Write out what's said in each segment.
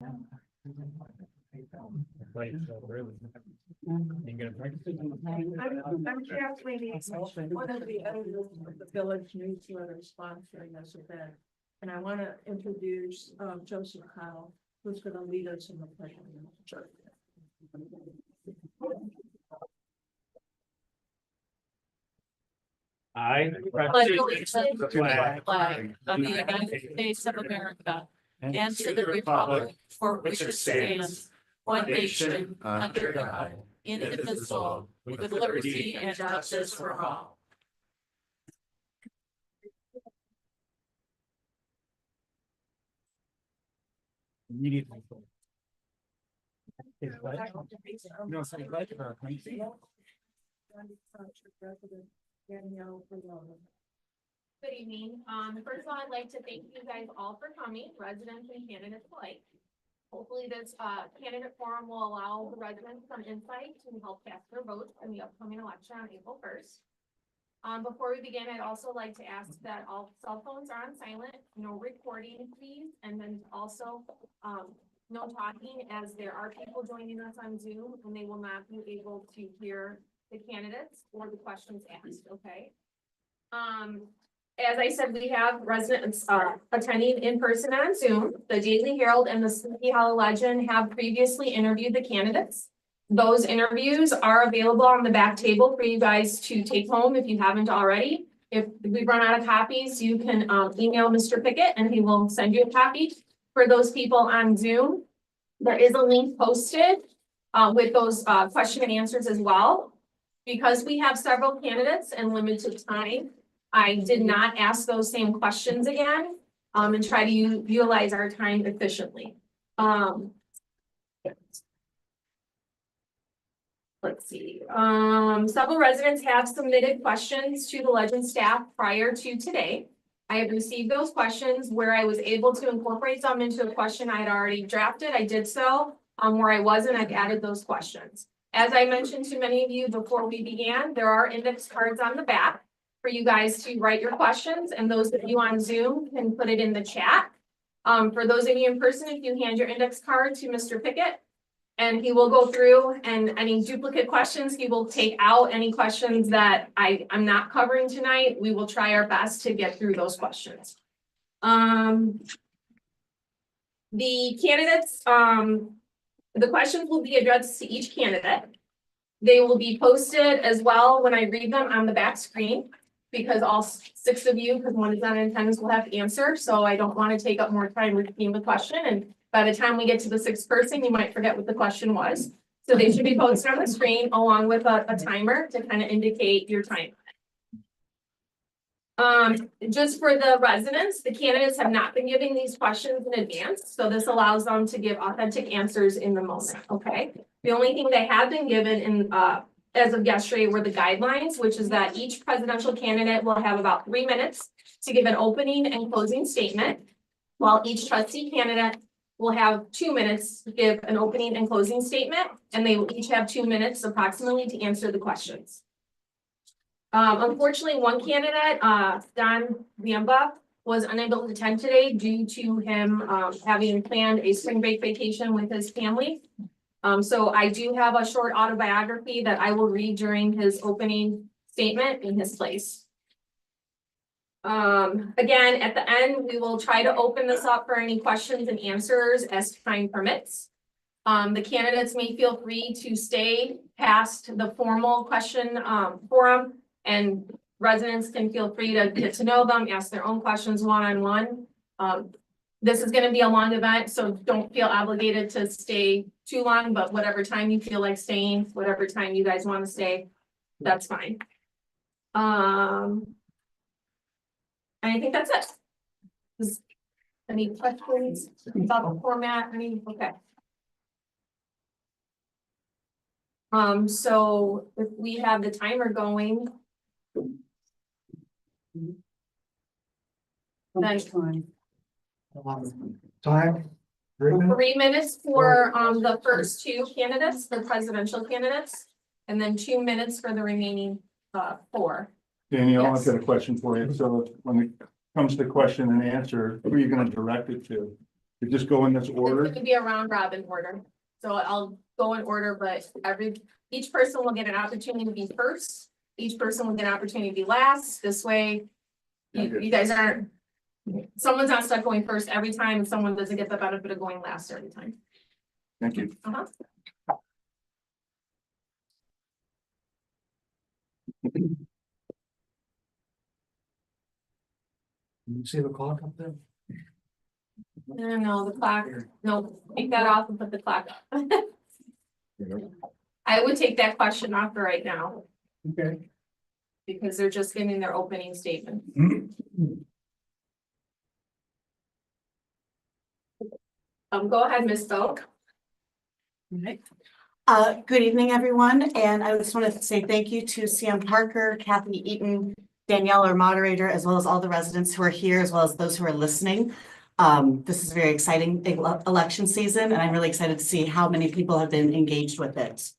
I'm Kathleen, one of the editors of the Village newsletter sponsoring this event. And I want to introduce Joseph Kyle, who's going to lead us in the pledge. I pledge allegiance to the flag of the United States of America and to the republic for which it stands, one nation, under God, indivisible, with liberty and justice for all. immediately. No, say pledge of our country. Good evening. First of all, I'd like to thank you guys all for coming, residents and candidates alike. Hopefully this candidate forum will allow the residents some insight to help cast their votes in the upcoming election on April 1st. Before we begin, I'd also like to ask that all cell phones are on silent, no recording please, and then also no talking, as there are people joining us on Zoom and they will not be able to hear the candidates or the questions asked, okay? As I said, we have residents attending in person on Zoom. The Daily Herald and the Sleepy Hollow Legend have previously interviewed the candidates. Those interviews are available on the back table for you guys to take home if you haven't already. If we run out of copies, you can email Mr. Pickett and he will send you a copy. For those people on Zoom, there is a link posted with those question and answers as well. Because we have several candidates and limited time, I did not ask those same questions again and try to utilize our time efficiently. Let's see. Several residents have submitted questions to the Legend staff prior to today. I have received those questions where I was able to incorporate some into a question I had already drafted. I did so. Where I wasn't, I've added those questions. As I mentioned to many of you before we began, there are index cards on the back for you guys to write your questions, and those of you on Zoom can put it in the chat. For those of you in person, if you hand your index card to Mr. Pickett, and he will go through, and any duplicate questions, he will take out any questions that I'm not covering tonight. We will try our best to get through those questions. The candidates, the questions will be addressed to each candidate. They will be posted as well when I read them on the back screen, because all 6 of you, because one is not in attendance, will have to answer. So I don't want to take up more time repeating the question. And by the time we get to the 6th person, you might forget what the question was. So they should be posted on the screen along with a timer to kind of indicate your time. Just for the residents, the candidates have not been giving these questions in advance, so this allows them to give authentic answers in the moment, okay? The only thing they have been given in as of yesterday were the guidelines, which is that each presidential candidate will have about 3 minutes to give an opening and closing statement, while each trustee candidate will have 2 minutes to give an opening and closing statement, and they will each have 2 minutes approximately to answer the questions. Unfortunately, one candidate, Don Biamba, was unable to attend today due to him having planned a spring break vacation with his family. So I do have a short autobiography that I will read during his opening statement in his place. Again, at the end, we will try to open this up for any questions and answers as time permits. The candidates may feel free to stay past the formal question forum, and residents can feel free to get to know them, ask their own questions one-on-one. This is going to be a long event, so don't feel obligated to stay too long, but whatever time you feel like staying, whatever time you guys want to stay, that's fine. And I think that's it. Any questions about the format? Okay. So if we have the timer going, then Time. 3 minutes for the first 2 candidates, the presidential candidates, and then 2 minutes for the remaining 4. Danielle, Yes. I've got a question for you. So when it comes to question and answer, who are you going to direct it to? You just go in this It's order? gonna be a round robin order, so I'll go in order, but each person will get an opportunity to be first. Each person will get an opportunity to be last, this way. You guys aren't, someone's not stuck going first every time, and someone doesn't get the benefit of going last every time. Thank you. Uh-huh. You see the clock up there? No, the clock, no, take that off and put the clock up. I would take that question off for right now, Okay. because they're just giving their opening statement. Go ahead, Ms. Boe. Good evening, everyone, and I just wanted to say thank you to CM Parker, Kathy Eaton, Danielle, our moderator, as well as all the residents who are here, as well as those who are listening. This is a very exciting election season, and I'm really excited to see how many people have been engaged with it.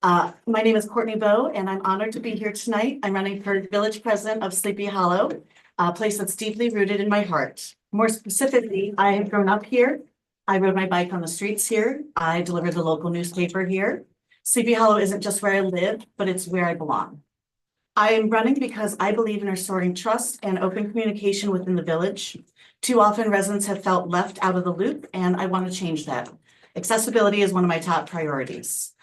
My name is Courtney Boe, and I'm honored to be here tonight. I'm running for village president of Sleepy Hollow, a place that's deeply rooted in my heart. More specifically, I have grown up here. I rode my bike on the streets here. I delivered the local newspaper here. Sleepy Hollow isn't just where I live, but it's where I belong. I am running because I believe in restoring trust and open communication within the village. Too often residents have felt left out of the loop, and I want to change that. Accessibility is one of my top priorities.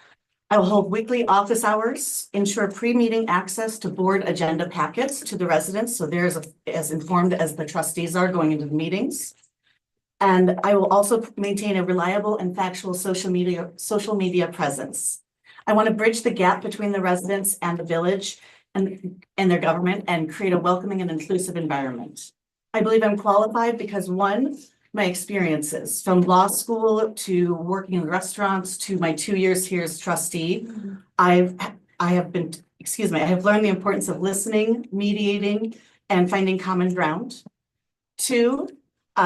I will hold weekly office hours, ensure pre-meeting access to board agenda packets to the residents, so they're as informed as the trustees are going into the meetings. And I will also maintain a reliable and factual social media presence. I want to bridge the gap between the residents and the village and their government and create a welcoming and inclusive environment. I believe I'm qualified because one, my experiences from law school to working in restaurants to my 2 years here as trustee. I have learned the importance of listening, mediating, and finding common ground. Two,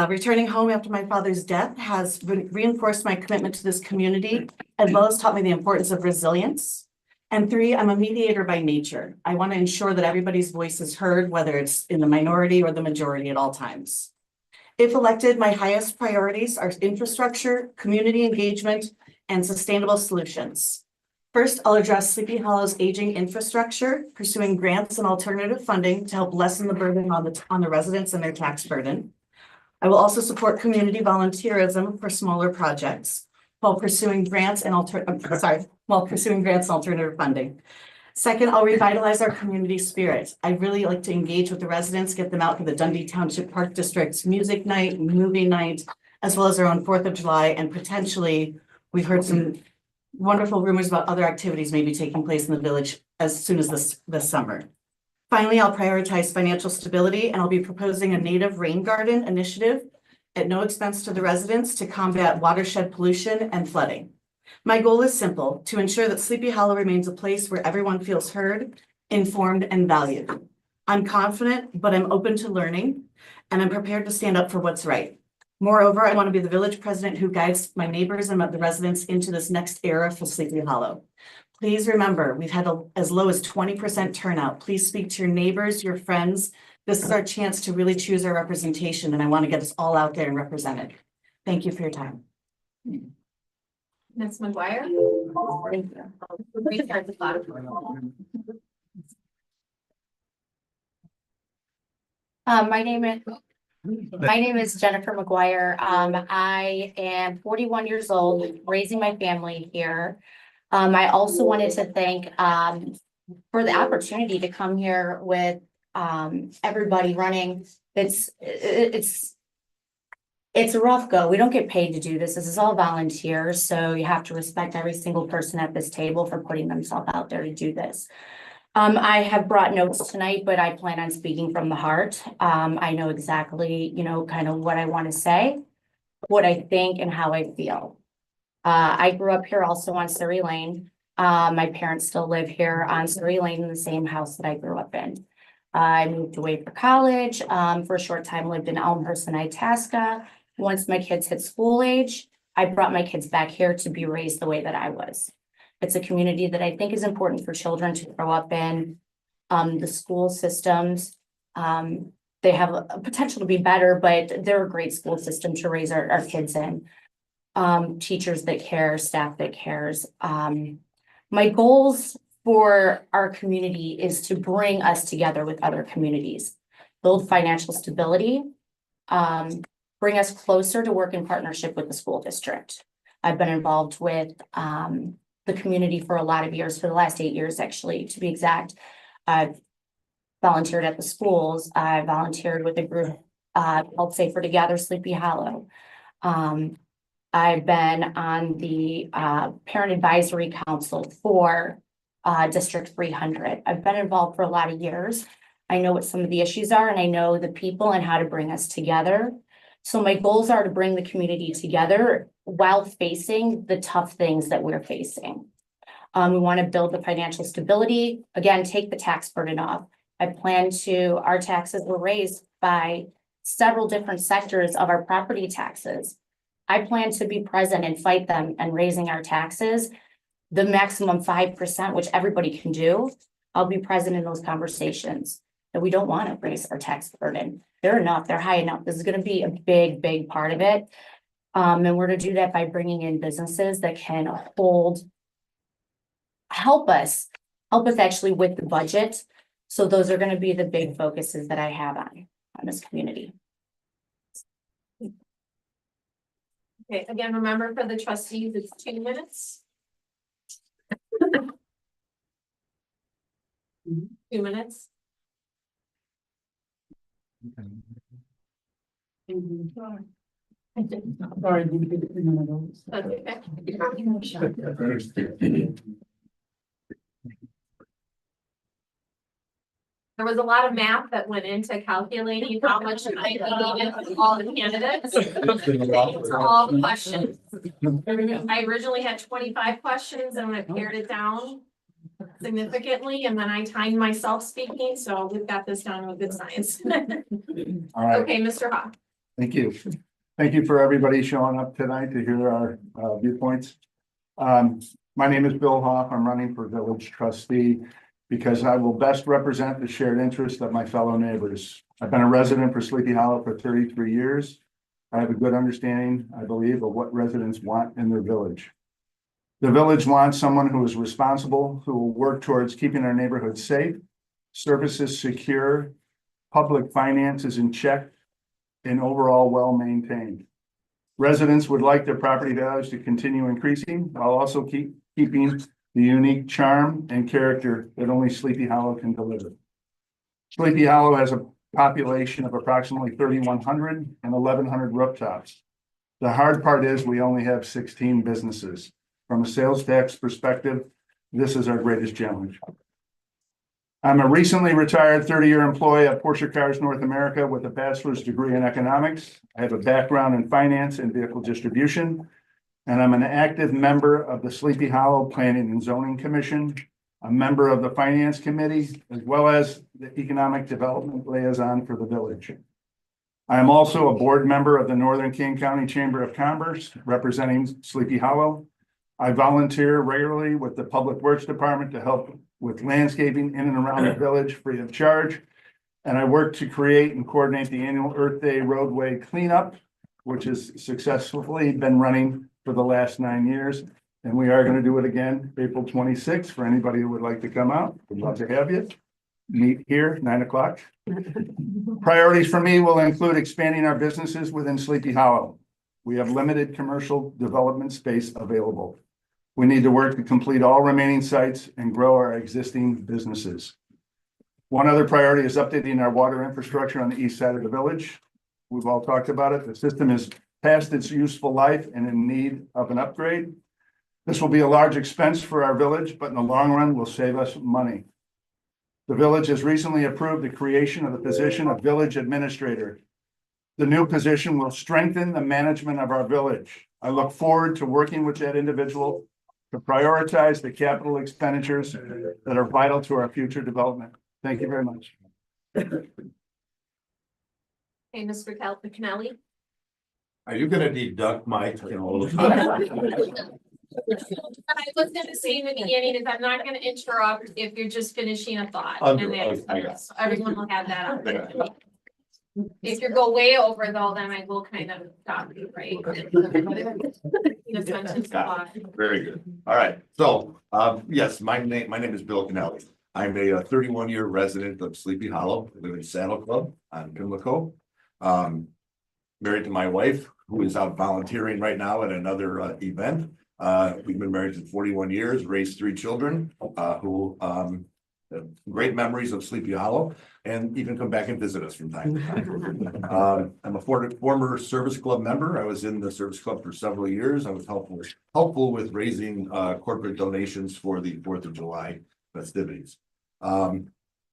returning home after my father's death has reinforced my commitment to this community, as well as taught me the importance of resilience. And three, I'm a mediator by nature. I want to ensure that everybody's voice is heard, whether it's in the minority or the majority at all times. If elected, my highest priorities are infrastructure, community engagement, and sustainable solutions. First, I'll address Sleepy Hollow's aging infrastructure, pursuing grants and alternative funding to help lessen the burden on the residents and their tax burden. I will also support community volunteerism for smaller projects while pursuing grants and alternative funding. Second, I'll revitalize our community spirit. I really like to engage with the residents, get them out for the Dundee Township Park District's music night, movie night, as well as our own 4th of July. And potentially, we've heard some wonderful rumors about other activities maybe taking place in the village as soon as this summer. Finally, I'll prioritize financial stability, and I'll be proposing a native rain garden initiative at no expense to the residents to combat watershed pollution and flooding. My goal is simple: to ensure that Sleepy Hollow remains a place where everyone feels heard, informed, and valued. I'm confident, but I'm open to learning, and I'm prepared to stand up for what's right. Moreover, I want to be the village president who guides my neighbors and the residents into this next era for Sleepy Hollow. Please remember, we've had as low as 20% turnout. Please speak to your neighbors, your friends. This is our chance to really choose our representation, and I want to get us all out there and represent it. Thank you for your time. Ms. McGuire. Restart the clock. My name is Jennifer McGuire. I am 41 years old, raising my family here. I also wanted to thank for the opportunity to come here with everybody running. It's a rough go. We don't get paid to do this. This is all volunteers, so you have to respect every single person at this table for putting themselves out there to do this. I have brought notes tonight, but I plan on speaking from the heart. I know exactly, kind of what I want to say, what I think, and how I feel. I grew up here also on Surrey Lane. My parents still live here on Surrey Lane in the same house that I grew up in. I moved away for college, for a short time lived in Elmhurst and Itasca. Once my kids hit school age, I brought my kids back here to be raised the way that I was. It's a community that I think is important for children to grow up in. The school systems, they have a potential to be better, but they're a great school system to raise our kids in. Teachers that care, staff that cares. My goals for our community is to bring us together with other communities, build financial stability, bring us closer to work in partnership with the school district. I've been involved with the community for a lot of years, for the last 8 years, actually, to be exact. I've volunteered at the schools. I volunteered with a group called Safer Together, Sleepy Hollow. I've been on the Parent Advisory Council for District 300. I've been involved for a lot of years. I know what some of the issues are, and I know the people and how to bring us together. So my goals are to bring the community together while facing the tough things that we're facing. We want to build the financial stability, again, take the tax burden off. Our taxes were raised by several different sectors of our property taxes. I plan to be present and fight them and raising our taxes, the maximum 5%, which everybody can do. I'll be present in those conversations that we don't want to raise our tax burden. They're high enough. This is going to be a big, big part of it. And we're going to do that by bringing in businesses that can help us actually with the budget. So those are going to be the big focuses that I have on this community. Okay, again, remember for the trustees, it's 2 minutes. 2 minutes. Sorry. That's okay. There was a lot of math that went into calculating how much time we needed for all the candidates. To all the questions. I originally had 25 questions and I pared it down significantly, and then I timed myself speaking, so we've got this down with good science. All right, Okay, Mr. Hawk. thank you. Thank you for everybody showing up tonight to hear our viewpoints. My name is Bill Hoff. I'm running for village trustee because I will best represent the shared interests of my fellow neighbors. I've been a resident for Sleepy Hollow for 33 years. I have a good understanding, I believe, of what residents want in their village. The village wants someone who is responsible, who will work towards keeping our neighborhood safe, services secure, public finances in check, and overall well-maintained. Residents would like their property values to continue increasing while also keeping the unique charm and character that only Sleepy Hollow can deliver. Sleepy Hollow has a population of approximately 3,100 and 1,100 rooftops. The hard part is we only have 16 businesses. From a sales tax perspective, this is our greatest challenge. I'm a recently retired 30-year employee of Porsche Cars North America with a bachelor's degree in economics. I have a background in finance and vehicle distribution, and I'm an active member of the Sleepy Hollow Planning and Zoning Commission, a member of the Finance Committee, as well as the Economic Development Liaison for the village. I am also a board member of the Northern King County Chamber of Commerce, representing Sleepy Hollow. I volunteer regularly with the Public Works Department to help with landscaping in and around the village free of charge. And I work to create and coordinate the annual Earth Day roadway cleanup, which has successfully been running for the last 9 years. And we are going to do it again, April 26th, for anybody who would like to come out. We'd love to have you. Meet here, 9 o'clock. Priorities for me will include expanding our businesses within Sleepy Hollow. We have limited commercial development space available. We need to work to complete all remaining sites and grow our existing businesses. One other priority is updating our water infrastructure on the east side of the village. We've all talked about it. The system is past its useful life and in need of an upgrade. This will be a large expense for our village, but in the long run will save us money. The village has recently approved the creation of the position of village administrator. The new position will strengthen the management of our village. I look forward to working with that individual to prioritize the capital expenditures that are vital to our future development. Thank you very much. Okay, Mr. Kennelly. Are you gonna deduct my? I was gonna say in the beginning is I'm not gonna interrupt if you're just finishing a thought. And then, so everyone will have that opportunity. If you go way over though, then I will kind of stop you, right? The sentence Got law. Very good. All right. So, yes, my name is Bill Kennelly. I'm a 31-year resident of Sleepy Hollow. I live in Saddle Club on Pimlico. Married to my wife, who is out volunteering right now at another event. We've been married for 41 years, raised 3 children, who have great memories of Sleepy Hollow, and even come back and visit us from time to time. I'm a former service club member. I was in the service club for several years. I was helpful with raising corporate donations for the 4th of July festivities.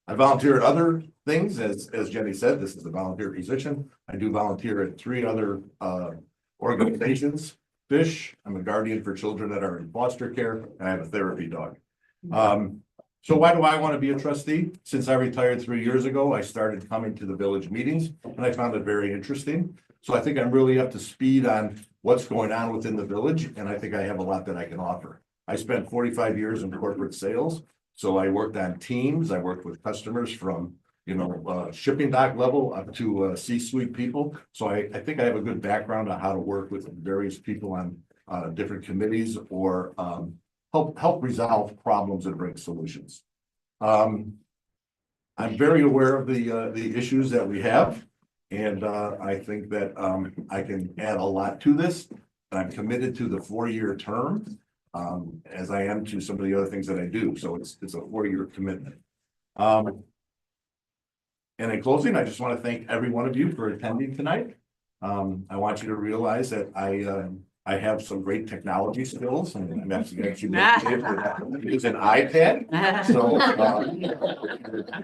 I volunteer at other things, as Jenny said, this is a volunteer position. I do volunteer at 3 other organizations. Fish, I'm a guardian for children that are in foster care, and I have a therapy dog. So why do I want to be a trustee? Since I retired 3 years ago, I started coming to the village meetings, and I found it very interesting. So I think I'm really up to speed on what's going on within the village, and I think I have a lot that I can offer. I spent 45 years in corporate sales. So I worked on teams, I worked with customers from, shipping dock level up to C-suite people. So I think I have a good background on how to work with various people on different committees or help resolve problems and bring solutions. I'm very aware of the issues that we have. And I think that I can add a lot to this. I'm committed to the 4-year term. As I am to some of the other things that I do. So it's a 4-year commitment. And in closing, I just want to thank every one of you for attending tonight. I want you to realize that I have some great technology skills, and I'm actually use an iPad. So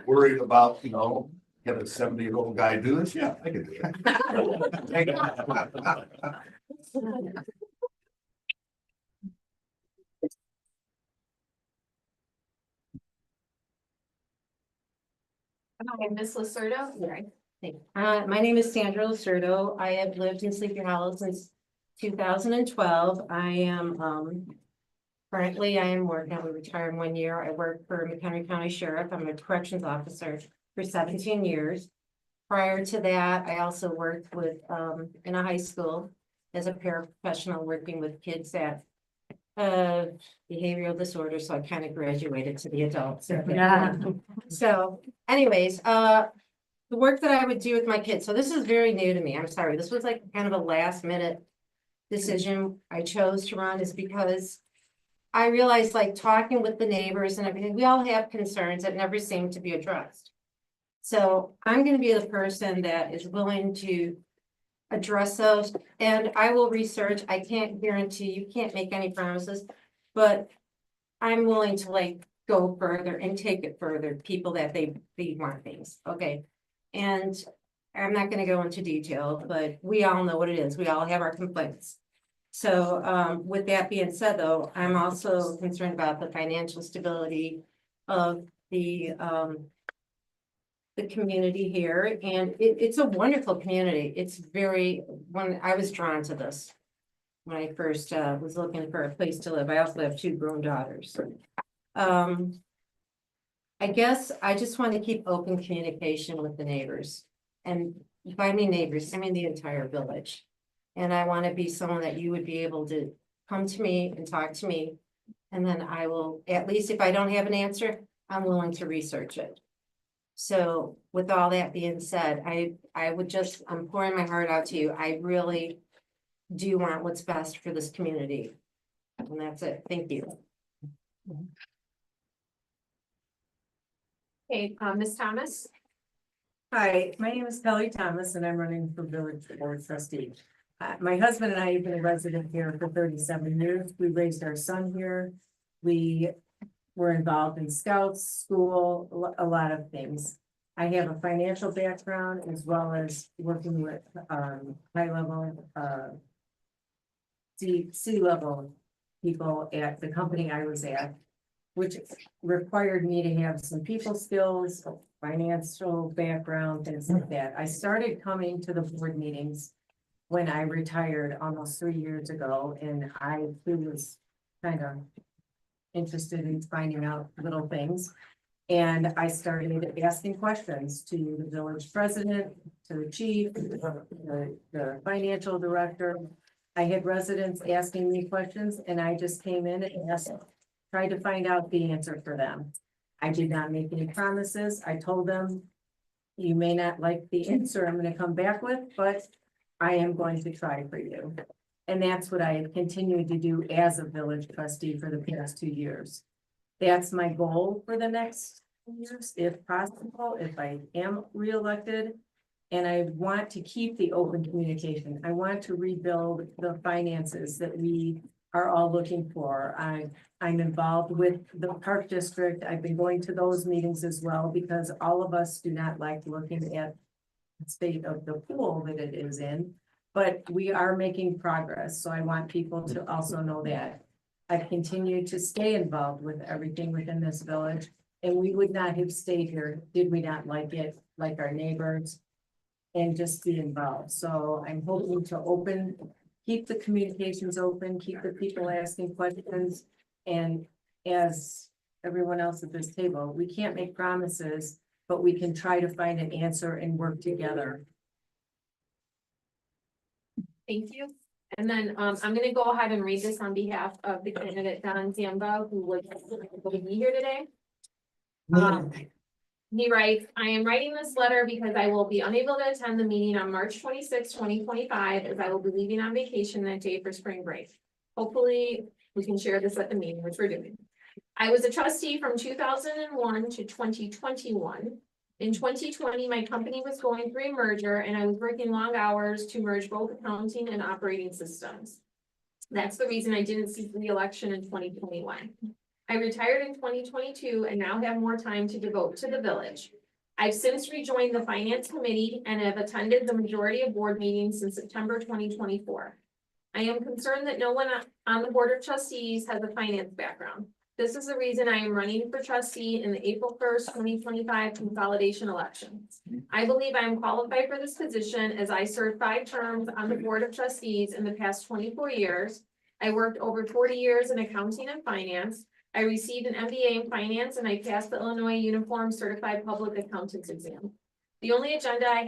worried about, have a 70-year-old guy do this? Yeah, I can do it. Hi, Ms. Lacerda. My name is Sandra Lacerdo. I have lived in Sleepy Hollow since 2012. I am currently working, I'm retired 1 year. I work for McHenry County Sheriff. I'm a corrections officer for 17 years. Prior to that, I also worked with in a high school as a paraprofessional working with kids that behavioral disorder, so I kind of graduated to the adults. Yeah. So anyways, the work that I would do with my kids, so this is very new to me, I'm sorry, this was like kind of a last minute decision I chose to run, is because I realized, like, talking with the neighbors and everything, we all have concerns that never seem to be addressed. So I'm gonna be the person that is willing to address those, and I will research. I can't guarantee, you can't make any promises, but I'm willing to go further and take it further, people that they want things, okay? And I'm not gonna go into detail, but we all know what it is. We all have our complaints. So with that being said, though, I'm also concerned about the financial stability of the community here, and it's a wonderful community. It's when I was drawn to this, when I first was looking for a place to live. I also have 2 grown daughters. I guess I just want to keep open communication with the neighbors, and by I mean neighbors, I mean the entire village. And I want to be someone that you would be able to come to me and talk to me, and then I will, at least if I don't have an answer, I'm willing to research it. So with all that being said, I'm pouring my heart out to you. I really do want what's best for this community. And that's it. Thank you. Okay, Ms. Thomas. Hi, my name is Kelly Thomas and I'm running for Village Board Trustee. My husband and I have been a resident here for 37 years. We raised our son here. We were involved in scouts, school, a lot of things. I have a financial background as well as working with high level C-level people at the company I was at, which required me to have some people skills, financial background, things like that. I started coming to the board meetings when I retired almost 3 years ago, and I was kind of interested in finding out little things. And I started asking questions to the village president, to the chief, the financial director. I had residents asking me questions and I just came in and tried to find out the answer for them. I did not make any promises. I told them, you may not like the answer I'm gonna come back with, but I am going to try for you. And that's what I have continued to do as a village trustee for the past 2 years. That's my goal for the next years, if possible, if I am reelected. And I want to keep the open communication. I want to rebuild the finances that we are all looking for. I'm involved with the park district. I've been going to those meetings as well because all of us do not like looking at the state of the pool that it is in. But we are making progress, so I want people to also know that. I've continued to stay involved with everything within this village, and we would not have stayed here did we not like it, like our neighbors, and just be involved. So I'm hoping to keep the communications open, keep the people asking questions, and as everyone else at this table, we can't make promises, but we can try to find an answer and work together. Thank you. And then I'm gonna go ahead and read this on behalf of the candidate Don Zambo, who was able to be here today. He writes, I am writing this letter because I will be unable to attend the meeting on March 26, 2025, as I will be leaving on vacation that day for spring break. Hopefully, we can share this at the meeting, which we're doing. I was a trustee from 2001 to 2021. In 2020, my company was going through a merger and I was working long hours to merge both accounting and operating systems. That's the reason I didn't seek re-election in 2021. I retired in 2022 and now have more time to devote to the village. I've since rejoined the finance committee and have attended the majority of board meetings since September 2024. I am concerned that no one on the board of trustees has a finance background. This is the reason I am running for trustee in the April 1st, 2025 consolidation election. I believe I am qualified for this position as I served 5 terms on the board of trustees in the past 24 years. I worked over 40 years in accounting and finance. I received an MBA in finance and I passed the Illinois Uniform Certified Public Accountants exam. The only agenda I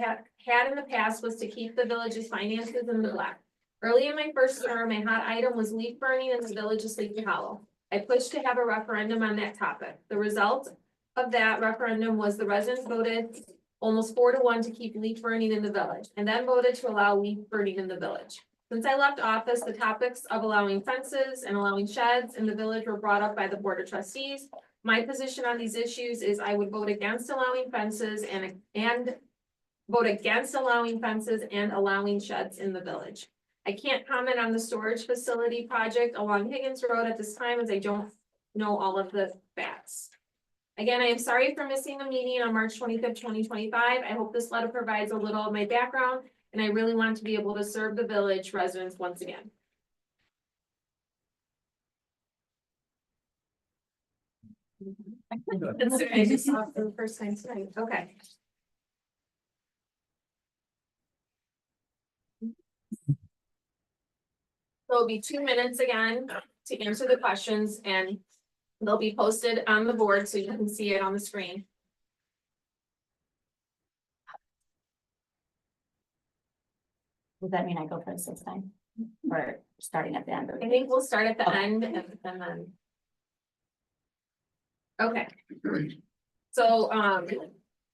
had in the past was to keep the village's finances in the black. Early in my first term, a hot item was leaf burning in the village of Sleepy Hollow. I pushed to have a referendum on that topic. The result of that referendum was the residents voted almost 4-1 to keep leaf burning in the village, and then voted to allow leaf burning in the village. Since I left office, the topics of allowing fences and allowing sheds in the village were brought up by the board of trustees. My position on these issues is I would vote against allowing fences and vote against allowing fences and allowing sheds in the village. I can't comment on the storage facility project along Higgins Road at this time as I don't know all of the facts. Again, I am sorry for missing the meeting on March 25th, 2025. I hope this letter provides a little of my background, and I really want to be able to serve the village residents once again. I just saw it for the first time tonight. Okay. So it'll be 2 minutes again to answer the questions, and they'll be posted on the board so you can see it on the screen. Does that mean I go first this time? Or starting at the end? I think we'll start at the end and then. Okay. So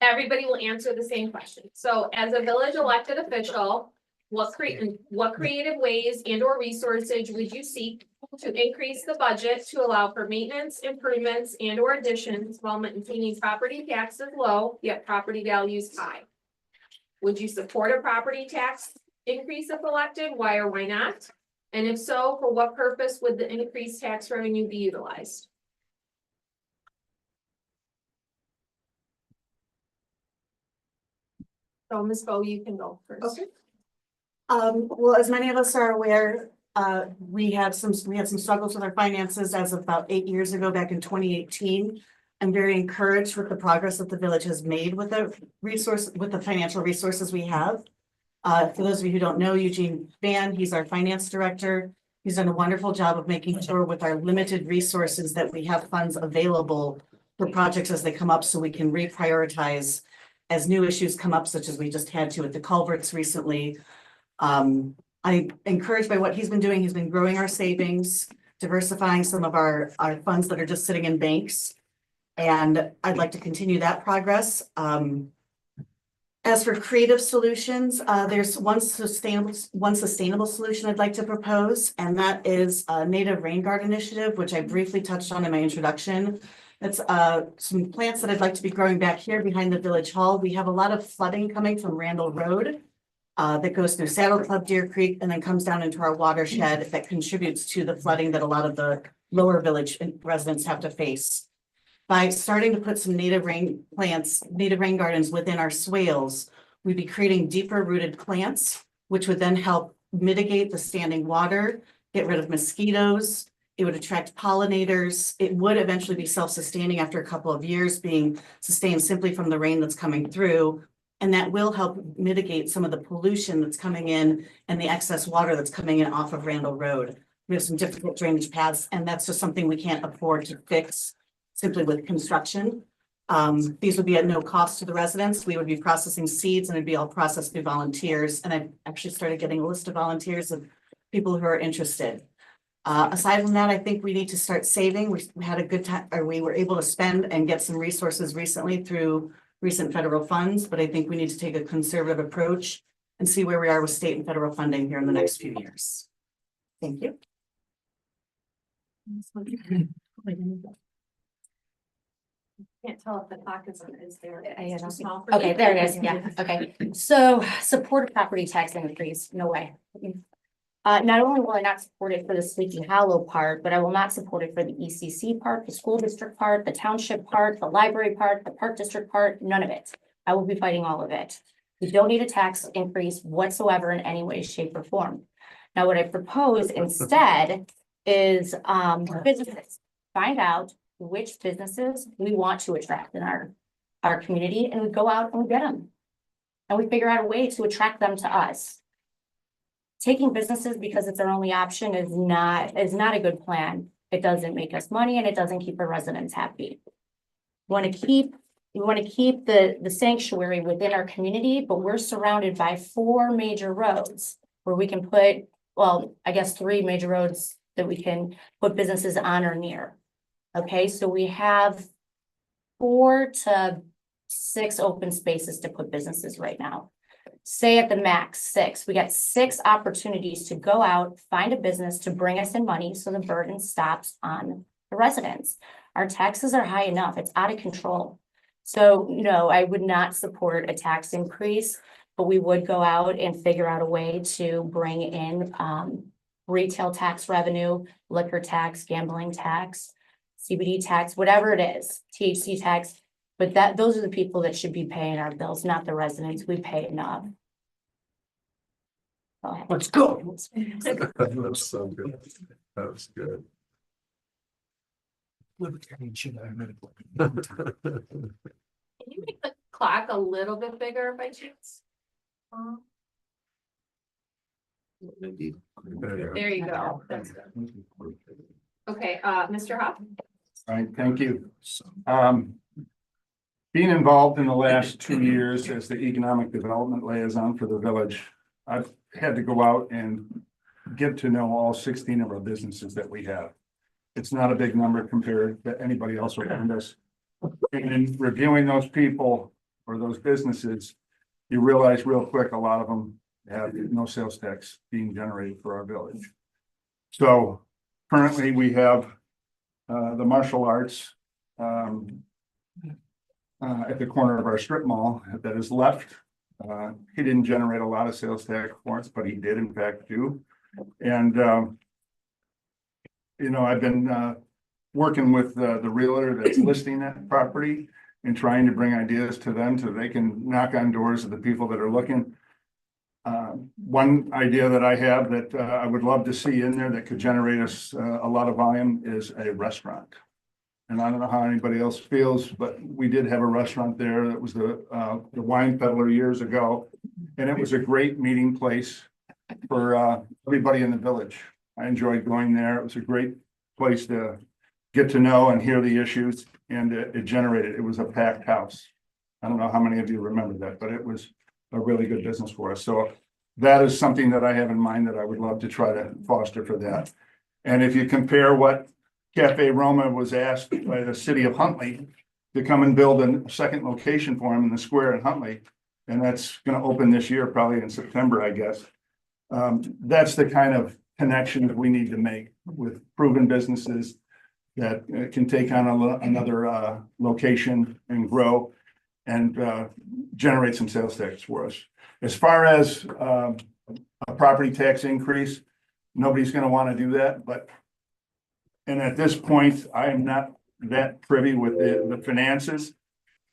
everybody will answer the same question. So as a village elected official, what creative ways and or resources would you seek to increase the budget to allow for maintenance, improvements, and or additions while maintaining property taxes low, yet property values high? Would you support a property tax increase if elected? Why or why not? And if so, for what purpose would the increased tax revenue be utilized? So Ms. Boe, you can go first. Okay. Well, as many of us are aware, we had some struggles with our finances as of about 8 years ago, back in 2018. I'm very encouraged with the progress that the village has made with the financial resources we have. For those of you who don't know, Eugene Van, he's our finance director. He's done a wonderful job of making sure with our limited resources that we have funds available for projects as they come up so we can reprioritize as new issues come up, such as we just had to with the culverts recently. I'm encouraged by what he's been doing. He's been growing our savings, diversifying some of our funds that are just sitting in banks. And I'd like to continue that progress. As for creative solutions, there's one sustainable solution I'd like to propose, and that is a native rain garden initiative, which I briefly touched on in my introduction. It's some plants that I'd like to be growing back here behind the village hall. We have a lot of flooding coming from Randall Road that goes through Saddle Club, Deer Creek, and then comes down into our watershed that contributes to the flooding that a lot of the lower village residents have to face. By starting to put some native rain gardens within our swales, we'd be creating deeper rooted plants, which would then help mitigate the standing water, get rid of mosquitoes. It would attract pollinators. It would eventually be self-sustaining after a couple of years, being sustained simply from the rain that's coming through. And that will help mitigate some of the pollution that's coming in and the excess water that's coming in off of Randall Road. We have some difficult drainage paths, and that's just something we can't afford to fix simply with construction. These would be at no cost to the residents. We would be processing seeds and it'd be all processed through volunteers. And I've actually started getting a list of volunteers of people who are interested. Aside from that, I think we need to start saving. We had a good time, or we were able to spend and get some resources recently through recent federal funds, but I think we need to take a conservative approach and see where we are with state and federal funding here in the next few years. Thank you. Can't tell if the clock is there. Yeah, Too small for Okay, you. there it is. Yeah, okay. So support property tax increase, no way. Not only will I not support it for the Sleepy Hollow part, but I will not support it for the ECC part, the school district part, the township part, the library part, the park district part, none of it. I will be fighting all of it. We don't need a tax increase whatsoever in any way, shape, or form. Now, what I propose instead is businesses. Find out which businesses we want to attract in our community, and we go out and we get them. And we figure out a way to attract them to us. Taking businesses because it's our only option is not a good plan. It doesn't make us money and it doesn't keep our residents happy. We want to keep the sanctuary within our community, but we're surrounded by 4 major roads where we can put, well, I guess 3 major roads that we can put businesses on or near. Okay, so we have 4 to 6 open spaces to put businesses right now. Say at the max 6, we got 6 opportunities to go out, find a business to bring us in money so the burden stops on the residents. Our taxes are high enough, it's out of control. So no, I would not support a tax increase, but we would go out and figure out a way to bring in retail tax revenue, liquor tax, gambling tax, CBD tax, whatever it is, THC tax. But those are the people that should be paying our bills, not the residents. We pay enough. Go ahead. Let's go. That's so good. That was good. Libertarian shit, I admit Can you make the clock a little bit bigger by chance? There you go. That's good. Okay, Mr. Hoff. All right, thank you. Being involved in the last 2 years as the economic development liaison for the village, I've had to go out and get to know all 16 of our businesses that we have. It's not a big number compared to anybody else around us. And in reviewing those people or those businesses, you realize real quick, a lot of them have no sales tax being generated for our village. So currently we have the martial arts at the corner of our strip mall that is left. He didn't generate a lot of sales tax for us, but he did in fact do. And you know, I've been working with the realtor that's listing that property and trying to bring ideas to them so they can knock on doors of the people that are looking. One idea that I have that I would love to see in there that could generate us a lot of volume is a restaurant. And I don't know how anybody else feels, but we did have a restaurant there. That was the wine peddler years ago. And it was a great meeting place for everybody in the village. I enjoyed going there. It was a great place to get to know and hear the issues, and it was a packed house. I don't know how many of you remember that, but it was a really good business for us. So that is something that I have in mind that I would love to try to foster for that. And if you compare what Cafe Roma was asked by the city of Huntley to come and build a second location for him in the square in Huntley, and that's gonna open this year, probably in September, I guess. That's the kind of connection that we need to make with proven businesses that can take on another location and grow and generate some sales tax for us. As far as a property tax increase, nobody's gonna wanna do that, and at this point, I am not that privy with the finances.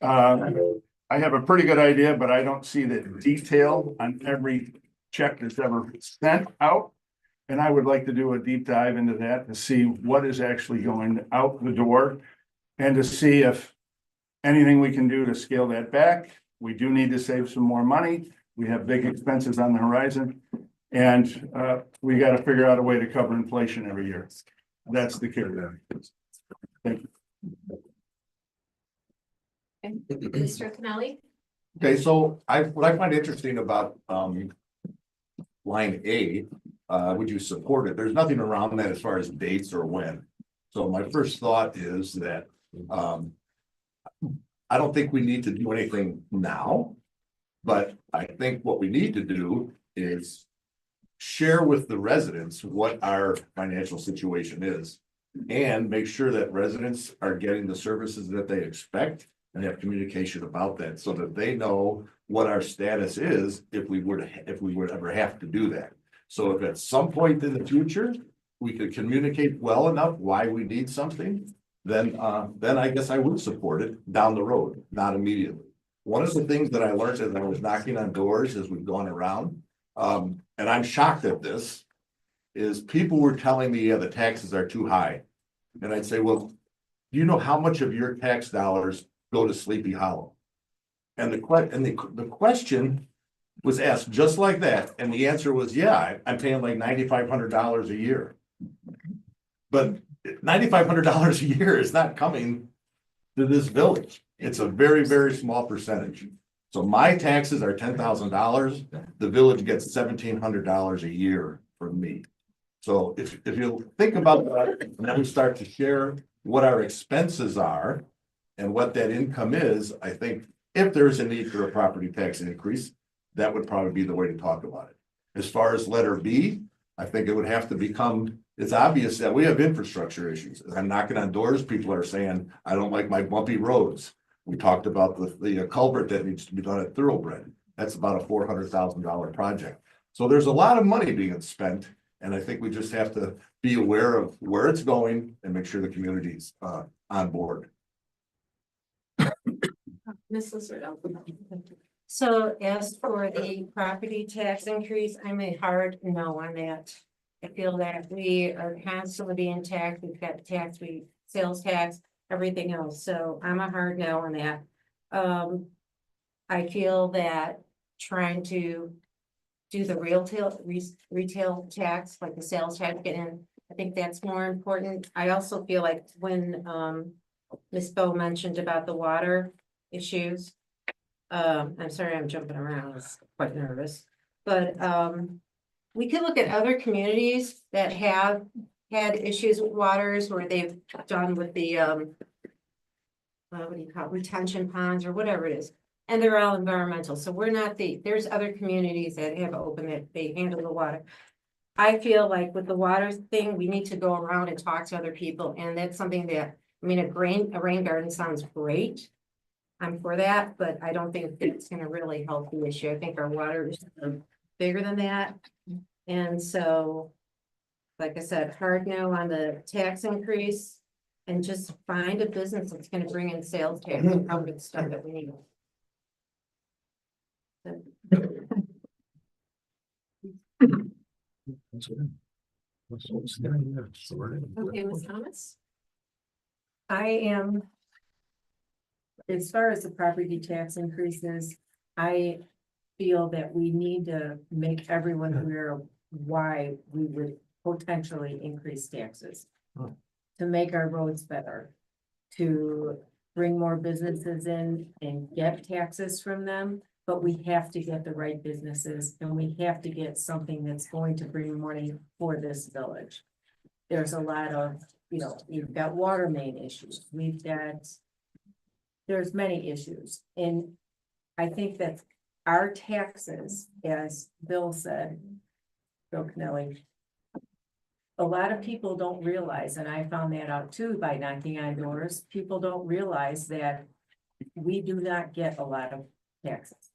I have a pretty good idea, but I don't see the detail on every check that's ever sent out. And I would like to do a deep dive into that to see what is actually going out the door and to see if anything we can do to scale that back. We do need to save some more money. We have big expenses on the horizon. And we got to figure out a way to cover inflation every year. That's the key there. Thank you. Mr. Kennelly? Okay, so what I find interesting about line A, would you support it? There's nothing around that as far as dates or when. So my first thought is that I don't think we need to do anything now, but I think what we need to do is share with the residents what our financial situation is and make sure that residents are getting the services that they expect and have communication about that so that they know what our status is if we would ever have to do that. So if at some point in the future, we could communicate well enough why we need something, then I guess I would support it down the road, not immediately. One of the things that I learned as I was knocking on doors as we've gone around, and I'm shocked at this, is people were telling me, yeah, the taxes are too high. And I'd say, well, do you know how much of your tax dollars go to Sleepy Hollow? And the question was asked just like that. And the answer was, yeah, I'm paying like $9,500 a year. But $9,500 a year is not coming to this village. It's a very, very small percentage. So my taxes are $10,000. The village gets $1,700 a year from me. So if you think about that, and then we start to share what our expenses are and what that income is, I think if there's a need for a property tax increase, that would probably be the way to talk about it. As far as letter B, I think it would have to become, it's obvious that we have infrastructure issues. As I'm knocking on doors, people are saying, I don't like my bumpy roads. We talked about the culvert that needs to be done at Thoroughbred. That's about a $400,000 project. So there's a lot of money being spent. And I think we just have to be aware of where it's going and make sure the community's on board. Mrs. Riddle? So as for the property tax increase, I'm a hard no on that. I feel that we are constantly being taxed. We've got tax, sales tax, everything else. So I'm a hard no on that. I feel that trying to do the retail tax, like the sales tax get in, I think that's more important. I also feel like when Ms. Boe mentioned about the water issues. I'm sorry, I'm jumping around. I was quite nervous. But we could look at other communities that have had issues with waters where they've done with the what do you call it, retention ponds or whatever it is. And they're all environmental. So we're not there's other communities that have opened that they handle the water. I feel like with the water thing, we need to go around and talk to other people. And that's something that, I mean, a rain garden sounds great. I'm for that, but I don't think it's gonna really help the issue. I think our water is bigger than that. And so, like I said, hard no on the tax increase and just find a business that's gonna bring in sales tax and cover the stuff that we need. Okay, Ms. Thomas? I am. As far as the property tax increases, I feel that we need to make everyone aware of why we would potentially increase taxes. to make our roads better, to bring more businesses in and get taxes from them. But we have to get the right businesses and we have to get something that's going to bring money for this village. There's a lot of, you know, you've got water main issues, there's many issues. And I think that our taxes, as Bill said, Bill Kennelly, a lot of people don't realize, and I found that out too by knocking on doors, people don't realize that we do not get a lot of taxes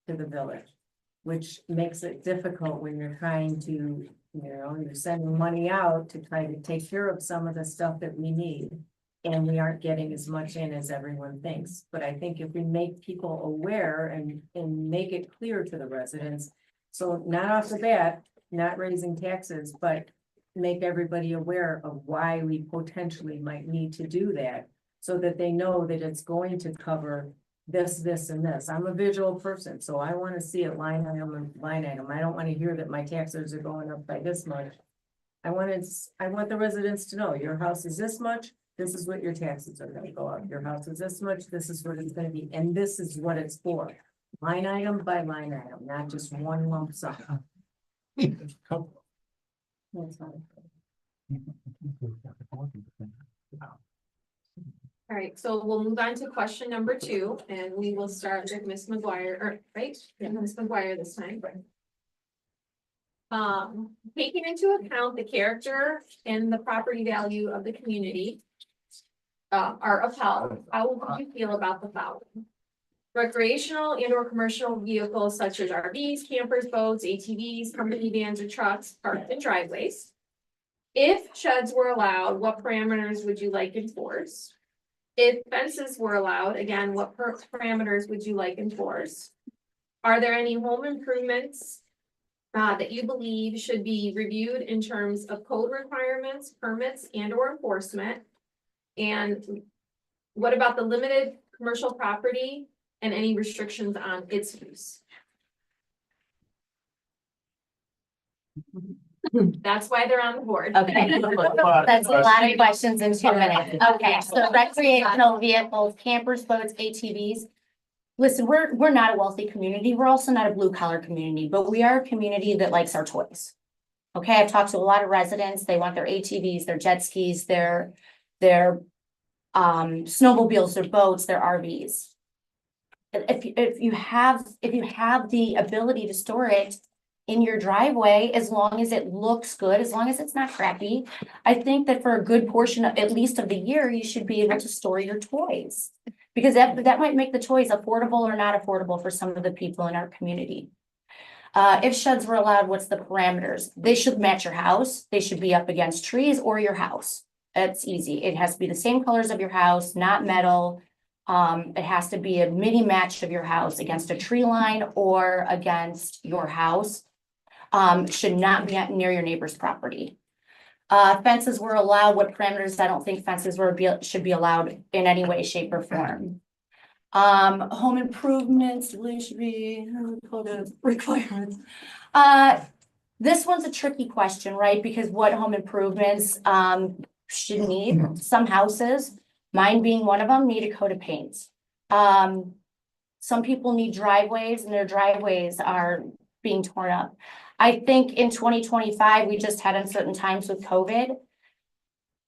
to the village, which makes it difficult when you're trying to, you know, you're sending money out to try to take care of some of the stuff that we need. And we aren't getting as much in as everyone thinks. But I think if we make people aware and make it clear to the residents, so not off the bat, not raising taxes, but make everybody aware of why we potentially might need to do that, so that they know that it's going to cover this, this, and this. I'm a visual person, so I want to see it line item and line item. I don't want to hear that my taxes are going up by this much. I want the residents to know your house is this much. This is what your taxes are gonna go up. Your house is this much, this is what it's gonna be, and this is what it's for. Line item by line item, not just one lump sum. That's fine. All right, so we'll move on to question number 2, and we will start with Ms. McGuire, or, right? Yeah, Ms. McGuire this time. Taking into account the character and the property value of the community, are upheld, how would you feel about the following? Recreational and or commercial vehicles such as RVs, campers, boats, ATVs, company vans, or trucks parked in driveways. If sheds were allowed, what parameters would you like enforced? If fences were allowed, again, what parameters would you like enforced? Are there any home improvements that you believe should be reviewed in terms of code requirements, permits, and or enforcement? And what about the limited commercial property and any restrictions on its use? That's why they're on the board. Okay, that's a lot of questions in 2 minutes. Okay, so recreational vehicles, campers, boats, ATVs. Listen, we're not a wealthy community. We're also not a blue collar community, but we are a community that likes our toys. Okay, I've talked to a lot of residents. They want their ATVs, their jet skis, their snowmobiles, their boats, their RVs. If you have the ability to store it in your driveway, as long as it looks good, as long as it's not crappy, I think that for a good portion of, at least of the year, you should be able to store your toys. Because that might make the toys affordable or not affordable for some of the people in our community. If sheds were allowed, what's the parameters? They should match your house. They should be up against trees or your house. It's easy. It has to be the same colors of your house, not metal. It has to be a mini match of your house against a tree line or against your house. Should not be near your neighbor's property. Fences were allowed. What parameters? I don't think fences should be allowed in any way, shape, or form. Home improvements should be code of requirements. This one's a tricky question, right? Because what home improvements should need? Some houses, mine being one of them, need a coat of paint. Some people need driveways, and their driveways are being torn up. I think in 2025, we just had uncertain times with COVID.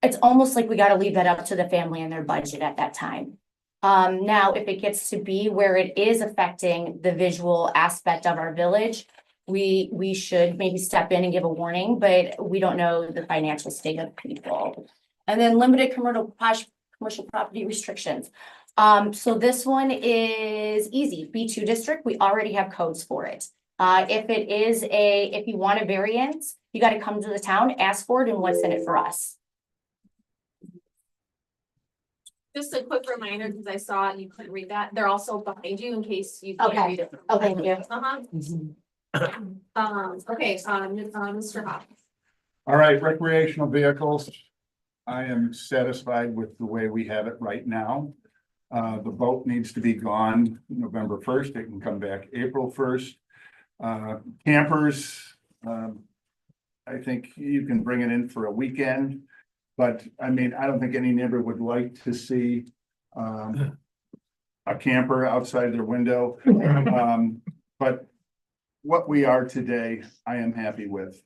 It's almost like we got to leave that up to the family and their budget at that time. Now, if it gets to be where it is affecting the visual aspect of our village, we should maybe step in and give a warning, but we don't know the financial state of people. And then limited commercial property restrictions. So this one is easy. B2 district, we already have codes for it. If you want a variance, you got to come to the town, ask for it, and what's in it for us. Just a quick reminder, because I saw it, you couldn't read that. They're also behind you in case you can't Okay. read it. Oh, thank you. Okay, Mr. Hoff. All right, recreational vehicles. I am satisfied with the way we have it right now. The boat needs to be gone November 1st. It can come back April 1st. Campers, I think you can bring it in for a weekend. But I mean, I don't think any neighbor would like to see a camper outside their window. But what we are today, I am happy with,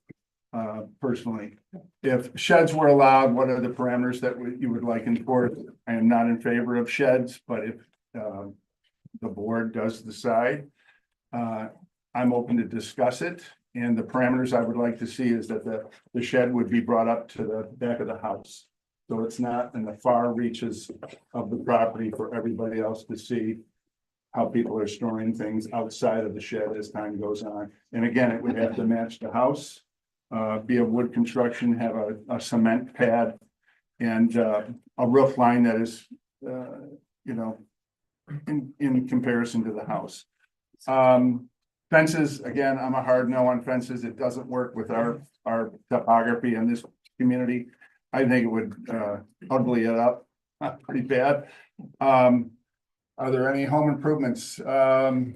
personally. If sheds were allowed, what are the parameters that you would like enforced? I am not in favor of sheds, but if the board does decide, I'm open to discuss it. And the parameters I would like to see is that the shed would be brought up to the back of the house. So it's not in the far reaches of the property for everybody else to see how people are storing things outside of the shed as time goes on. And again, it would have to match the house, be a wood construction, have a cement pad, and a roof line that is, in comparison to the house. Fences, again, I'm a hard no on fences. It doesn't work with our topography in this community. I think it would ugly it up pretty bad. Are there any home improvements? Again,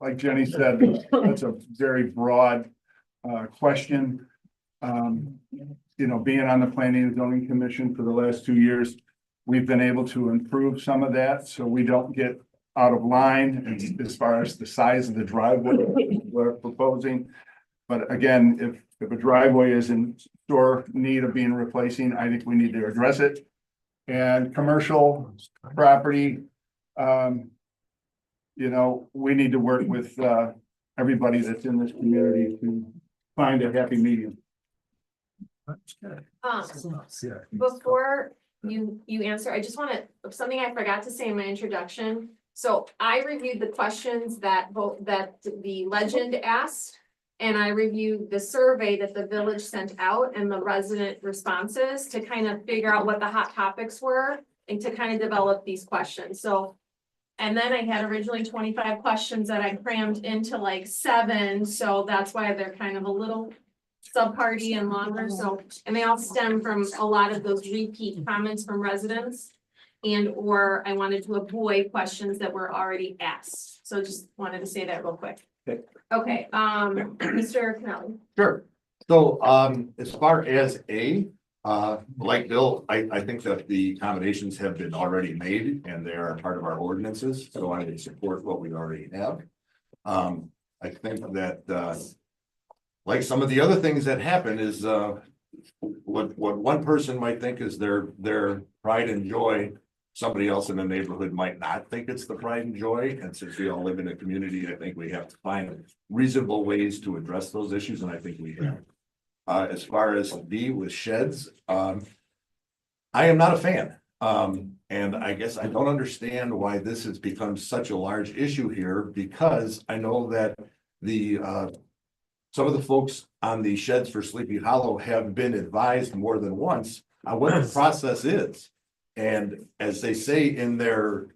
like Jenny said, that's a very broad question. Being on the Planning and Zoning Commission for the last 2 years, we've been able to improve some of that, so we don't get out of line as far as the size of the driveway we're proposing. But again, if a driveway is in sore need of being replacing, I think we need to address it. And commercial property, we need to work with everybody that's in this community to find a happy medium. Before you answer, I just want to, something I forgot to say in my introduction. So I reviewed the questions that the legend asked, and I reviewed the survey that the village sent out and the resident responses to kind of figure out what the hot topics were and to kind of develop these questions. So, and then I had originally 25 questions that I crammed into like 7. So that's why they're kind of a little sub-party and longer. So, and they all stem from a lot of those repeat comments from residents, and or I wanted to avoid questions that were already asked. So just wanted to say that real quick. Okay, Mr. Canelli. Sure. So, as far as like Bill, I think that the accommodations have been already made and they are part of our ordinances, so I would support what we already have. I think that, like some of the other things that happen is, what one person might think is their pride and joy, somebody else in the neighborhood might not think it's the pride and joy. And since we all live in a community, I think we have to find reasonable ways to address those issues, and I think we have. As far as D with sheds, I am not a fan. And I guess I don't understand why this has become such a large issue here, because I know that some of the folks on the sheds for Sleepy Hollow have been advised more than once on what the process is. And as they say in their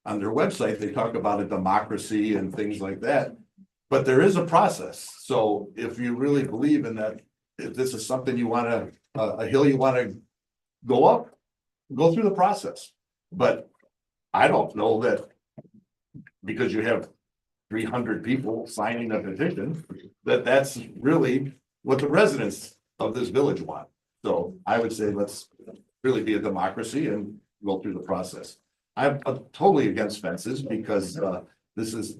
on their website, they talk about a democracy and things like that. But there is a process. So if you really believe in that, if this is something you want to, a hill you want to go up, go through the process. But I don't know that because you have 300 people signing a petition, that's really what the residents of this village want. So I would say let's really be a democracy and go through the process. I'm totally against fences because this is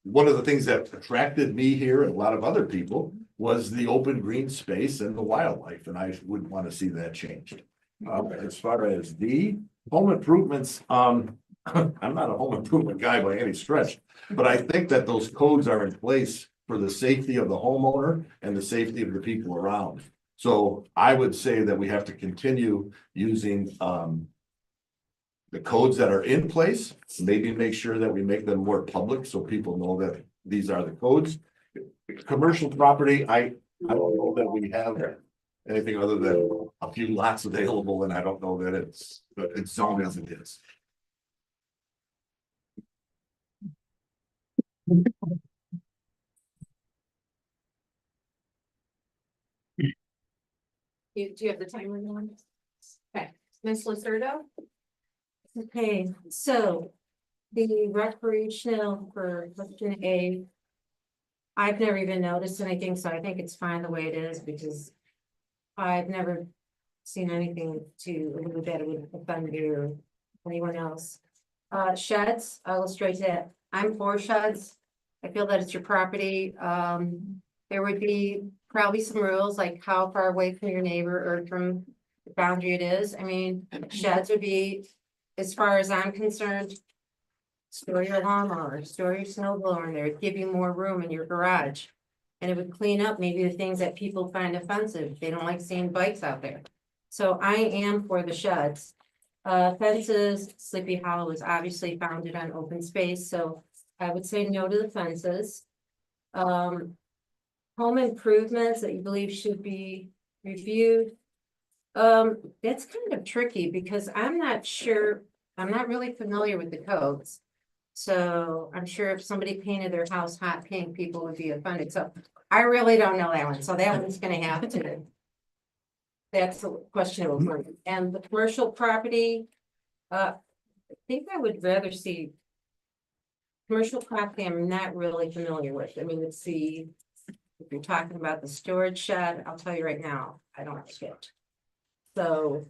one of the things that attracted me here and a lot of other people was the open green space and the wildlife, and I wouldn't want to see that changed. As far as the home improvements, I'm not a home improvement guy by any stretch, but I think that those codes are in place for the safety of the homeowner and the safety of the people around. So I would say that we have to continue using the codes that are in place, maybe make sure that we make them more public so people know that these are the codes. Commercial property, I don't know that we have anything other than a few lots available, and I don't know that it's zoned as it is. Do you have the timer on? Okay, Ms. Lacerda? Okay, so the recreational for question A, I've never even noticed anything, so I think it's fine the way it is because I've never seen anything that would offend you or anyone else. Sheds, I'll illustrate that. I'm for sheds. I feel that it's your property. There would be probably some rules like how far away from your neighbor or from the boundary it is. I mean, sheds would be, as far as I'm concerned, store your lawnmower, store your snow blower in there, it'd give you more room in your garage. And it would clean up maybe the things that people find offensive. They don't like seeing bikes out there. So I am for the sheds. Fences, Sleepy Hollow is obviously founded on open space, so I would say no to the fences. Home improvements that you believe should be reviewed. That's kind of tricky because I'm not sure, I'm not really familiar with the codes. So I'm sure if somebody painted their house hot pink, people would be offended. So I really don't know that one. So that one's gonna have to. That's a questionable for me. And the commercial property, I think I would rather see. Commercial property, I'm not really familiar with. I mean, if you're talking about the storage shed, I'll tell you right now, I don't like it. So,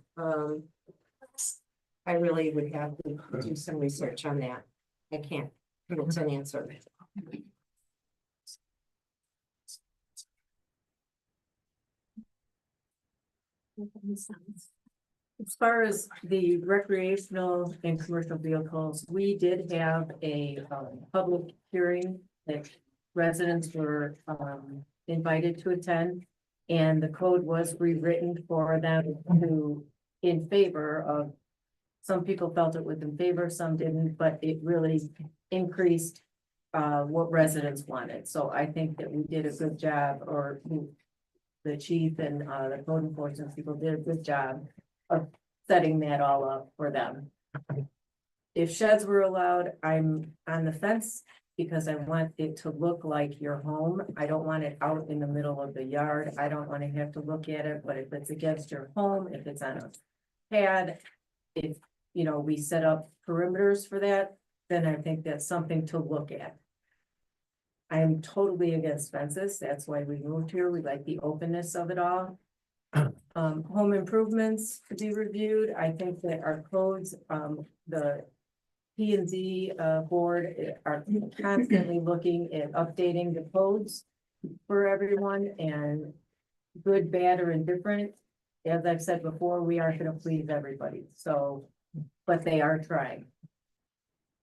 I really would have to do some research on that. I can't give an answer. As far as the recreational and commercial vehicles, we did have a public hearing that residents were invited to attend. And the code was rewritten for them to, in favor of, some people felt it was in favor, some didn't, but it really increased what residents wanted. So I think that we did a good job, or the chief and the code enforcement people did a good job of setting that all up for them. If sheds were allowed, I'm on the fence because I want it to look like your home. I don't want it out in the middle of the yard. I don't want to have to look at it, but if it's against your home, if it's on a pad, if, you know, we set up perimeters for that, then I think that's something to look at. I am totally against fences. That's why we moved here. We like the openness of it all. Home improvements to be reviewed. I think that our codes, the P&Z board are constantly looking at updating the codes for everyone, and good, bad, or indifferent. As I've said before, we aren't going to please everybody. So, but they are trying.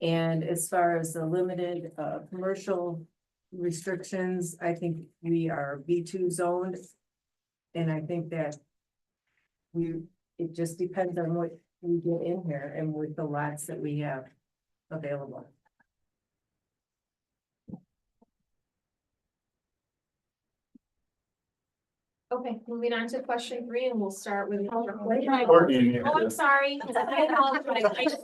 And as far as the limited commercial restrictions, I think we are B2 zoned. And I think that it just depends on what we get in here and with the lots that we have available. Okay, moving on to question 3, and we'll start with. Courtney. Oh, I'm sorry. I apologize.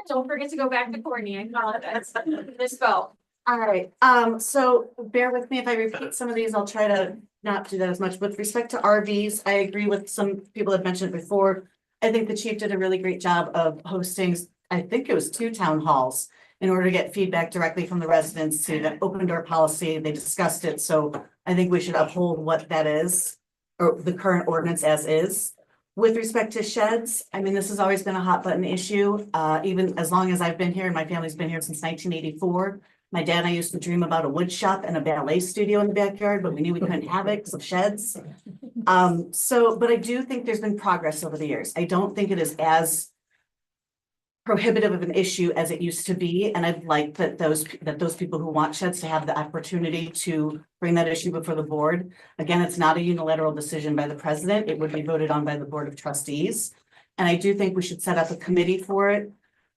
Don't forget to go back to Courtney. I apologize. Misspoke. All right, so bear with me if I repeat some of these. I'll try to not do that as much. With respect to RVs, I agree with some people have mentioned before. I think the chief did a really great job of hosting, I think it was 2 town halls in order to get feedback directly from the residents to the open door policy. They discussed it, so I think we should uphold what that is, or the current ordinance as is. With respect to sheds, I mean, this has always been a hot button issue, even as long as I've been here, and my family's been here since 1984. My dad and I used to dream about a wood shop and a ballet studio in the backyard, but we knew we couldn't have it because of sheds. But I do think there's been progress over the years. I don't think it is as prohibitive of an issue as it used to be. And I'd like that those people who want sheds to have the opportunity to bring that issue before the board. Again, it's not a unilateral decision by the president. It would be voted on by the Board of Trustees. And I do think we should set up a committee for it.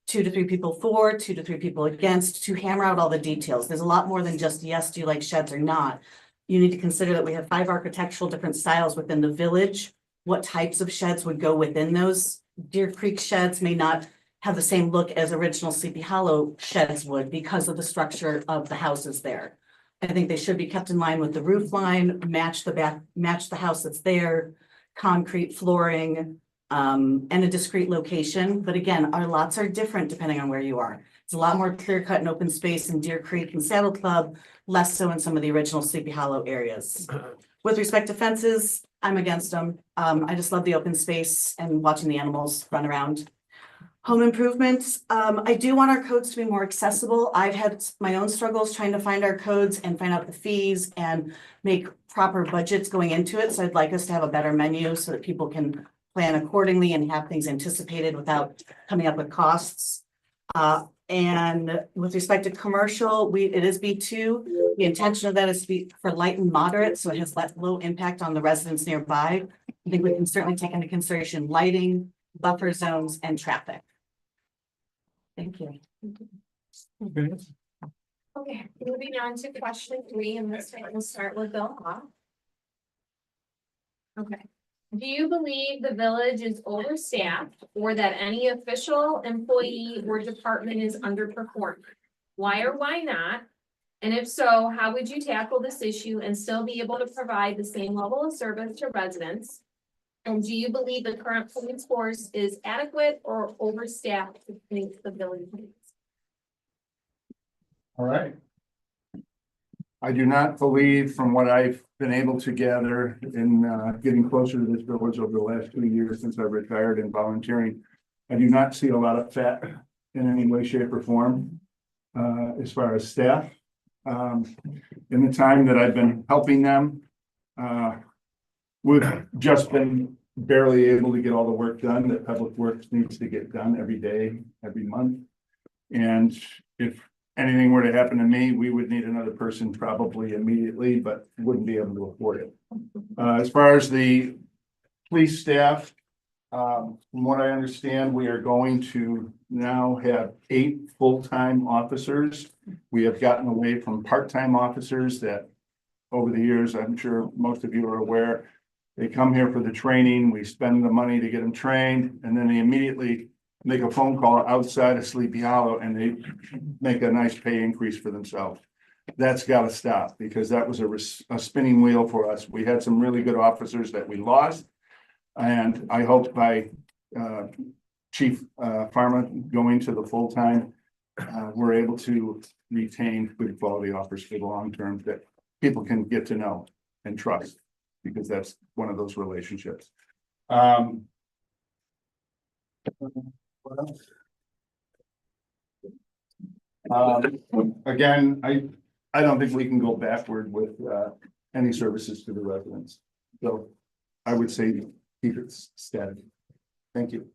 2 to 3 people for, 2 to 3 people against, to hammer out all the details. There's a lot more than just, yes, do you like sheds or not? You need to consider that we have 5 architectural different styles within the village. What types of sheds would go within those? Deer Creek sheds may not have the same look as original Sleepy Hollow sheds would because of the structure of the houses there. I think they should be kept in line with the roof line, match the house that's there, concrete flooring, and a discrete location. But again, our lots are different depending on where you are. It's a lot more clear cut and open space in Deer Creek and Saddle Club, less so in some of the original Sleepy Hollow areas. With respect to fences, I'm against them. I just love the open space and watching the animals run around. Home improvements, I do want our codes to be more accessible. I've had my own struggles trying to find our codes and find out the fees and make proper budgets going into it. So I'd like us to have a better menu so that people can plan accordingly and have things anticipated without coming up with costs. And with respect to commercial, it is B2. The intention of that is to be for light and moderate, so it has low impact on the residents nearby. I think we can certainly take into consideration lighting, buffer zones, and traffic. Thank you. Okay. Okay, moving on to question 3, and this one will start with Bill Hoff. Okay. Do you believe the village is overstaffed or that any official, employee, or department is underperforming? Why or why not? And if so, how would you tackle this issue and still be able to provide the same level of service to residents? And do you believe the current police force is adequate or overstaffed to meet the village needs? All right. I do not believe, from what I've been able to gather in getting closer to this village over the last 2 years since I've retired and volunteering, I do not see a lot of fat in any way, shape, or form as far as staff. In the time that I've been helping them, we've just been barely able to get all the work done that Public Works needs to get done every day, every month. And if anything were to happen to me, we would need another person probably immediately, but wouldn't be able to afford it. As far as the police staff, from what I understand, we are going to now have 8 full-time officers. We have gotten away from part-time officers that over the years, I'm sure most of you are aware, they come here for the training, we spend the money to get them trained, and then they immediately make a phone call outside of Sleepy Hollow and they make a nice pay increase for themselves. That's got to stop because that was a spinning wheel for us. We had some really good officers that we lost. And I hope by Chief Pharma going to the full-time, we're able to retain good quality officers for the long term that people can get to know and trust, because that's one of those relationships. What else? Again, I don't think we can go backward with any services to the residents. So I would say keep it static. Thank you.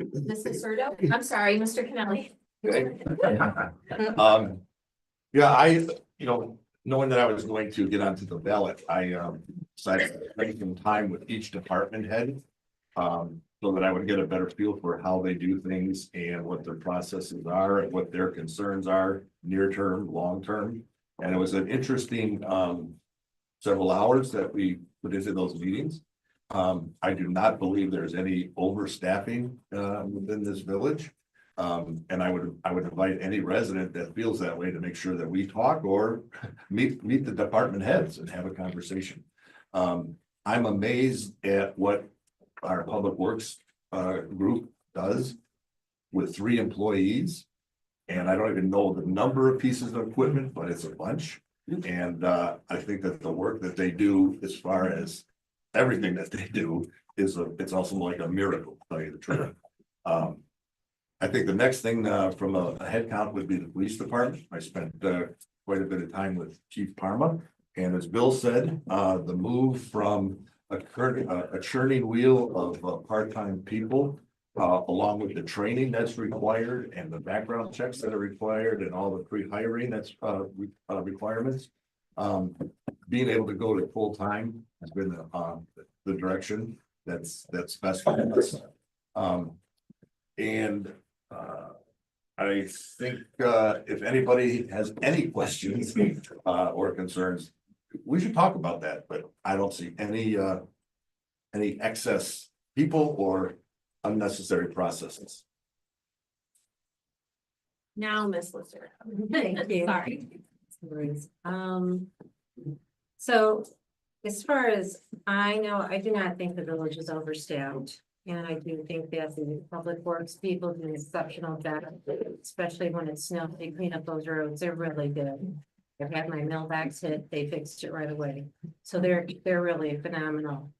Mrs. Serto, I'm sorry, Mr. Kennelly. Yeah, knowing that I was going to get onto the ballot, I decided to spend some time with each department head. So that I would get a better feel for how they do things and what their processes are and what their concerns are, near term, long term. And it was an interesting several hours that we put into those meetings. I do not believe there's any overstaffing within this village. And I would invite any resident that feels that way to make sure that we talk or meet the department heads and have a conversation. I'm amazed at what our Public Works group does with 3 employees. And I don't even know the number of pieces of equipment, but it's a bunch. And I think that the work that they do, as far as everything that they do, it's also like a miracle, to tell you the truth. I think the next thing from a head count would be the police department. I spent quite a bit of time with Chief Parma. And as Bill said, the move from a churning wheel of part-time people, along with the training that's required and the background checks that are required and all the pre-hiring that's requirements. Being able to go to full-time has been the direction that's best for us. I think if anybody has any questions or concerns, we should talk about that, but I don't see any excess people or unnecessary processes. Now, Miss Lister. Thank you. Sorry. So as far as I know, I do not think the village is overstaffed. And I do think that the public works people do an exceptional job, especially when it's snow, they clean up those roads, they're really good. I've had my mailbox hit, they fixed it right away, so they're really phenomenal.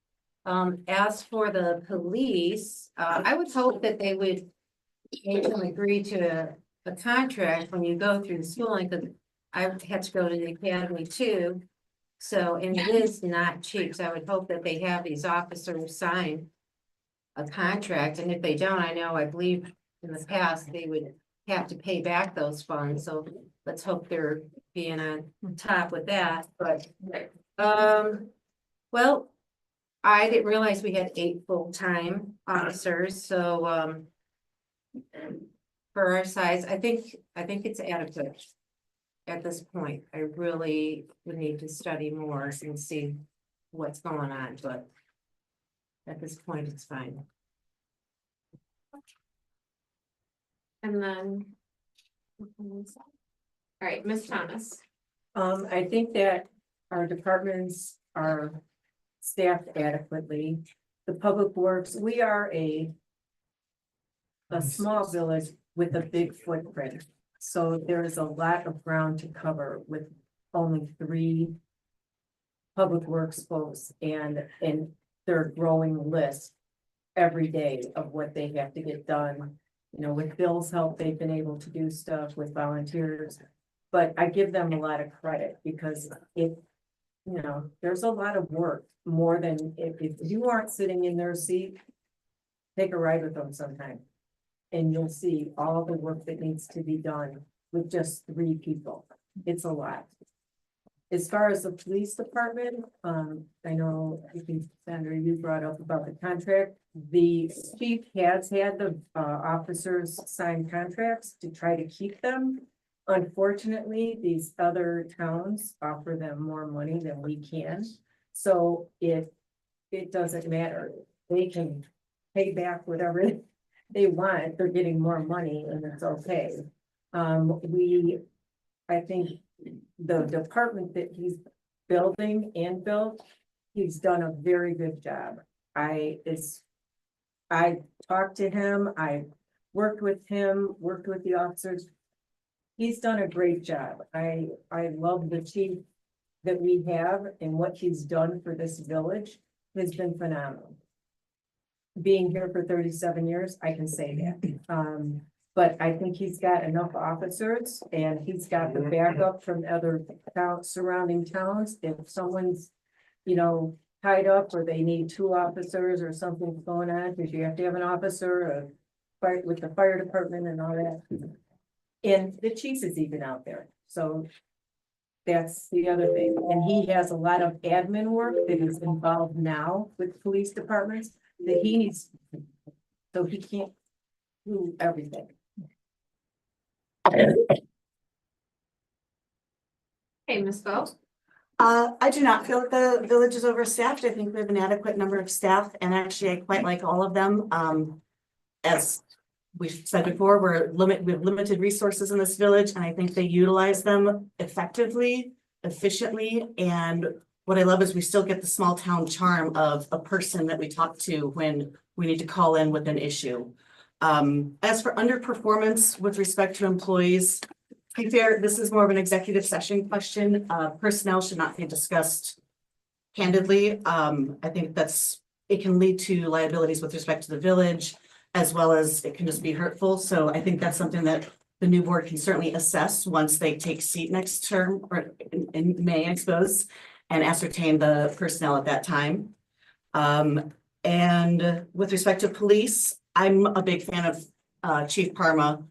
As for the police, I would hope that they would make them agree to a contract when you go through the schooling, because I had to go to the academy too. So, and it is not cheap, so I would hope that they have these officers sign a contract, and if they don't, I believe in the past, they would have to pay back those funds, so let's hope they're being on top with that, but, well, I didn't realize we had 8 full-time officers, so, for our size, I think it's adequate at this point. I really would need to study more and see what's going on, but at this point, it's fine. And then. All right, Ms. Thomas. I think that our departments are staffed adequately. The public works, we are a small village with a big footprint. So there is a lot of ground to cover with only 3 public works folks and their growing list every day of what they have to get done. You know, with Bill's help, they've been able to do stuff with volunteers, but I give them a lot of credit because there's a lot of work, more than if you aren't sitting in their seat, take a ride with them sometime. And you'll see all the work that needs to be done with just 3 people. It's a lot. As far as the police department, I know, I think Sandra, you brought up about the contract. The chief has had the officers sign contracts to try to keep them. Unfortunately, these other towns offer them more money than we can. So it doesn't matter. They can pay back whatever they want. They're getting more money and it's okay. I think the department that he's building and built, he's done a very good job. I talked to him, I worked with him, worked with the officers. He's done a great job. I love the chief that we have, and what he's done for this village has been phenomenal. Being here for 37 years, I can say that. But I think he's got enough officers and he's got the backup from other surrounding towns. If someone's, tied up or they need 2 officers or something's going on, because you have to have an officer fight with the fire department and all that. And the chief is even out there. So that's the other thing. And he has a lot of admin work that is involved now with police departments that he needs. So he can't do everything. Hey, Ms. Bowe. I do not feel that the village is overstaffed. I think we have an adequate number of staff, and actually I quite like all of them. As we've said before, we have limited resources in this village, and I think they utilize them effectively, efficiently. And what I love is we still get the small town charm of a person that we talk to when we need to call in with an issue. As for underperformance with respect to employees, to be fair, this is more of an executive session question. Personnel should not be discussed candidly. I think it can lead to liabilities with respect to the village, as well as it can just be hurtful. So I think that's something that the new board can certainly assess once they take seat next term or in May, I suppose, and ascertain the personnel at that time. And with respect to police, I'm a big fan of Chief Parma.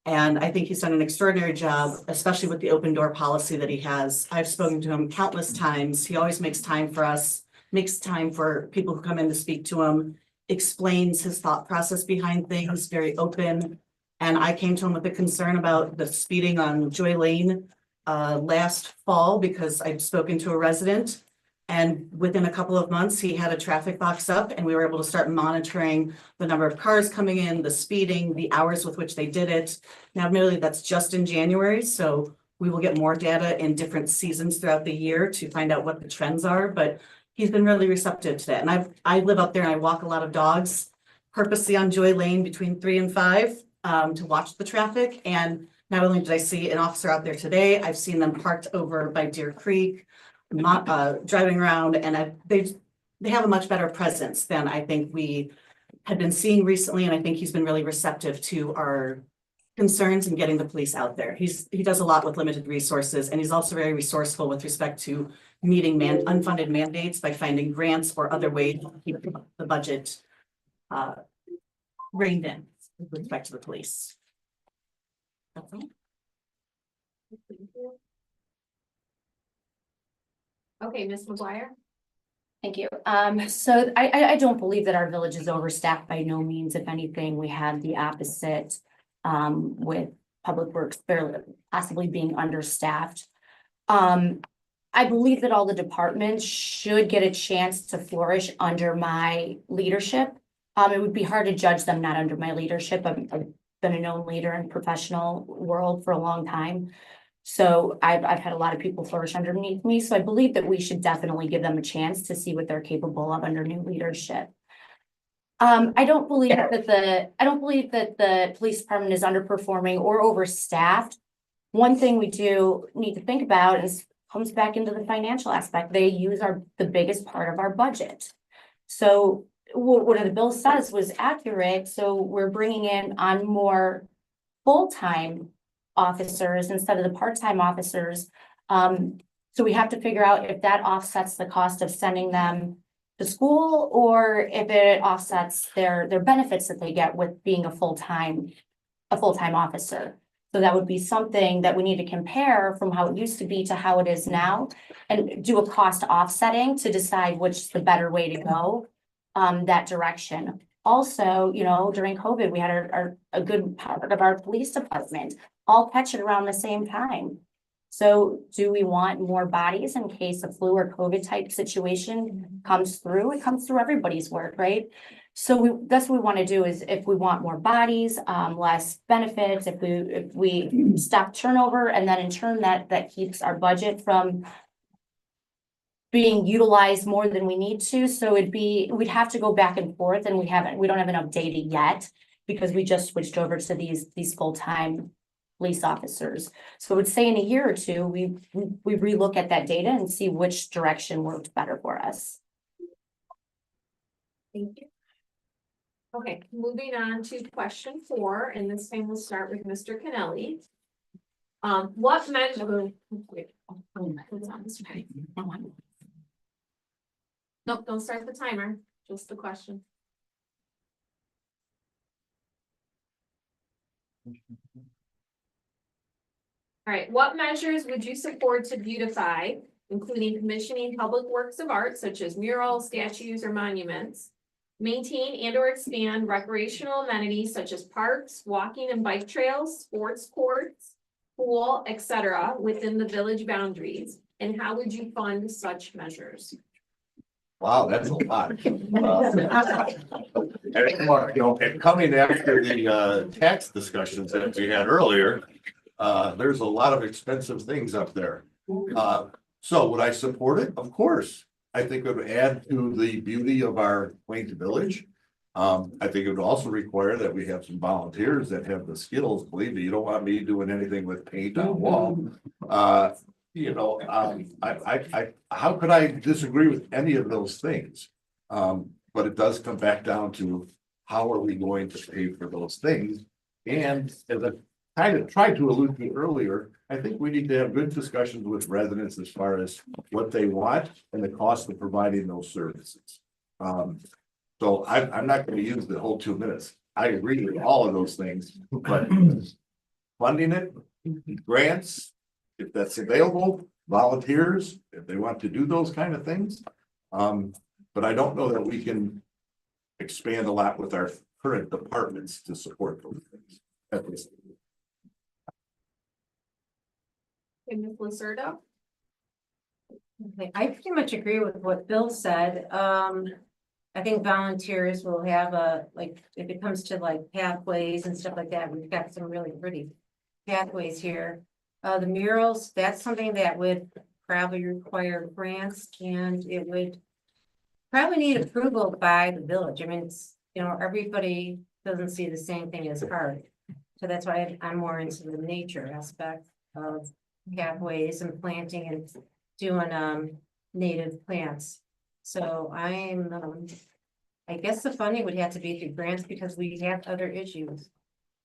And I think he's done an extraordinary job, especially with the open door policy that he has. I've spoken to him countless times. He always makes time for us, makes time for people who come in to speak to him, explains his thought process behind things, very open. And I came to him with a concern about the speeding on Joy Lane last fall because I'd spoken to a resident. And within a couple of months, he had a traffic box up and we were able to start monitoring the number of cars coming in, the speeding, the hours with which they did it. Now, admittedly, that's just in January, so we will get more data in different seasons throughout the year to find out what the trends are, but he's been really receptive to that. And I live up there and I walk a lot of dogs. purposely on Joy Lane between 3 and 5 to watch the traffic. And not only did I see an officer out there today, I've seen them parked over by Deer Creek, driving around, and they have a much better presence than I think we had been seeing recently. And I think he's been really receptive to our concerns and getting the police out there. He does a lot with limited resources, and he's also very resourceful with respect to meeting unfunded mandates by finding grants or other ways to keep the budget reined in with respect to the police. That's all. Okay, Ms. McGuire? Thank you. So I don't believe that our village is overstaffed by no means. If anything, we have the opposite, with Public Works barely possibly being understaffed. I believe that all the departments should get a chance to flourish under my leadership. It would be hard to judge them not under my leadership. I've been a known leader in professional world for a long time. So I've had a lot of people flourish underneath me. So I believe that we should definitely give them a chance to see what they're capable of under new leadership. I don't believe that the police department is underperforming or overstaffed. One thing we do need to think about is comes back into the financial aspect. They use the biggest part of our budget. So what the bill says was accurate. So we're bringing in on more full-time officers instead of the part-time officers. So we have to figure out if that offsets the cost of sending them to school or if it offsets their benefits that they get with being a full-time officer. So that would be something that we need to compare from how it used to be to how it is now and do a cost offsetting to decide which is the better way to go that direction. Also, during COVID, we had a good part of our police department all catch it around the same time. So do we want more bodies in case a flu or COVID type situation comes through? It comes through everybody's work, right? So that's what we want to do is if we want more bodies, less benefits, if we stop turnover, and then in turn that keeps our budget from being utilized more than we need to. So we'd have to go back and forth, and we don't have enough data yet because we just switched over to these full-time police officers. So I would say in a year or two, we relook at that data and see which direction worked better for us. Thank you. Okay, moving on to question 4, and this time we'll start with Mr. Kennelly. What measure? Nope, don't start the timer, just the question. All right, what measures would you support to beautify, including commissioning public works of art such as murals, statues, or monuments? Maintain and or expand recreational amenities such as parks, walking and bike trails, sports courts, pool, etc. within the village boundaries? And how would you fund such measures? Wow, that's a lot. And coming after the tax discussions that we had earlier, there's a lot of expensive things up there. So would I support it? Of course. I think it would add to the beauty of our quaint village. I think it would also require that we have some volunteers that have the skills. Believe me, you don't want me doing anything with paint on the wall. How could I disagree with any of those things? But it does come back down to how are we going to pay for those things? And as I kind of tried to allude to earlier, I think we need to have good discussions with residents as far as what they want and the cost of providing those services. So I'm not going to use the whole 2 minutes. I agree with all of those things, but funding it, grants, if that's available, volunteers, if they want to do those kind of things. But I don't know that we can expand a lot with our current departments to support those things at this. Okay, Ms. Lacerda? Okay, I pretty much agree with what Bill said. I think volunteers will have if it comes to like pathways and stuff like that, we've got some really pretty pathways here. The murals, that's something that would probably require grants, and it would probably need approval by the village. I mean, you know, everybody doesn't see the same thing as art. So that's why I'm more into the nature aspect of pathways and planting and doing native plants. So I guess the funding would have to be through grants because we have other issues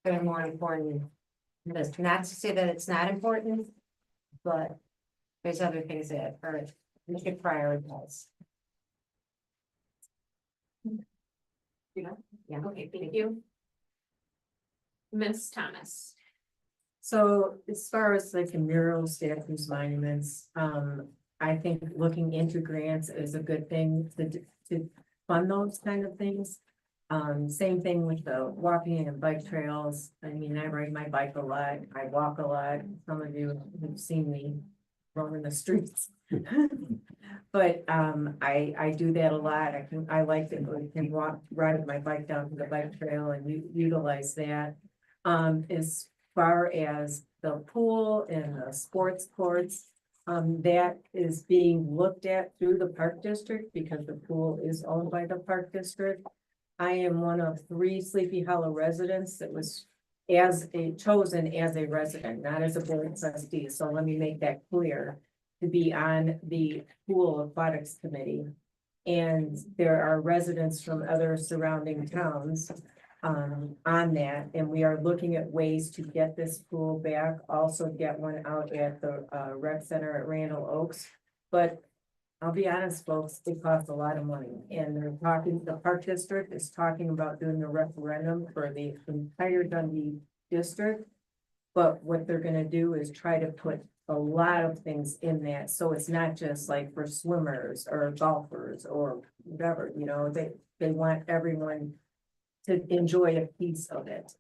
that are more important. That's not to say that it's not important, but there's other things that are, we should prioritize. Yeah. Okay, thank you. Ms. Thomas. So as far as like the murals, statues, monuments, I think looking into grants is a good thing to fund those kind of things. Same thing with the walking and bike trails. I mean, I ride my bike a lot, I walk a lot. Some of you have seen me roaming the streets. But I do that a lot. I like to ride my bike down to the bike trail and utilize that. As far as the pool and the sports courts, that is being looked at through the park district because the pool is owned by the park district. I am one of 3 Sleepy Hollow residents that was chosen as a resident, not as a board trustee. So let me make that clear, to be on the pool aquatics committee. And there are residents from other surrounding towns on that, and we are looking at ways to get this pool back, also get one out at the rec center at Randall Oaks. But I'll be honest, folks, it costs a lot of money, and the park district is talking about doing a referendum for the entire Dundee district. But what they're gonna do is try to put a lot of things in that, so it's not just like for swimmers or golfers or whatever, you know, they want everyone to enjoy a piece of it.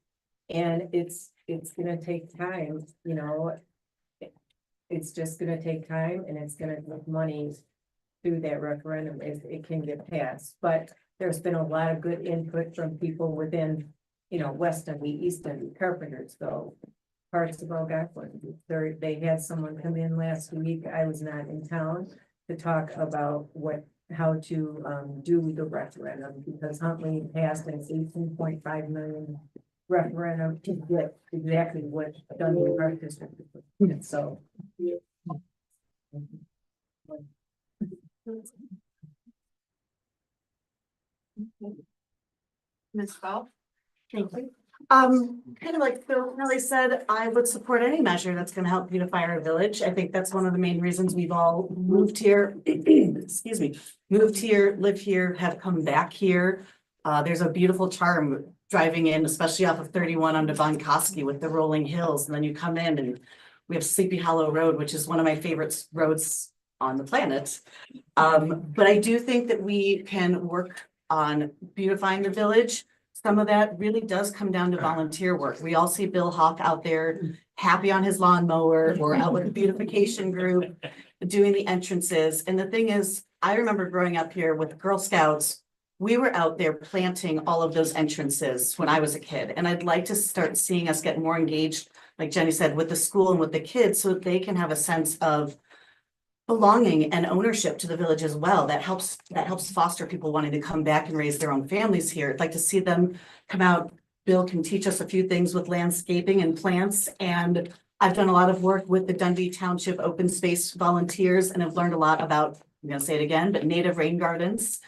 And it's gonna take time, you know. It's just gonna take time, and it's gonna take money through that referendum if it can get passed. But there's been a lot of good input from people within, you know, West Dundee, East Dundee, Carpentersville, parts of Algonquin. They had someone come in last week, I was not in town, to talk about how to do the referendum, because Huntley passed an 18.5 million referendum to get exactly what Dundee Park District is. So. Ms. Bowe? Thank you. Kind of like Phil Kelly said, I would support any measure that's gonna help beautify our village. I think that's one of the main reasons we've all moved here. Excuse me, moved here, live here, have come back here. There's a beautiful charm driving in, especially off of 31 onto Von Koski with the rolling hills. And then you come in and we have Sleepy Hollow Road, which is one of my favorite roads on the planet. But I do think that we can work on beautifying the village. Some of that really does come down to volunteer work. We all see Bill Hawk out there happy on his lawnmower or out with the beautification group doing the entrances. And the thing is, I remember growing up here with Girl Scouts, we were out there planting all of those entrances when I was a kid. And I'd like to start seeing us get more engaged, like Jenny said, with the school and with the kids, so that they can have a sense of belonging and ownership to the village as well. That helps foster people wanting to come back and raise their own families here. I'd like to see them come out. Bill can teach us a few things with landscaping and plants. And I've done a lot of work with the Dundee Township Open Space volunteers and have learned a lot about, I'm gonna say it again, but native rain gardens.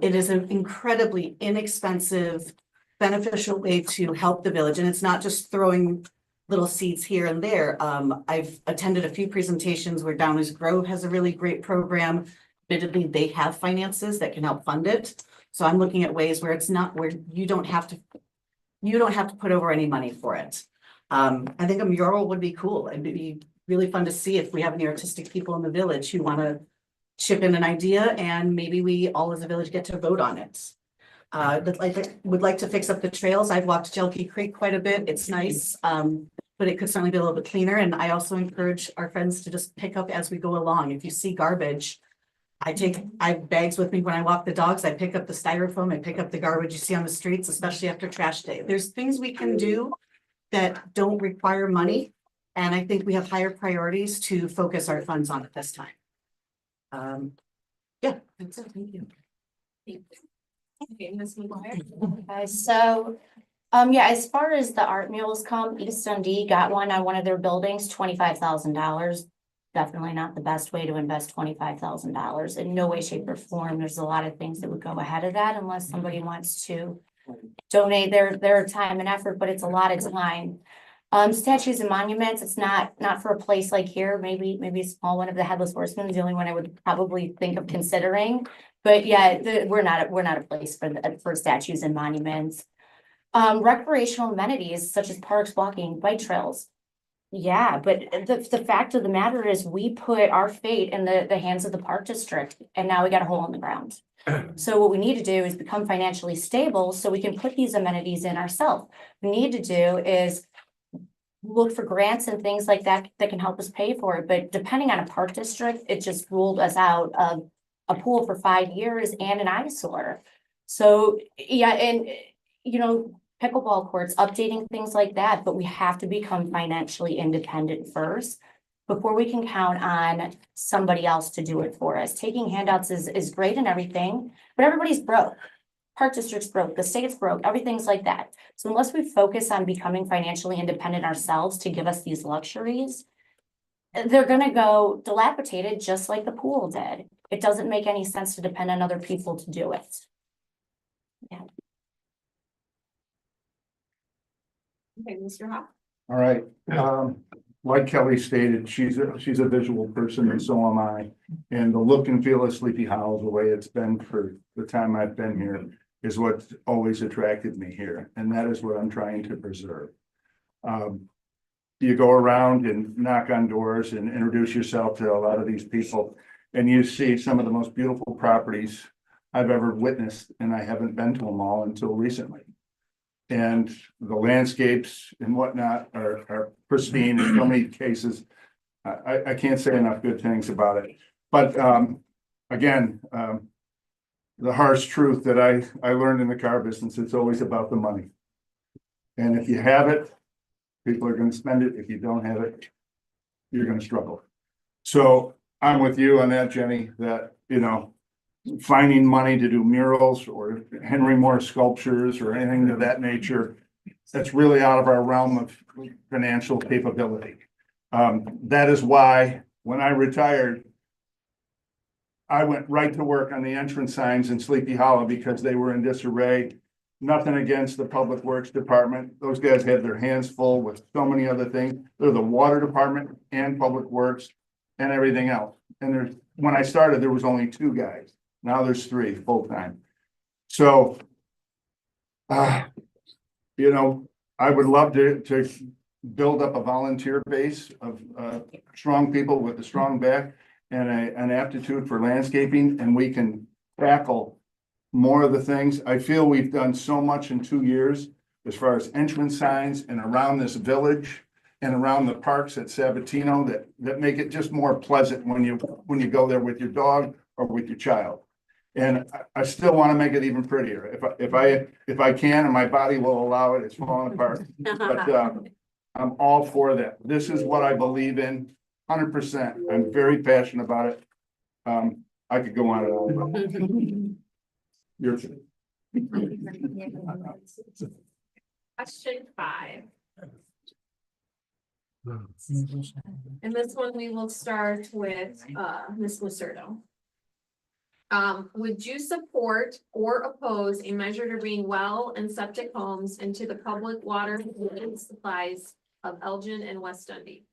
It is an incredibly inexpensive, beneficial way to help the village. And it's not just throwing little seeds here and there. I've attended a few presentations where Downers Grove has a really great program. Admittedly, they have finances that can help fund it. So I'm looking at ways where it's not, where you don't have to put over any money for it. I think a mural would be cool. It'd be really fun to see if we have any artistic people in the village who want to chip in an idea, and maybe we all as a village get to vote on it. Would like to fix up the trails. I've walked Jelky Creek quite a bit. It's nice. But it could certainly be a little bit cleaner. And I also encourage our friends to just pick up as we go along. If you see garbage, I have bags with me when I walk the dogs. I pick up the styrofoam, I pick up the garbage you see on the streets, especially after trash day. There's things we can do that don't require money. And I think we have higher priorities to focus our funds on at this time. Yeah, that's it. Thank you. Okay, Ms. McGuire. Okay, so, yeah, as far as the art murals come, East Dundee got one on one of their buildings, $25,000. Definitely not the best way to invest $25,000 in no way, shape or form. There's a lot of things that would go ahead of that unless somebody wants to donate their time and effort, but it's a lot of time. Statues and monuments, it's not for a place like here, maybe a small one of the Headless Horsemen is the only one I would probably think of considering. But yeah, we're not a place for statues and monuments. Recreational amenities such as parks, walking, bike trails. Yeah, but the fact of the matter is we put our fate in the hands of the park district and now we got a hole in the ground. So what we need to do is become financially stable so we can put these amenities in ourselves. We need to do is look for grants and things like that that can help us pay for it. But depending on a park district, it just ruled us out of a pool for 5 years and an eyesore. So, yeah, and pickleball courts, updating things like that, but we have to become financially independent first before we can count on somebody else to do it for us. Taking handouts is great and everything, but everybody's broke. Park district's broke, the state's broke, everything's like that. So unless we focus on becoming financially independent ourselves to give us these luxuries, they're gonna go dilapidated just like the pool did. It doesn't make any sense to depend on other people to do it. Yeah. Okay, Mr. Hawk. All right, like Kelly stated, she's a visual person and so am I. And the look and feel of Sleepy Hollow, the way it's been for the time I've been here, is what always attracted me here. And that is what I'm trying to preserve. You go around and knock on doors and introduce yourself to a lot of these people, and you see some of the most beautiful properties I've ever witnessed, and I haven't been to them all until recently. And the landscapes and whatnot are pristine in so many cases. I can't say enough good things about it. But again, the harsh truth that I learned in the car business, it's always about the money. And if you have it, people are going to spend it. If you don't have it, you're going to struggle. So I'm with you on that, Jenny, that, finding money to do murals or Henry Moore sculptures or anything of that nature, that's really out of our realm of financial capability. That is why when I retired, I went right to work on the entrance signs in Sleepy Hollow because they were in disarray. Nothing against the Public Works Department. Those guys had their hands full with so many other things. They're the Water Department and Public Works and everything else. And when I started, there was only 2 guys. Now there's 3 full-time. So, I would love to build up a volunteer base of strong people with a strong back and an aptitude for landscaping, and we can tackle more of the things. I feel we've done so much in 2 years as far as entrance signs and around this village and around the parks at Sabatino that make it just more pleasant when you go there with your dog or with your child. And I still want to make it even prettier. If I can and my body will allow it, it's falling apart. But I'm all for that. This is what I believe in 100%. I'm very passionate about it. I could go on and on. Your turn. Question 5. And this one we will start with Ms. Lucerdo. Would you support or oppose a measure to bring well and septic homes into the public water supplies of Elgin and West Dundee?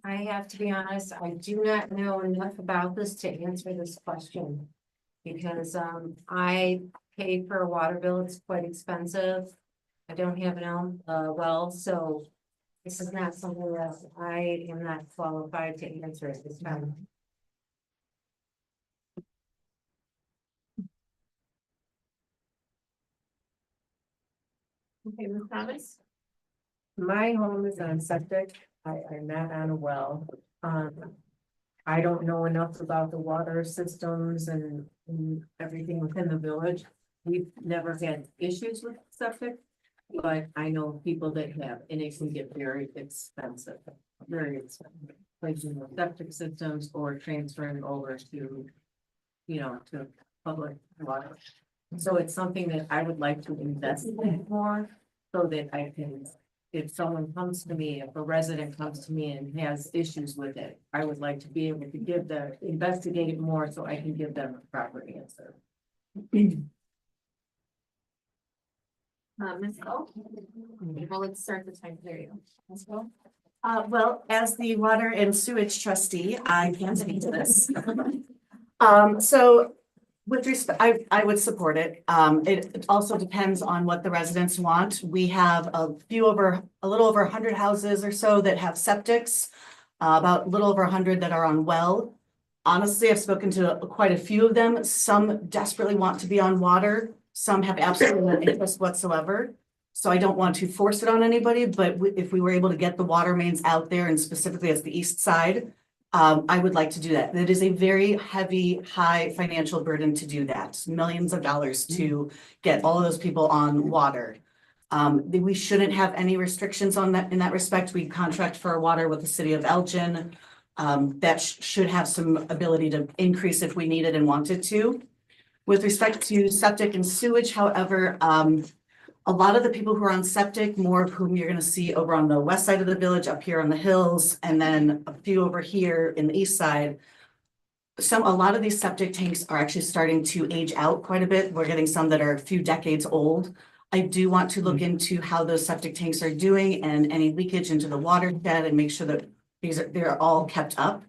I have to be honest, I do not know enough about this to answer this question. Because I pay for a water bill, it's quite expensive. I don't have an well, so this is not something that I am not qualified to answer at this time. Okay, Ms. Thomas? My home is on septic. I'm not on a well. I don't know enough about the water systems and everything within the village. We've never had issues with septic, but I know people that have, and it can get very expensive, very expensive. replacing the septic systems or transferring over to, to public water. So it's something that I would like to invest in more so that I can, if someone comes to me, if a resident comes to me and has issues with it, I would like to be able to investigate it more so I can give them a proper answer. Ms. Boe? Well, let's start the time period. Ms. Boe? Well, as the water and sewage trustee, I can speak to this. So with respect, I would support it. It also depends on what the residents want. We have a little over 100 houses or so that have septics, about a little over 100 that are on well. Honestly, I've spoken to quite a few of them. Some desperately want to be on water. Some have absolutely no interest whatsoever. So I don't want to force it on anybody, but if we were able to get the water mains out there and specifically as the east side, I would like to do that. It is a very heavy, high financial burden to do that. Millions of dollars to get all of those people on water. We shouldn't have any restrictions on that in that respect. We contract for our water with the city of Elgin. That should have some ability to increase if we needed and wanted to. With respect to septic and sewage, however, a lot of the people who are on septic, more of whom you're going to see over on the west side of the village, up here on the hills, and then a few over here in the east side. A lot of these septic tanks are actually starting to age out quite a bit. We're getting some that are a few decades old. I do want to look into how those septic tanks are doing and any leakage into the watershed and make sure that they're all kept up.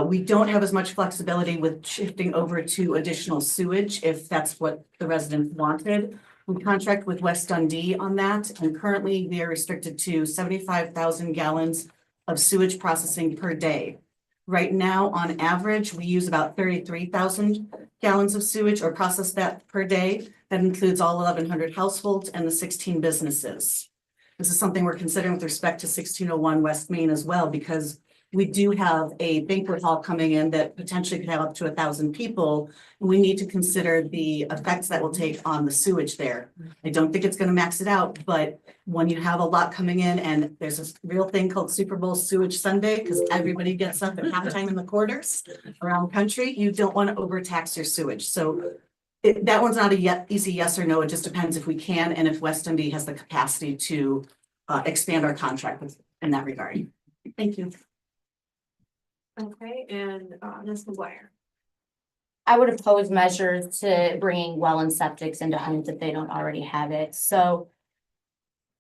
We don't have as much flexibility with shifting over to additional sewage if that's what the residents wanted. We contract with West Dundee on that, and currently they are restricted to 75,000 gallons of sewage processing per day. Right now, on average, we use about 33,000 gallons of sewage or process that per day. That includes all 1,100 households and the 16 businesses. This is something we're considering with respect to 1601 West Main as well, because we do have a banquet hall coming in that potentially could have up to 1,000 people. We need to consider the effects that will take on the sewage there. I don't think it's going to max it out, but when you have a lot coming in and there's a real thing called Super Bowl Sewage Sunday, because everybody gets up at halftime in the quarters around the country, you don't want to overtax your sewage. So that one's not a easy yes or no. It just depends if we can and if West Dundee has the capacity to expand our contract in that regard. Thank you. Okay, and Ms. McGuire? I would oppose measures to bringing well and septics into homes if they don't already have it. So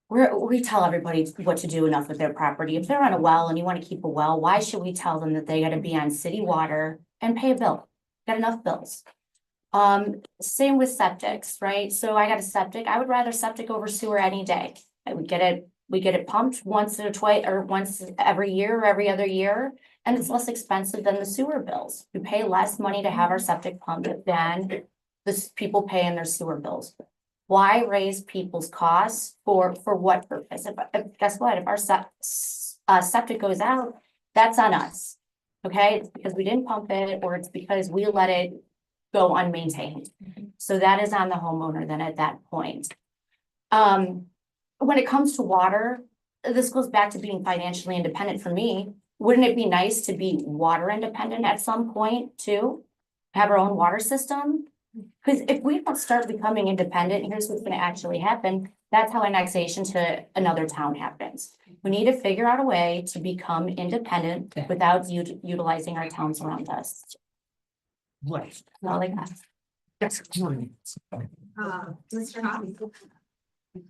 we tell everybody what to do enough with their property. If they're on a well and you want to keep a well, why should we tell them that they got to be on city water and pay a bill? Got enough bills. Same with septics, right? So I got a septic. I would rather septic over sewer any day. We get it pumped once or twice or once every year or every other year. And it's less expensive than the sewer bills. We pay less money to have our septic pumped than the people pay in their sewer bills. Why raise people's costs for what purpose? If guess what? If our septic goes out, that's on us. Okay, it's because we didn't pump it, or it's because we let it go unmaintained. So that is on the homeowner then at that point. When it comes to water, this goes back to being financially independent for me. Wouldn't it be nice to be water independent at some point too? Have our own water system? Because if we don't start becoming independent, here's what's going to actually happen. That's how annexation to another town happens. We need to figure out a way to become independent without utilizing our towns around us. Right. All I got. Yes. Mr. Hobby?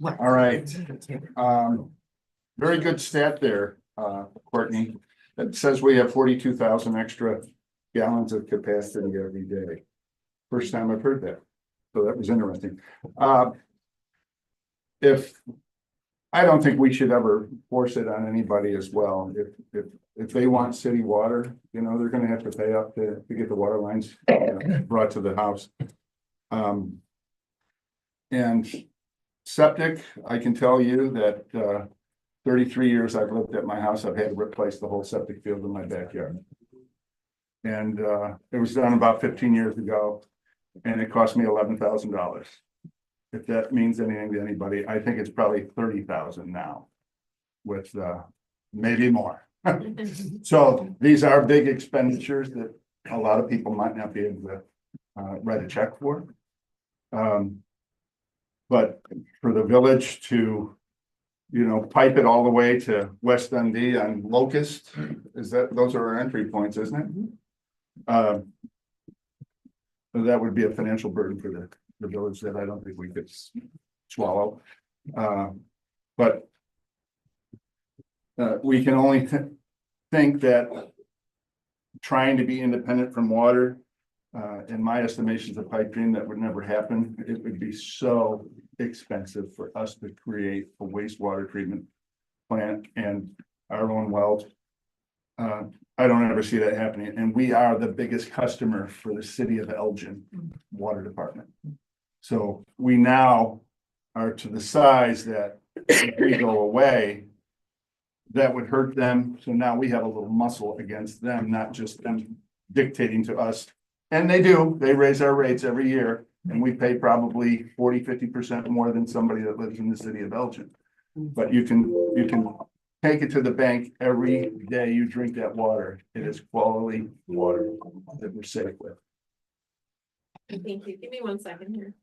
All right. Very good stat there, Courtney. It says we have 42,000 extra gallons of capacity every day. First time I've heard that. So that was interesting. I don't think we should ever force it on anybody as well. If they want city water, they're going to have to pay up to get the water lines brought to the house. And septic, I can tell you that 33 years I've lived at my house, I've had to replace the whole septic field in my backyard. And it was done about 15 years ago, and it cost me $11,000. If that means anything to anybody, I think it's probably 30,000 now, with maybe more. So these are big expenditures that a lot of people might not be able to write a check for. But for the village to, pipe it all the way to West Dundee on Locust, those are our entry points, isn't it? That would be a financial burden for the village that I don't think we could swallow. But we can only think that trying to be independent from water, in my estimations of pipe dream, that would never happen. It would be so expensive for us to create a wastewater treatment plant and our own wells. I don't ever see that happening, and we are the biggest customer for the city of Elgin Water Department. So we now are to the size that if we go away, that would hurt them. So now we have a little muscle against them, not just them dictating to us. And they do, they raise our rates every year, and we pay probably 40–50% more than somebody that lives in the city of Elgin. But you can take it to the bank every day you drink that water. It is quality water that we're safe with. Thank you. Give me 1 second here.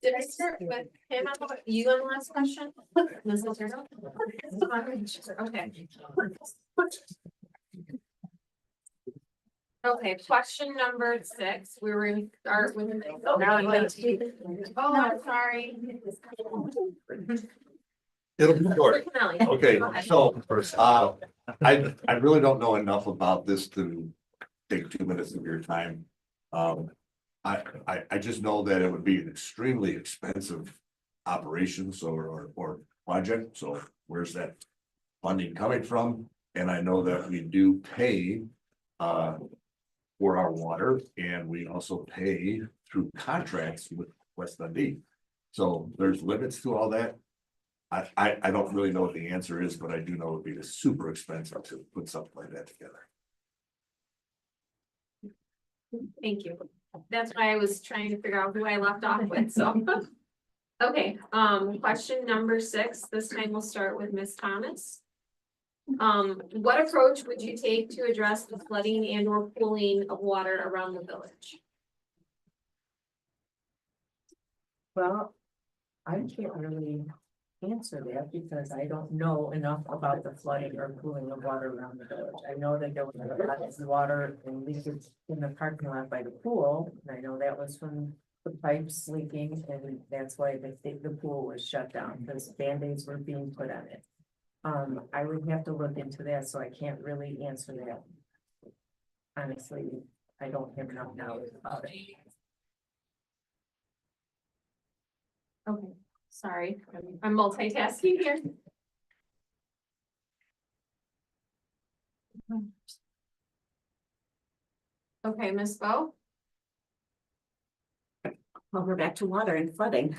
Did I start with him? You on the last question? Mrs. Turtle? Okay. Okay, question number 6. We were gonna start with. Oh, I'm sorry. It'll be short. Kelly. Okay, Go ahead. so I really don't know enough about this to take 2 minutes of your time. I just know that it would be an extremely expensive operation, or project. So where's that funding coming from? And I know that we do pay for our water, and we also pay through contracts with West Dundee. So there's limits to all that. I don't really know what the answer is, but I do know it'd be super expensive to put something like that together. Thank you. That's why I was trying to figure out who I left off with, so. Okay, question number 6, this time we'll start with Ms. Thomas. What approach would you take to address the flooding and or pooling of water around the village? Well, I can't really answer that because I don't know enough about the flooding or cooling of water around the village. I know that there was a lot of water and leakage in the parking lot by the pool, and I know that was from the pipes leaking, and that's why the pool was shut down, because Band-Aids were being put on it. I would have to look into that, so I can't really answer that. Honestly, I don't have enough knowledge about it. Okay, sorry, I'm multitasking here. Okay, Ms. Boe? Well, we're back to water and flooding.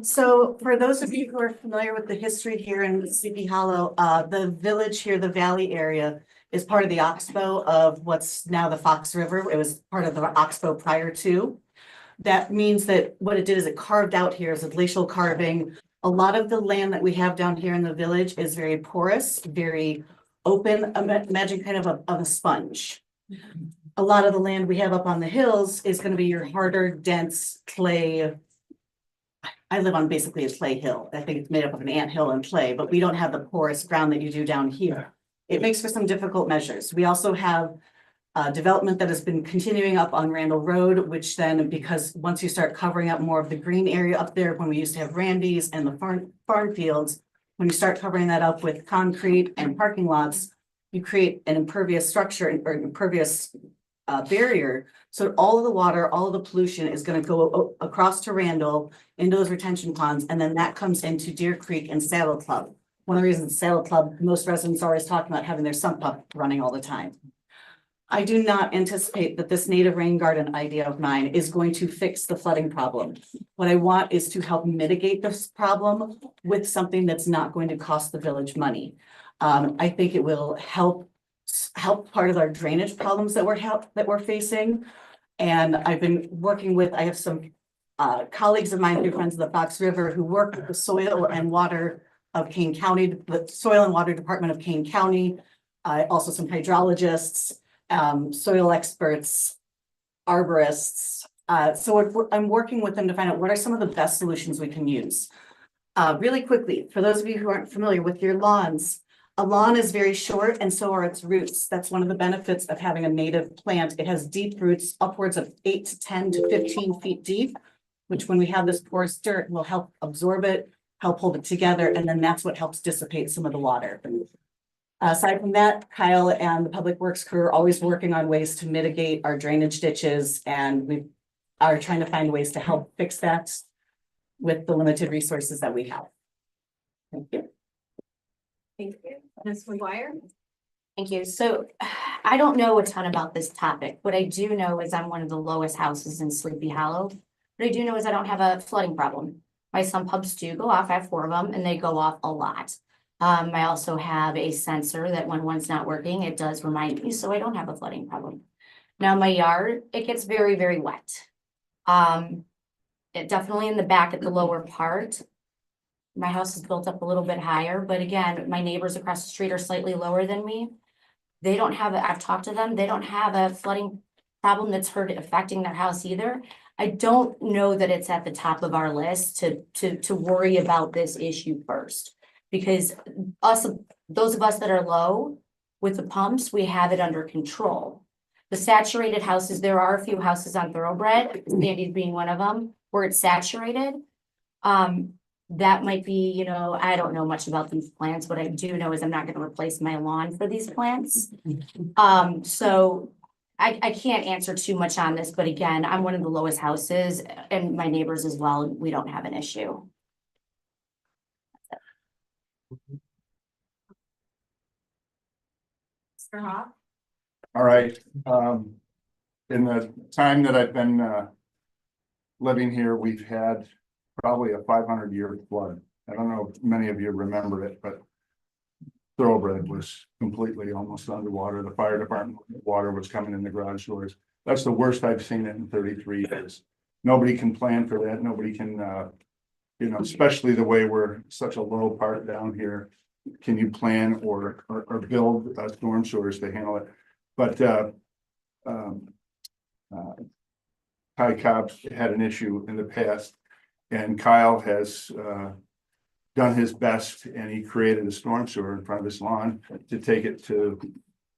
So for those of you who are familiar with the history here in Sleepy Hollow, the village here, the valley area, is part of the oxbow of what's now the Fox River. It was part of the oxbow prior to. That means that what it did is it carved out here as a glacial carving. A lot of the land that we have down here in the village is very porous, very open. Imagine kind of a sponge. A lot of the land we have up on the hills is going to be your harder, dense clay. I live on basically a clay hill. I think it's made up of an anthill and clay, but we don't have the porous ground that you do down here. It makes for some difficult measures. We also have development that has been continuing up on Randall Road, which then, because once you start covering up more of the green area up there, when we used to have Randy's and the farm fields, when you start covering that up with concrete and parking lots, you create an impervious structure or impervious barrier. So all of the water, all of the pollution is going to go across to Randall into those retention ponds. And then that comes into Deer Creek and Saddle Club. One of the reasons Saddle Club, most residents are always talking about having their sump pump running all the time. I do not anticipate that this native rain garden idea of mine is going to fix the flooding problem. What I want is to help mitigate this problem with something that's not going to cost the village money. I think it will help part of our drainage problems that we're facing. And I've been working with, I have some colleagues of mine, who are friends of the Fox River, who work with the soil and water of Kane County, the Soil and Water Department of Kane County, also some hydrologists, soil experts, arborists. I'm working with them to find out what are some of the best solutions we can use. Really quickly, for those of you who aren't familiar with your lawns, a lawn is very short and so are its roots. That's one of the benefits of having a native plant. It has deep roots, upwards of 8 to 10 to 15 feet deep, which when we have this porous dirt will help absorb it, help hold it together, and then that's what helps dissipate some of the water. Aside from that, Kyle and the Public Works crew are always working on ways to mitigate our drainage ditches, and we are trying to find ways to help fix that with the limited resources that we have. Thank you. Thank you. Ms. McGuire? Thank you. So I don't know a ton about this topic. What I do know is I'm one of the lowest houses in Sleepy Hollow. What I do know is I don't have a flooding problem. My sump pumps do go off. I have 4 of them and they go off a lot. I also have a sensor that when one's not working, it does remind me, so I don't have a flooding problem. Now my yard, it gets very, very wet. It definitely in the back at the lower part. My house is built up a little bit higher, but again, my neighbors across the street are slightly lower than me. They don't have, I've talked to them, they don't have a flooding problem that's affecting their house either. I don't know that it's at the top of our list to worry about this issue first. Because those of us that are low with the pumps, we have it under control. The saturated houses, there are a few houses on Thoroughbred, Sandy's being one of them, where it's saturated. That might be, you know, I don't know much about these plants. What I do know is I'm not going to replace my lawn for these plants. So I can't answer too much on this, but again, I'm one of the lowest houses and my neighbors as well. We don't have an issue. Mr. Hawk? All right, in the time that I've been living here, we've had probably a 500-year flood. I don't know if many of you remember it, but Thoroughbred was completely almost underwater. The fire department water was coming in the garage doors. That's the worst I've seen it in 33 years. Nobody can plan for that. Nobody can, you know, especially the way we're such a low part down here. Can you plan or build storm sewers to handle it? But Ty Cobb had an issue in the past, and Kyle has done his best, and he created a storm sewer in front of his lawn to take it to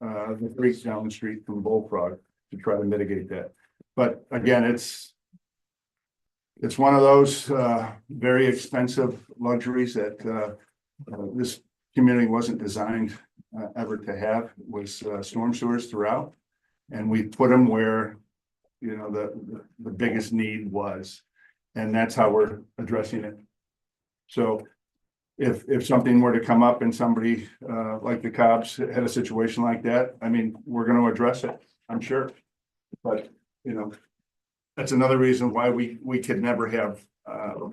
the creek down the street from Bullfrog to try to mitigate that. But again, it's one of those very expensive luxuries that this community wasn't designed ever to have, was storm sewers throughout. And we put them where, you know, the biggest need was, and that's how we're addressing it. So if something were to come up and somebody like the Cobbs had a situation like that, I mean, we're going to address it, I'm sure. But, you know, that's another reason why we could never have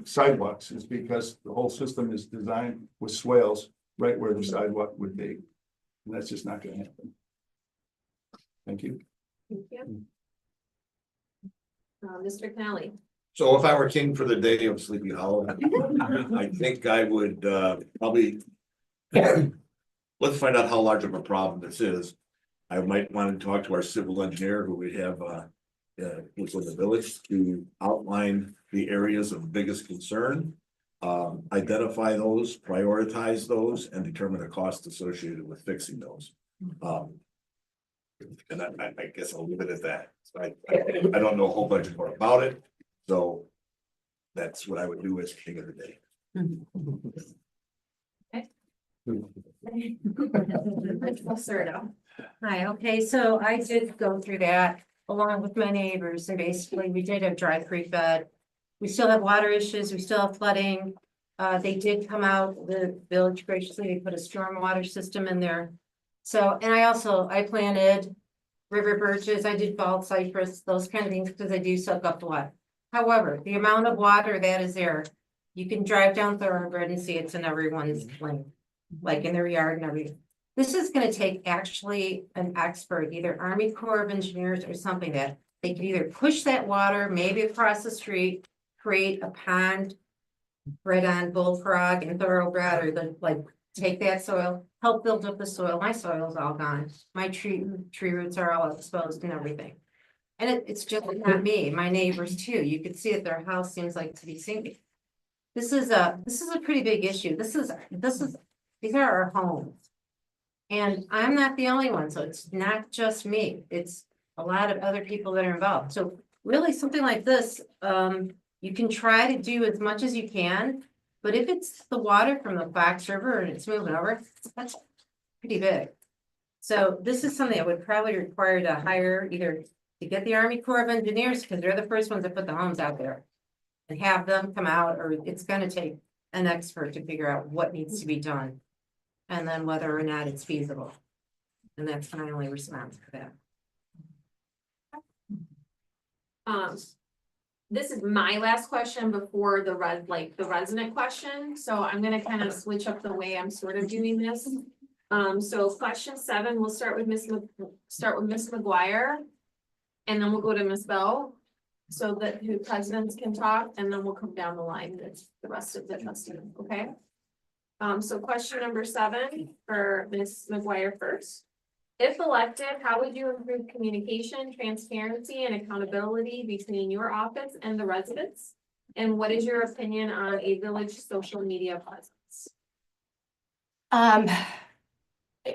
sidewalks, is because the whole system is designed with swales right where the sidewalk would be. And that's just not going to happen. Thank you. Thank you. Mr. Connelly? So if I were king for the day of Sleepy Hollow, I think I would probably let's find out how large of a problem this is. I might want to talk to our civil engineer who we have within the village to outline the areas of biggest concern, identify those, prioritize those, and determine the cost associated with fixing those. And I guess I'll leave it at that. So I don't know a whole bunch more about it. So that's what I would do as king of the day. Hi, okay, so I did go through that along with my neighbors, and basically we did have dry creek bed. We still have water issues, we still have flooding. They did come out, the village graciously, they put a storm water system in there. So, and I planted river birches, I did bald cypress, those kind of things, because they do soak up the water. However, the amount of water that is there, you can drive down Thoroughbred and see it's in everyone's lane, like in their yard and everything. This is gonna take actually an expert, either Army Corps of Engineers or something, that they could either push that water maybe across the street, create a pond, Bred on bullfrog and thoroughbred, or the, like, take that soil, help build up the soil. My soil's all gone. My tree roots are all exposed and everything. And it's just not me, my neighbors too. You could see that their house seems like to be sinking. This is a pretty big issue. These are our homes. And I'm not the only one, so it's not just me. It's a lot of other people that are involved. So really, something like this, you can try to do as much as you can. But if it's the water from the Fox River and it's moving over, that's pretty big. So this is something that would probably require to hire either to get the Army Corps of Engineers, because they're the first ones that put the homes out there. And have them come out, or it's gonna take an expert to figure out what needs to be done. And then whether or not it's feasible. And that's my only response to that. This is my last question before the resident question, so I'm gonna kind of switch up the way I'm sort of doing this. So question 7, we'll start with Miss McGuire. And then we'll go to Miss Boe, so that who presidents can talk, and then we'll come down the line with the rest of the trustees, okay? So question number 7 for Miss McGuire first. If elected, how would you improve communication, transparency, and accountability between your office and the residents? And what is your opinion on a village social media presence?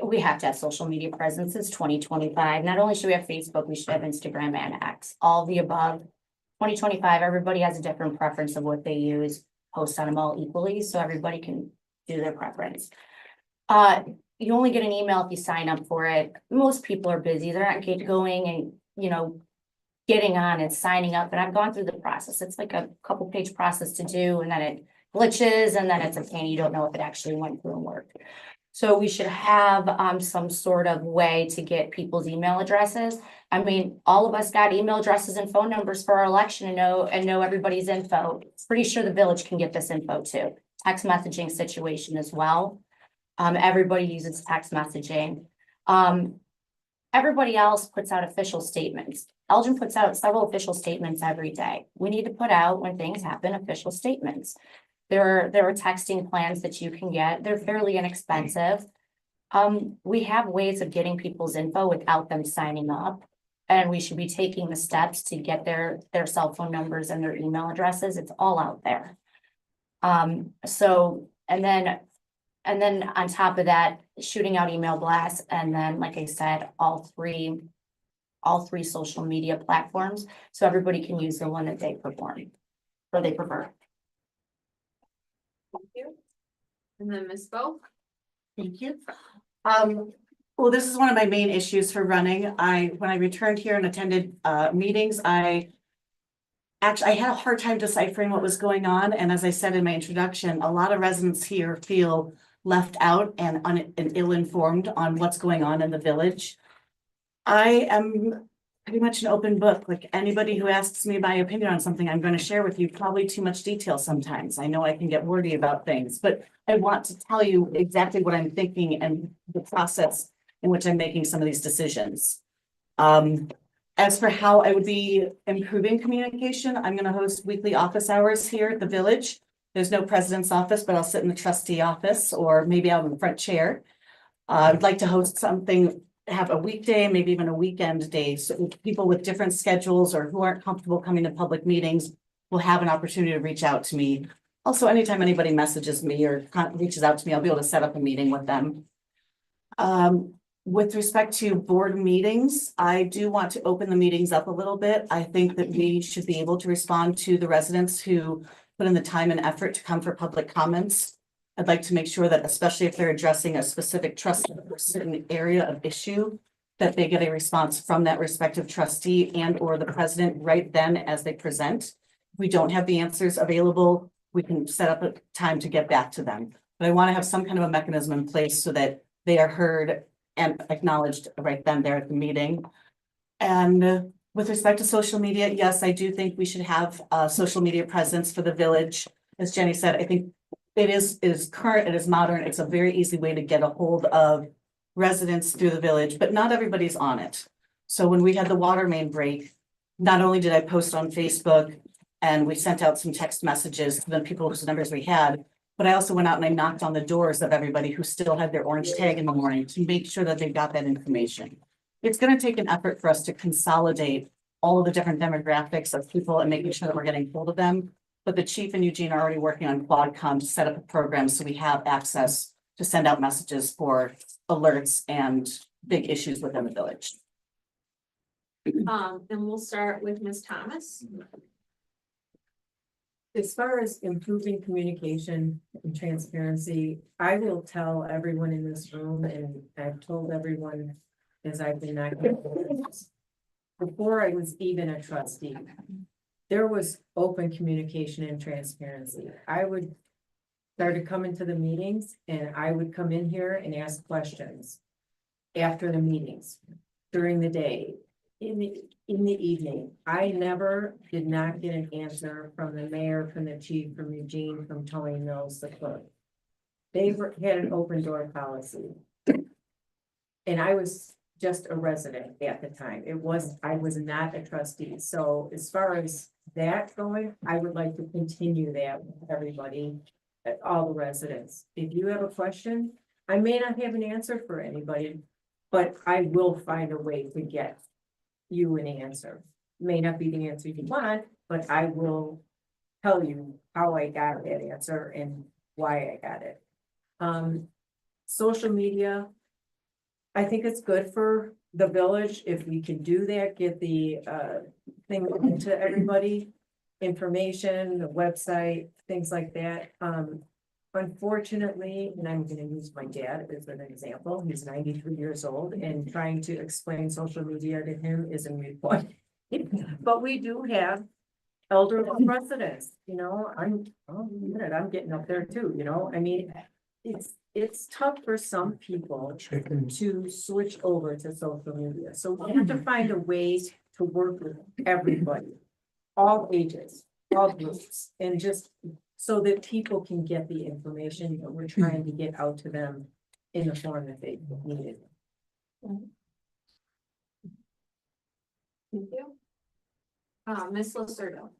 We have to have social media presence. It's 2025. Not only should we have Facebook, we should have Instagram and X, all the above. 2025, everybody has a different preference of what they use, post on them all equally, so everybody can do their preference. You only get an email if you sign up for it. Most people are busy. They're not going and, getting on and signing up. And I've gone through the process. It's like a couple page process to do, and then it glitches, and then it's a pain. You don't know if it actually went through and worked. So we should have some sort of way to get people's email addresses. I mean, all of us got email addresses and phone numbers for our election and know everybody's info. Pretty sure the village can get this info too. Text messaging situation as well. Everybody uses text messaging. Everybody else puts out official statements. Elgin puts out several official statements every day. We need to put out, when things happen, official statements. There are texting plans that you can get. They're fairly inexpensive. We have ways of getting people's info without them signing up. And we should be taking the steps to get their cell phone numbers and their email addresses. It's all out there. And then on top of that, shooting out email blasts, and then, like I said, all three social media platforms, so everybody can use the one that they prefer. Thank you. And then Miss Boe. Thank you. Well, this is one of my main issues for running. When I returned here and attended meetings, I had a hard time deciphering what was going on. And as I said in my introduction, a lot of residents here feel left out and ill-informed on what's going on in the village. I am pretty much an open book. Like, anybody who asks me my opinion on something, I'm going to share with you probably too much detail sometimes. I know I can get wordy about things, but I want to tell you exactly what I'm thinking and the process in which I'm making some of these decisions. As for how I would be improving communication, I'm going to host weekly office hours here at the village. There's no president's office, but I'll sit in the trustee office, or maybe out in the front chair. I'd like to host something, have a weekday, maybe even a weekend day, so people with different schedules or who aren't comfortable coming to public meetings will have an opportunity to reach out to me. Also, anytime anybody messages me or reaches out to me, I'll be able to set up a meeting with them. With respect to board meetings, I do want to open the meetings up a little bit. I think that we should be able to respond to the residents who put in the time and effort to come for public comments. I'd like to make sure that, especially if they're addressing a specific trustee or a certain area of issue, that they get a response from that respective trustee and or the president right then as they present. If we don't have the answers available, we can set up a time to get back to them. But I want to have some kind of a mechanism in place so that they are heard and acknowledged right then there at the meeting. And with respect to social media, yes, I do think we should have a social media presence for the village. As Jenny said, I think it is current, it is modern, it's a very easy way to get a hold of residents through the village, but not everybody's on it. So when we had the water main break, not only did I post on Facebook, And we sent out some text messages to the people whose numbers we had. But I also went out and I knocked on the doors of everybody who still had their orange tag in the morning to make sure that they got that information. It's gonna take an effort for us to consolidate all of the different demographics of people and making sure that we're getting hold of them. But the chief and Eugene are already working on Qualcomm to set up a program so we have access to send out messages for alerts and big issues within the village. And we'll start with Ms. Thomas. As far as improving communication and transparency, I will tell everyone in this room, and I've told everyone as I've been knocking on doors, before I was even a trustee, there was open communication and transparency. I would start to come into the meetings and I would come in here and ask questions after the meetings, during the day, in the evening. I never did not get an answer from the mayor, from the chief, from Eugene, from Tony Mills, the clerk. They had an open door policy. And I was just a resident at the time. I was not a trustee. So as far as that going, I would like to continue that with everybody, all the residents. If you have a question, I may not have an answer for anybody, but I will find a way to get you an answer. May not be the answer you want, but I will tell you how I got that answer and why I got it. Social media, I think it's good for the village if we can do that, get the thing to everybody, information, the website, things like that. Unfortunately, and I'm gonna use my dad as an example, he's 93 years old, and trying to explain social media to him is a moot point. But we do have elderly residents, you know, I'm getting up there too, you know, I mean, it's tough for some people to switch over to social media. So we have to find a way to work with everybody, all ages, all groups, and just so that people can get the information that we're trying to get out to them in the form that they need it. Thank you. Ms. Lacerda.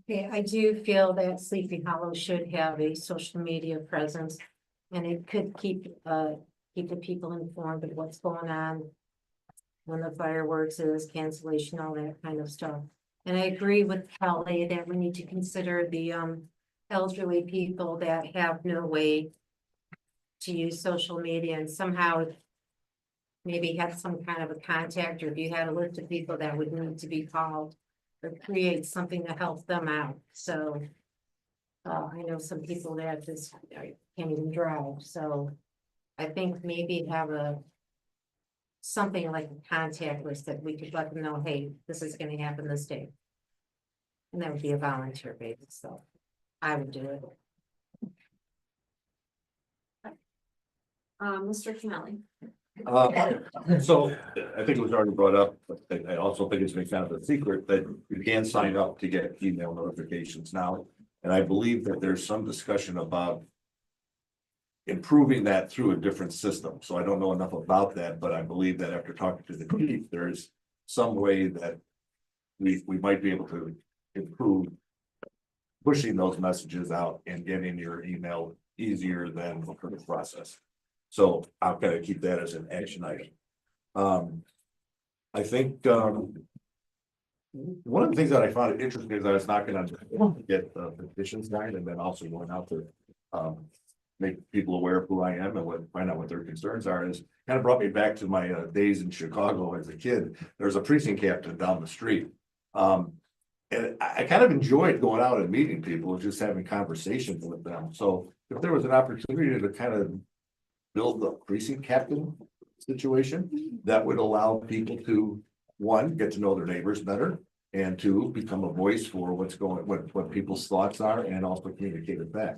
Okay, I do feel that Sleepy Hollow should have a social media presence. And it could keep the people informed of what's going on. When the fireworks is, cancellation, all that kind of stuff. And I agree with Kelly that we need to consider the elderly people that have no way to use social media and somehow maybe have some kind of a contact, or if you had a list of people that would need to be called or create something to help them out. So I know some people that just can't even drive, so I think maybe have something like a contact list that we could let them know, hey, this is gonna happen this day. And that would be a volunteer basis, so I would do it. Mr. Kennelly. So I think it was already brought up, but I also think it's been kind of a secret that you can sign up to get email notifications now. And I believe that there's some discussion about improving that through a different system. So I don't know enough about that, but I believe that after talking to the chief, there's some way that we might be able to improve pushing those messages out and getting your email easier than the current process. So I'll kind of keep that as an action item. I think one of the things that I found interesting is I was knocking on to get petitions signed, and then also going out to make people aware of who I am and find out what their concerns are. Is kind of brought me back to my days in Chicago as a kid. There's a precinct captain down the street. And I kind of enjoyed going out and meeting people and just having conversations with them. So if there was an opportunity to kind of build the precinct captain situation, that would allow people to, one, get to know their neighbors better, and two, become a voice for what people's thoughts are, and also communicate it back.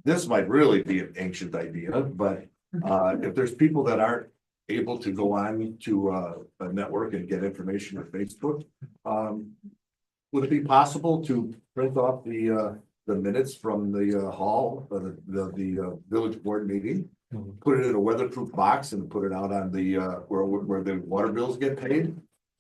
This might really be an ancient idea, but if there's people that aren't able to go on to a network and get information on Facebook, would it be possible to print off the minutes from the hall, the village board meeting, put it in a weatherproof box and put it out on the where the water bills get paid,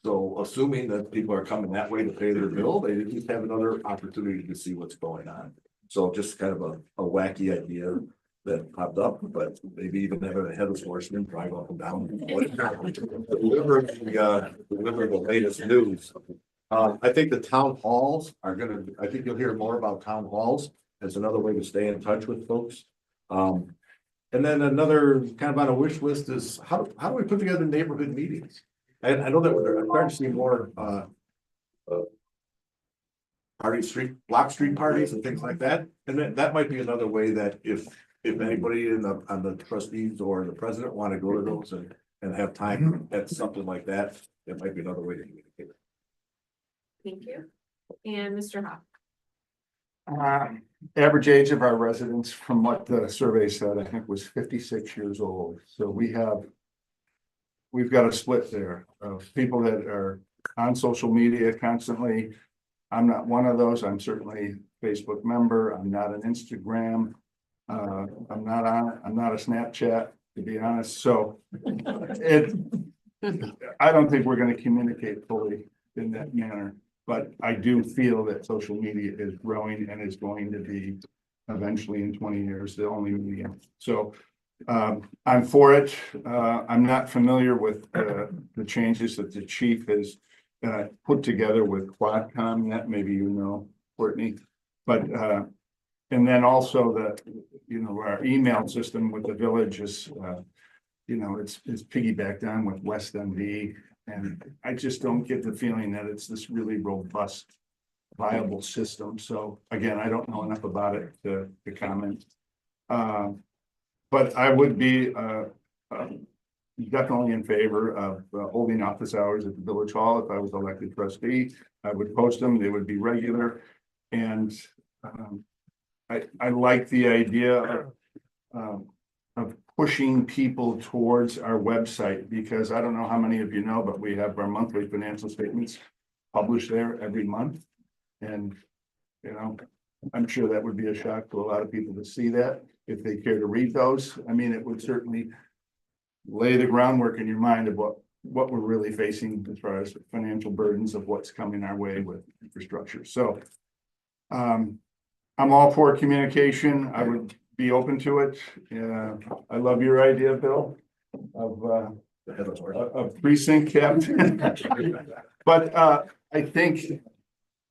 So assuming that people are coming that way to pay their bill, they at least have another opportunity to see what's going on. So just kind of a wacky idea that popped up, but maybe even have a headless horseman drive up and down. Deliver the latest news. I think the town halls are gonna, I think you'll hear more about town halls as another way to stay in touch with folks. And then another kind of on a wish list is how do we put together neighborhood meetings? And I know that I'm starting to see more block street parties and things like that. And that might be another way that if anybody on the trustees or the president want to go to those and have time at something like that, it might be another way to communicate. Thank you. And Mr. Hawk. Average age of our residents, from what the survey said, I think was 56 years old. So we've got a split there of people that are on social media constantly. I'm not one of those. I'm certainly a Facebook member. I'm not an Instagram. I'm not a Snapchat, to be honest. So I don't think we're going to communicate fully in that manner. But I do feel that social media is growing and is going to be eventually in 20 years, the only medium. So I'm for it. I'm not familiar with the changes that the chief has put together with Quadcom yet. Maybe you know, Courtney. But and then also our email system with the village is it's piggybacked on with West MD. And I just don't get the feeling that it's this really robust, viable system. So again, I don't know enough about it to comment. But I would be definitely in favor of holding office hours at the village hall. If I was elected trustee, I would post them. They would be regular. And I like the idea of pushing people towards our website, because I don't know how many of you know, but we have our monthly financial statements published there every month. And, I'm sure that would be a shock to a lot of people to see that if they care to read those. I mean, it would certainly lay the groundwork in your mind of what we're really facing as far as financial burdens of what's coming our way with infrastructure. So I'm all for communication. I would be open to it. I love your idea, Bill, of precinct kept. But I think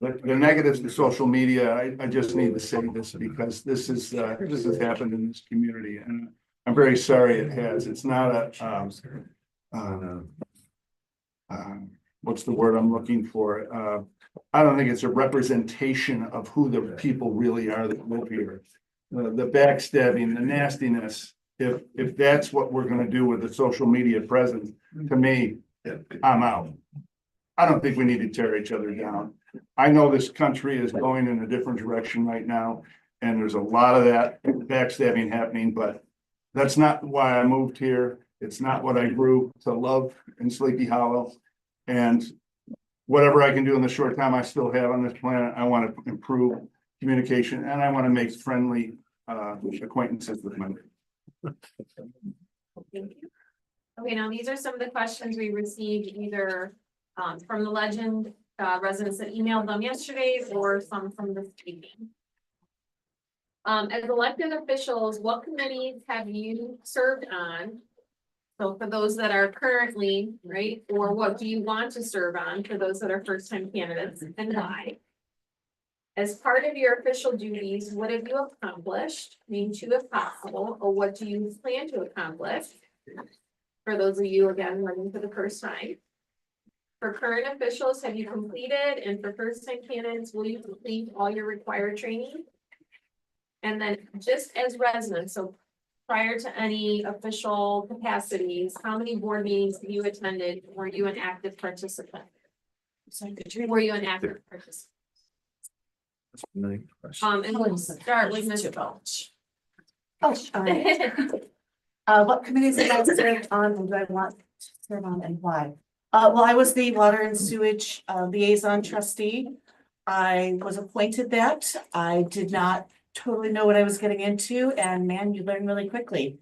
the negatives to social media, I just need to say this because this has happened in this community, and I'm very sorry it has. It's not what's the word I'm looking for? I don't think it's a representation of who the people really are that live here. The backstabbing, the nastiness, if that's what we're gonna do with the social media presence, to me, I'm out. I don't think we need to tear each other down. I know this country is going in a different direction right now, and there's a lot of that backstabbing happening, but that's not why I moved here. It's not what I grew to love in Sleepy Hollow. And whatever I can do in the short time I still have on this planet, I want to improve communication, and I want to make friendly acquaintances with my neighbors. Thank you. Okay, now these are some of the questions we received either from the Legend residents that emailed them yesterday or some from this evening. As elected officials, what committees have you served on? So for those that are currently, right, or what do you want to serve on for those that are first-time candidates, and why? As part of your official duties, what have you accomplished? Name two if possible, or what do you plan to accomplish? For those of you, again, running for the first time. For current officials, have you completed, and for first-time candidates, will you complete all your required training? And then just as residents, so prior to any official capacities, how many board meetings have you attended? Were you an active participant? Were you an active participant? And we'll start with Ms. Welch. Oh, all right. What committees did I serve on, and do I want to serve on, and why? Well, I was the water and sewage liaison trustee. I was appointed that. I did not totally know what I was getting into, and man, you learn really quickly.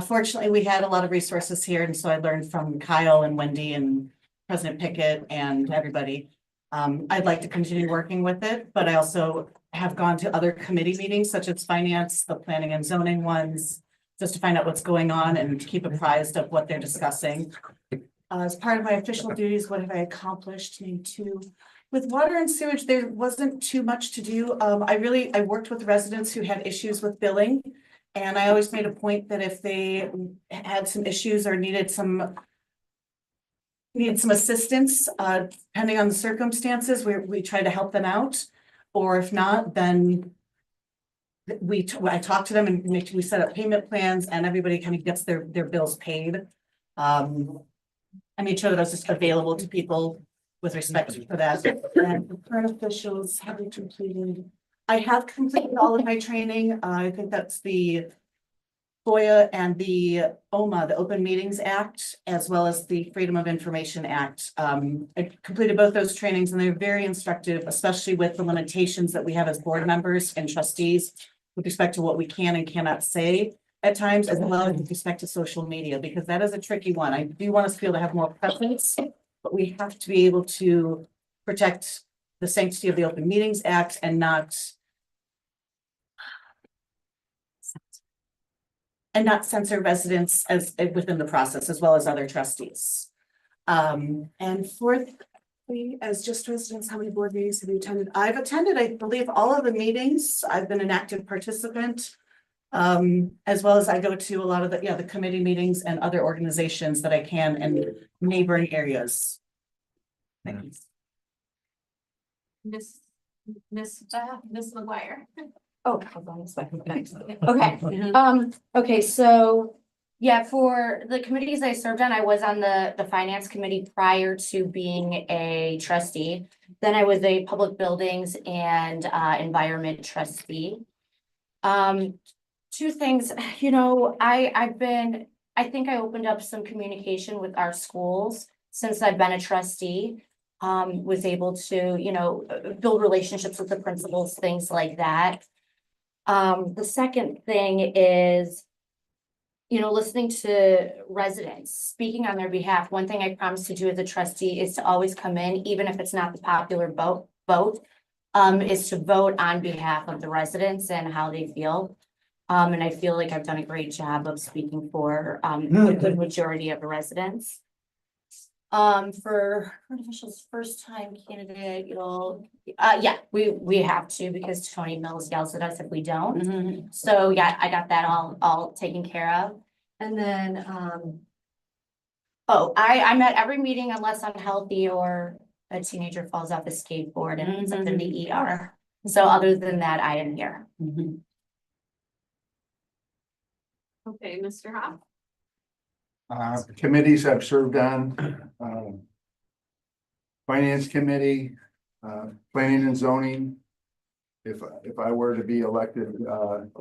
Fortunately, we had a lot of resources here, and so I learned from Kyle and Wendy and President Pickett and everybody. I'd like to continue working with it, but I also have gone to other committee meetings such as finance, the planning and zoning ones, just to find out what's going on and to keep apprised of what they're discussing. As part of my official duties, what have I accomplished? Name two. With water and sewage, there wasn't too much to do. I worked with residents who had issues with billing. And I always made a point that if they had some issues or needed some assistance, depending on the circumstances, we try to help them out. Or if not, then I talk to them and we set up payment plans and everybody kind of gets their bills paid. I made sure that I was just available to people with respect for that. And the current officials have we completed. I have completed all of my training. I think that's the FOIA and the OMA, the Open Meetings Act, as well as the Freedom of Information Act. I completed both those trainings and they're very instructive, especially with the limitations that we have as board members and trustees with respect to what we can and cannot say at times, as well as with respect to social media, because that is a tricky one. I do want us to be able to have more presence, but we have to be able to protect the sanctity of the Open Meetings Act and not censor residents as within the process, as well as other trustees. And fourthly, as just residents, how many board meetings have you attended? I've attended, I believe, all of the meetings. I've been an active participant. As well as I go to a lot of the committee meetings and other organizations that I can in neighboring areas. Thank you. Miss McGuire. Oh, hold on a second. Thanks. Okay, okay, so yeah, for the committees I served on, I was on the finance committee prior to being a trustee. Then I was a public buildings and environment trustee. Two things, I think I opened up some communication with our schools since I've been a trustee. Was able to, build relationships with the principals, things like that. The second thing is, listening to residents, speaking on their behalf. One thing I promise to do as a trustee is to always come in, even if it's not the popular vote, is to vote on behalf of the residents and how they feel. And I feel like I've done a great job of speaking for a good majority of the residents. For current officials, first time candidate, yeah, we have to, because Tony Mills yells at us if we don't. So yeah, I got that all taken care of. And then I'm at every meeting unless I'm healthy or a teenager falls off a skateboard and ends up in the ER. So other than that, I am here. Okay, Mr. Hoff. Committees I've served on, Finance Committee, Planning and Zoning. If I were to be elected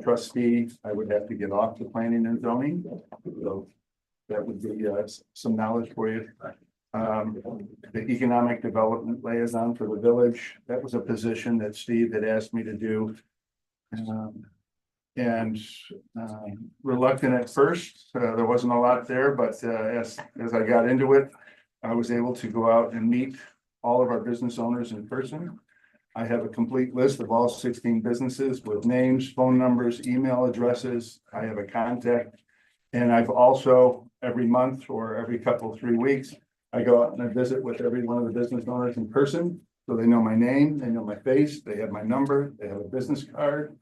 trustee, I would have to get off the Planning and Zoning. So that would be some knowledge for you. The Economic Development Liaison for the village, that was a position that Steve had asked me to do. And reluctant at first, there wasn't a lot there, but as I got into it, I was able to go out and meet all of our business owners in person. I have a complete list of all 16 businesses with names, phone numbers, email addresses. I have a contact. And I've also, every month or every 3 weeks, I go out and I visit with every one of the business owners in person. So they know my name, they know my face, they have my number, they have a business card.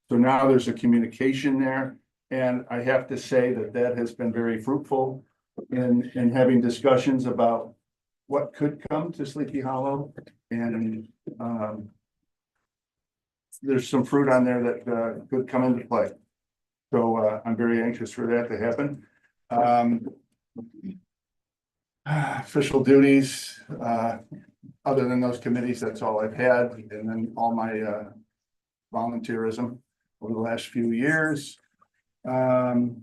So now there's a communication there, and I have to say that has been very fruitful in having discussions about what could come to Sleepy Hollow, and there's some fruit on there that could come into play. So I'm very anxious for that to happen. Official duties, other than those committees, that's all I've had, and then all my volunteerism over the last few years. I've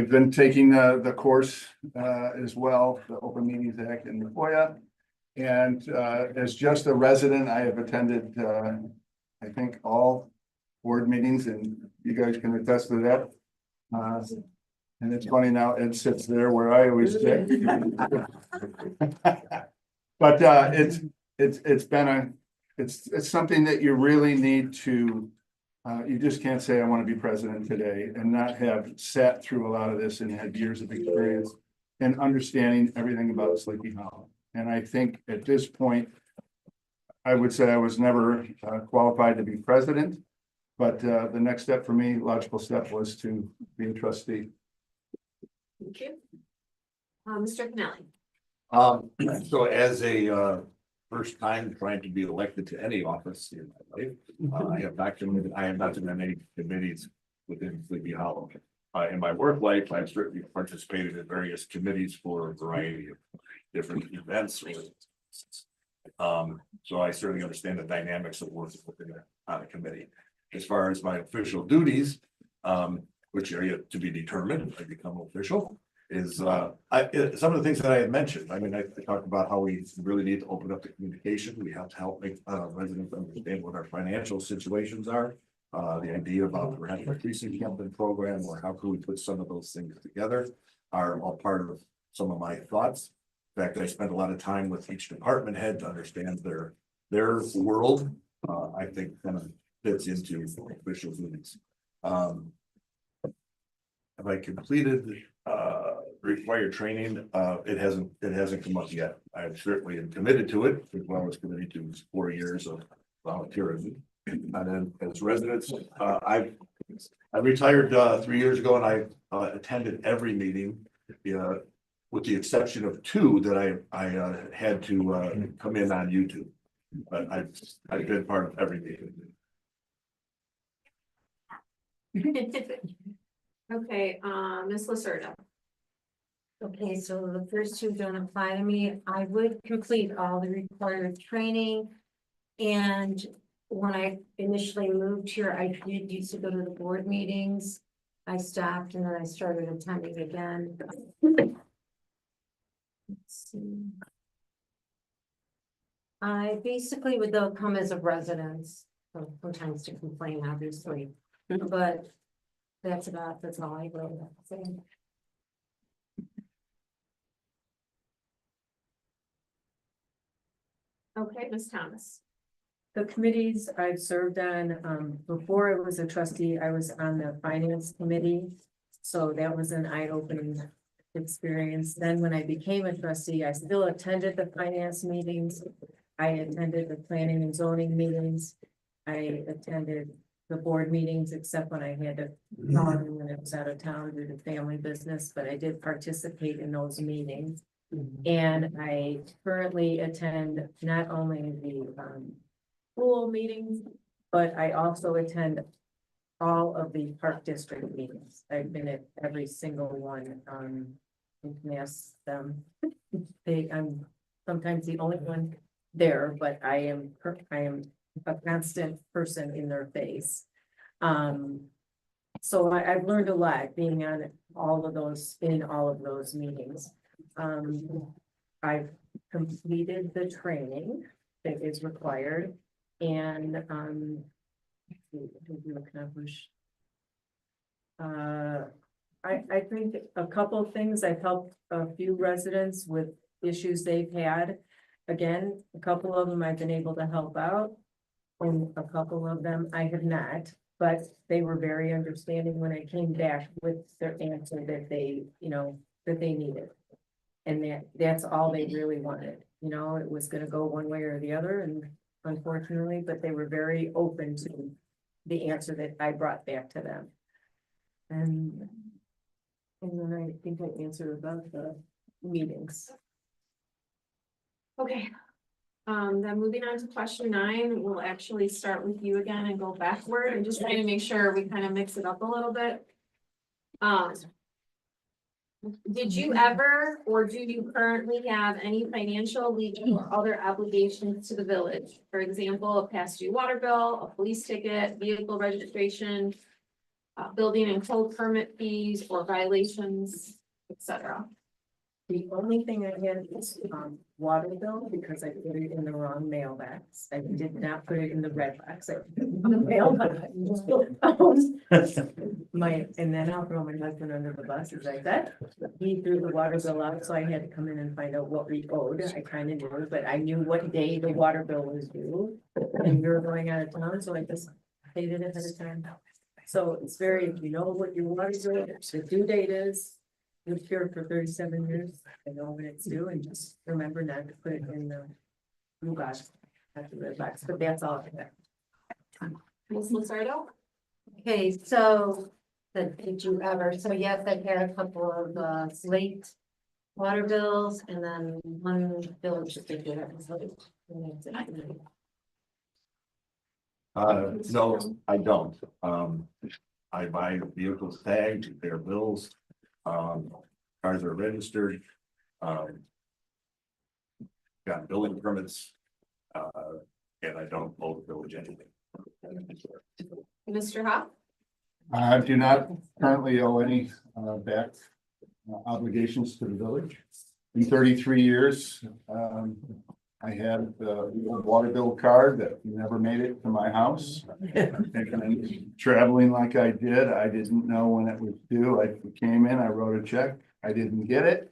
been taking the course as well, the Open Meetings Act and the FOIA. And as just a resident, I have attended, I think, all board meetings, and you guys can attest to that. And it's funny now, Ed sits there where I always sit. But it's been it's something that you really need to, you just can't say, I want to be president today and not have sat through a lot of this and had years of experience and understanding everything about Sleepy Hollow. And I think at this point, I would say I was never qualified to be president, but the next step for me, logical step, was to be a trustee. Thank you. Mr. Canelli. So as a first time trying to be elected to any office in my life, I have not been on any committees within Sleepy Hollow. In my work life, I've certainly participated in various committees for a variety of different events. So I certainly understand the dynamics of working within a committee. As far as my official duties, which are yet to be determined if I become official, is some of the things that I had mentioned. I mean, I talked about how we really need to open up the communication. We have to help make residents understand what our financial situations are. The idea about perhaps a precinct campaign program, or how can we put some of those things together, are all part of some of my thoughts. In fact, I spent a lot of time with each department head to understand their world. I think kind of fits into official duties. Have I completed required training? It hasn't come up yet. I certainly am committed to it, as well as committed to 4 years of volunteerism. And then as residents, I retired 3 years ago, and I attended every meeting, with the exception of 2 that I had to come in on YouTube. But I've been part of every meeting. Okay, Ms. Lacerda. Okay, so the first 2 don't apply to me. I would complete all the required training. And when I initially moved here, I did used to go to the board meetings. I stopped and then I started attending again. Let's see. I basically would though come as a resident, so sometimes to complain, obviously, but that's all I really have to say. Okay, Ms. Thomas. The committees I've served on, before I was a trustee, I was on the finance committee. So that was an eye-opening experience. Then when I became a trustee, I still attended the finance meetings. I attended the planning and zoning meetings. I attended the board meetings, except when I had to call in when I was out of town due to family business, but I did participate in those meetings. And I currently attend not only the school meetings, but I also attend all of the park district meetings. I've been at every single one. You can ask them. I'm sometimes the only one there, but I am a constant person in their face. So I've learned a lot being on all of those meetings. I've completed the training that is required, and accomplish. I think a couple of things. I've helped a few residents with issues they've had. Again, a couple of them I've been able to help out, and a couple of them I have not. But they were very understanding when I came back with their answer that they needed. And that's all they really wanted. It was gonna go one way or the other, and unfortunately, but they were very open to the answer that I brought back to them. And then I think I answered about the meetings. Okay. Then moving on to question 9, we'll actually start with you again and go backward and just trying to make sure we kind of mix it up a little bit. Did you ever, or do you currently have any financial, legal, or other obligations to the village? For example, a past due water bill, a police ticket, vehicle registration, building and code permit fees or violations, etc. The only thing I had is, water bill, because I put it in the wrong mailbox. I did not put it in the red box. I put it in the mailbox. And then I'll throw my husband under the bus, as I said. He threw the water bill out, so I had to come in and find out what we owed. I kind of knew, but I knew what day the water bill was due. And we were going out of town, so I just paid it ahead of time. So it's very, if you know what your water bill, the due date is. Lived here for 37 years. I know when it's due, and just remember not to put it in the blue box, not the red box, but that's all I have. Ms. Luzardo? Okay, so, did you ever, so yes, I had a couple of, late water bills and then one bill just did get it. No, I don't. I buy vehicles tagged, their bills. Cars are registered. Got building permits. And I don't owe the village anything. Mr. Hop? I do not currently owe any back obligations to the village. In 33 years, I had the water bill card that never made it to my house. And traveling like I did, I didn't know when it was due. I came in, I wrote a check, I didn't get it.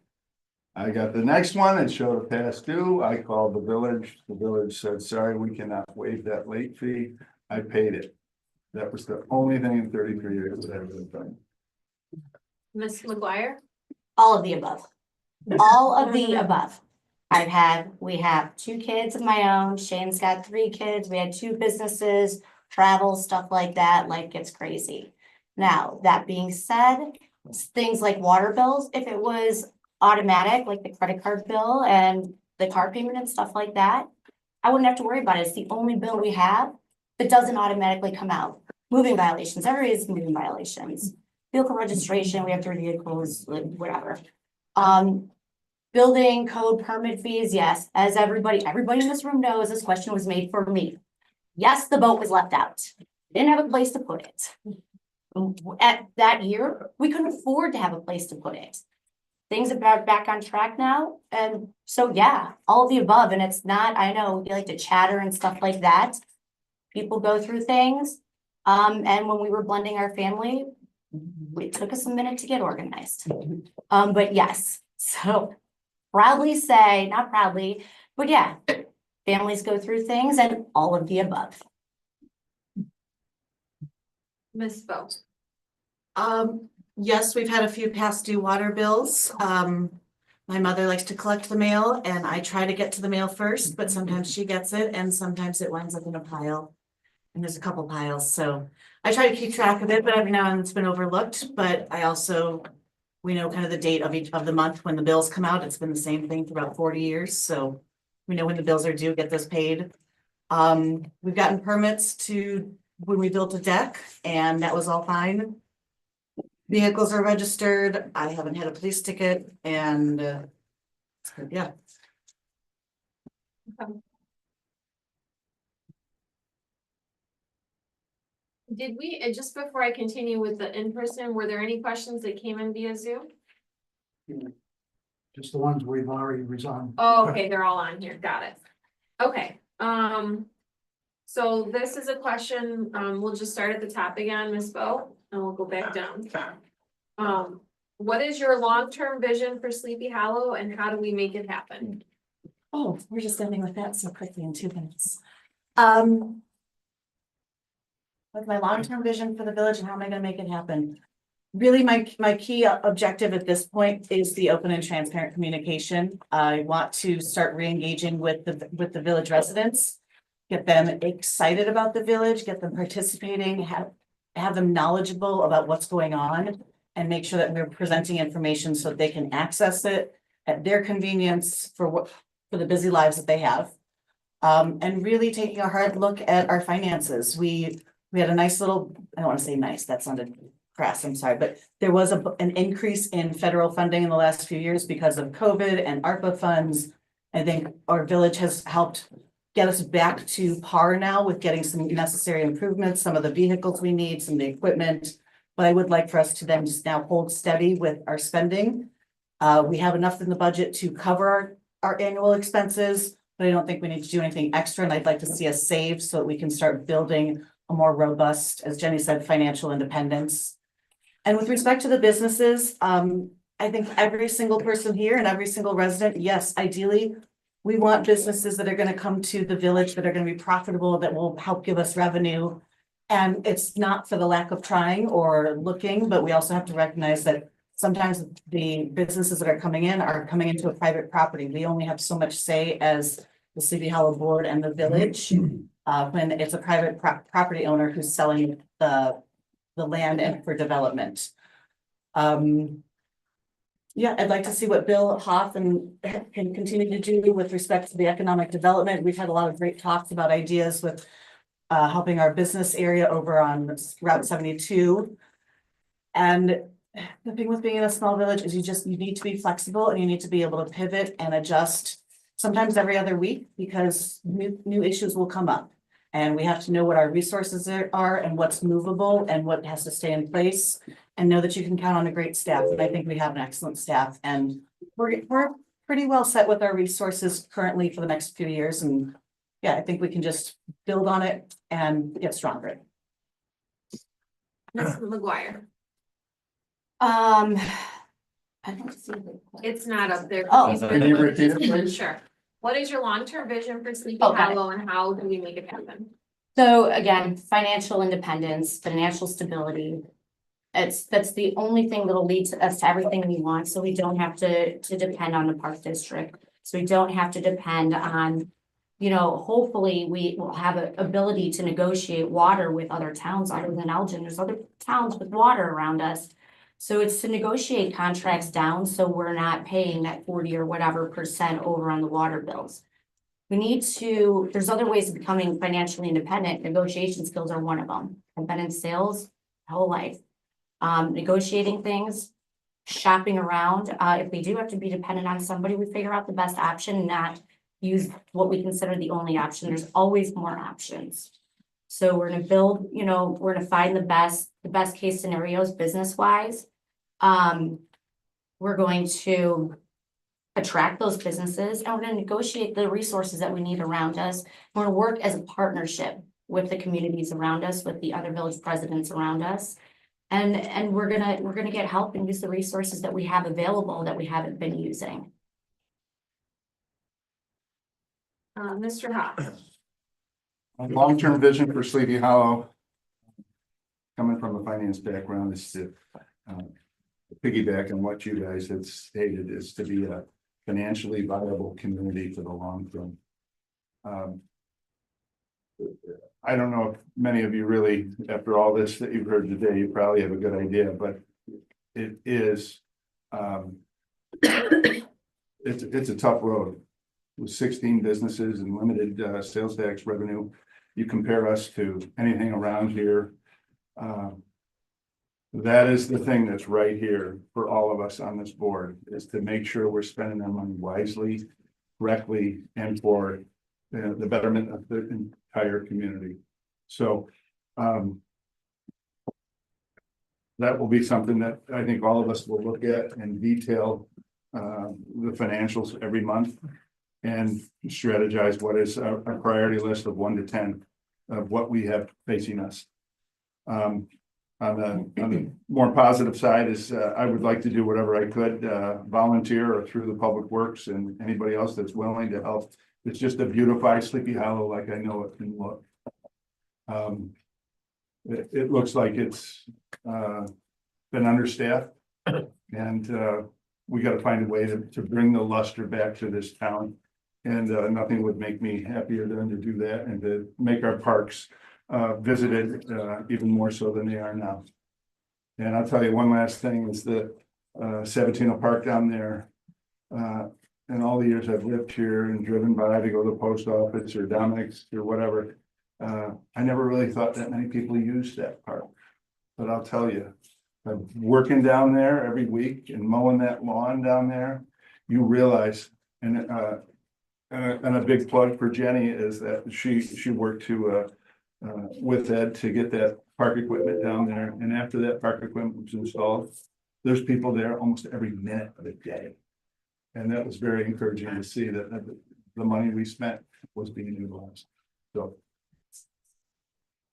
I got the next one, it showed a past due. I called the village said, sorry, we cannot waive that late fee. I paid it. That was the only thing in 33 years that I've ever done. Ms. McGuire? All of the above. All of the above. We have 2 kids of my own. Shane's got 3 kids. We had 2 businesses, travel, stuff like that. Life gets crazy. Now, that being said, things like water bills, if it was automatic, like the credit card bill and the car payment and stuff like that, I wouldn't have to worry about it. It's the only bill we have that doesn't automatically come out. Moving violations, everybody's moving violations. Vehicle registration, we have 3 vehicles, whatever. Building code permit fees, yes, as everybody in this room knows, this question was made for me. Yes, the boat was left out. Didn't have a place to put it. At that year, we couldn't afford to have a place to put it. Things are back on track now, and so yeah, all of the above, and it's not, I know you like to chatter and stuff like that. People go through things, and when we were blending our family, it took us a minute to get organized. But yes, so proudly say, not proudly, but yeah, families go through things and all of the above. Ms. Boe? Yes, we've had a few past due water bills. My mother likes to collect the mail and I try to get to the mail first, but sometimes she gets it and sometimes it winds up in a pile. And there's a couple piles, so I try to keep track of it, but every now and then it's been overlooked. But I also, we know kind of the date of each of the month when the bills come out. It's been the same thing for about 40 years, so we know when the bills are due, get those paid. We've gotten permits to when we built a deck and that was all fine. Vehicles are registered. I haven't had a police ticket and yeah. Did we, just before I continue with the in-person, were there any questions that came in via Zoom? Just the ones we've already resigned. Oh, okay, they're all on here, got it. Okay, so this is a question, we'll just start at the top again, Ms. Boe, and we'll go back down. What is your long-term vision for Sleepy Hollow and how do we make it happen? Oh, we're just ending with that so quickly in 2 minutes. With my long-term vision for the village and how am I gonna make it happen? Really, my key objective at this point is the open and transparent communication. I want to start re-engaging with the village residents. Get them excited about the village, get them participating, have them knowledgeable about what's going on. And make sure that we're presenting information so they can access it at their convenience for the busy lives that they have. And really taking a hard look at our finances. We had a nice little, I don't want to say nice, that sounded crass, I'm sorry, but there was an increase in federal funding in the last few years because of COVID and ARPA funds. I think our village has helped get us back to par now with getting some necessary improvements, some of the vehicles we need, some of the equipment. But I would like for us to then just now hold steady with our spending. We have enough in the budget to cover our annual expenses, but I don't think we need to do anything extra, and I'd like to see us save so that we can start building a more robust, as Jenny said, financial independence. And with respect to the businesses, I think every single person here and every single resident, yes, ideally, we want businesses that are gonna come to the village, that are gonna be profitable, that will help give us revenue. And it's not for the lack of trying or looking, but we also have to recognize that sometimes the businesses that are coming into a private property. We only have so much say as the Sleepy Hollow Board and the village. When it's a private property owner who's selling the land and for development. Yeah, I'd like to see what Bill Hoff can continue to do with respect to the economic development. We've had a lot of great talks about ideas with helping our business area over on Route 72. And the thing with being in a small village is you need to be flexible and you need to be able to pivot and adjust sometimes every other week because new issues will come up. And we have to know what our resources are and what's movable and what has to stay in place and know that you can count on a great staff. And I think we have an excellent staff and we're pretty well set with our resources currently for the next few years. And yeah, I think we can just build on it and get stronger. Ms. McGuire, I don't see the. it's not up there. Oh. Can you repeat it, please? Sure. What is your long-term vision for Sleepy Oh, got it. Hollow and how do we make it happen? So again, financial independence, financial stability. That's the only thing that'll lead to us to everything we want, so we don't have to depend on the park district. So we don't have to depend on, hopefully we will have an ability to negotiate water with other towns other than Elgin. There's other towns with water around us. So it's to negotiate contracts down, so we're not paying that 40 or whatever % over on the water bills. There's other ways of becoming financially independent. Negotiation skills are one of them. I've been in sales my whole life. Negotiating things, shopping around. If we do have to be dependent on somebody, we figure out the best option, not use what we consider the only option. There's always more options. So we're gonna build, we're gonna find the best case scenarios business wise. We're going to attract those businesses and we're going to negotiate the resources that we need around us. We're going to work as a partnership with the communities around us, with the other village presidents around us. And we're gonna get help and use the resources that we have available that we haven't been using. Mr. Hoff, Long-term vision for Sleepy Hollow. Coming from a finance background is to piggyback on what you guys had stated is to be a financially viable community for the long term. I don't know if many of you really, after all this that you've heard today, you probably have a good idea, but it is it's a tough road with 16 businesses and limited sales tax revenue. You compare us to anything around here. That is the thing that's right here for all of us on this board is to make sure we're spending our money wisely, correctly, and for the betterment of the entire community. So that will be something that I think all of us will look at and detail the financials every month and strategize what is our priority list of 1 to 10 of what we have facing us. On the more positive side is I would like to do whatever I could volunteer or through the public works and anybody else that's willing to help. It's just to beautify Sleepy Hollow like I know it can look. It looks like it's been understaffed and we got to find a way to bring the luster back to this town. And nothing would make me happier than to do that and to make our parks visited even more so than they are now. And I'll tell you one last thing is that Sabatino Park down there, in all the years I've lived here and driven by to go to the post office or Dominic's or whatever, I never really thought that many people used that park. But I'll tell you, working down there every week and mowing that lawn down there, you realize, and a big plug for Jenny is that she worked with Ed to get that park equipment down there. And after that park equipment was installed, there's people there almost every minute of the day. And that was very encouraging to see that the money we spent was being utilized. So.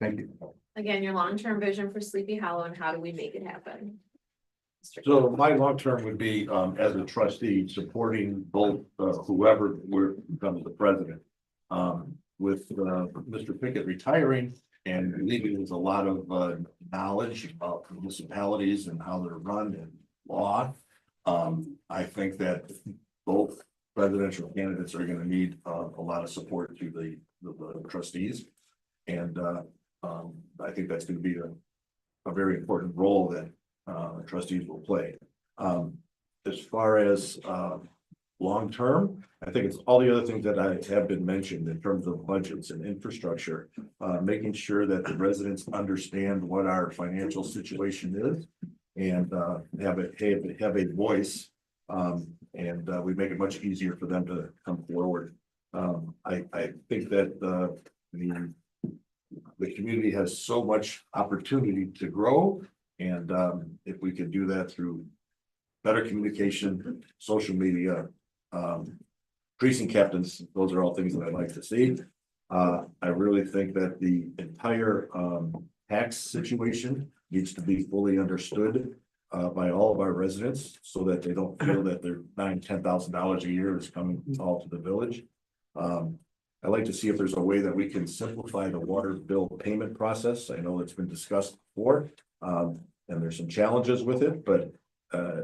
Thank you. Again, your long-term vision for Sleepy Hollow and how do we make it happen? So my long-term would be, as a trustee, supporting both, whoever becomes the president. With, Mr. Pickett retiring and leaving us a lot of, knowledge about municipalities and how they're run and law. I think that both presidential candidates are gonna need, a lot of support to the trustees. And, I think that's gonna be a very important role that trustees will play. As far as long term, I think it's all the other things that I have been mentioned in terms of budgets and infrastructure, making sure that the residents understand what our financial situation is and have a voice. And we make it much easier for them to come forward. I think that the community has so much opportunity to grow. And if we could do that through better communication, social media, precinct captains, those are all things that I'd like to see. I really think that the entire tax situation needs to be fully understood by all of our residents so that they don't feel that their $9,000-10,000 a year is coming all to the village. I'd like to see if there's a way that we can simplify the water bill payment process. I know it's been discussed before. And there's some challenges with it, but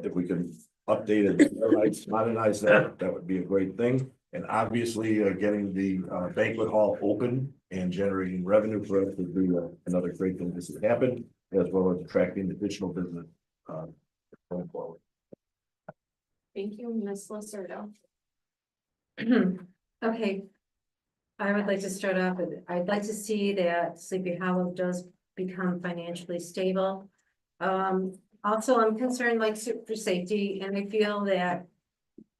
if we can update it, modernize that, that would be a great thing. And obviously, getting the banquet hall open and generating revenue for us would be another great thing to happen, as well as attracting additional business going forward. Thank you, Ms. Lacerda. Okay. I would like to start off with, I'd like to see that Sleepy Hollow does become financially stable. Also, I'm concerned like for safety, and I feel that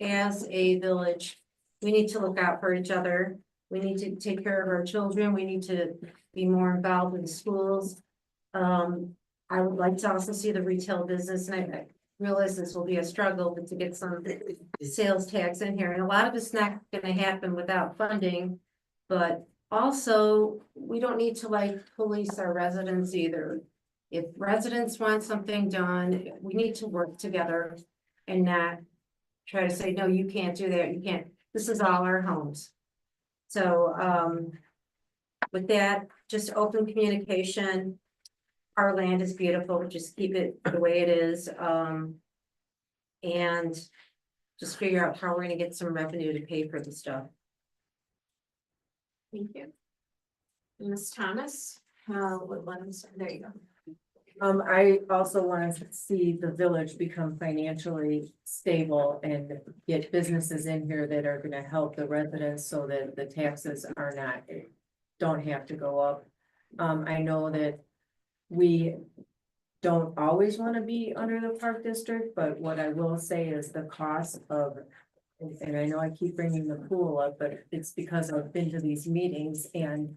as a village, we need to look out for each other. We need to take care of our children. We need to be more involved in the schools. I would like to also see the retail business, and I realize this will be a struggle, but to get some sales tax in here, and a lot of it's not gonna happen without funding. But also, we don't need to like police our residents either. If residents want something done, we need to work together and not try to say, no, you can't do that, you can't, this is all our homes. So, with that, just open communication. Our land is beautiful, just keep it the way it is. And just figure out how we're gonna get some revenue to pay for the stuff. Thank you. Ms. Thomas, there you go. I also want to see the village become financially stable and get businesses in here that are gonna help the residents so that the taxes don't have to go up. I know that we don't always want to be under the park district, but what I will say is the cost of, and I know I keep bringing the pool up, but it's because I've been to these meetings and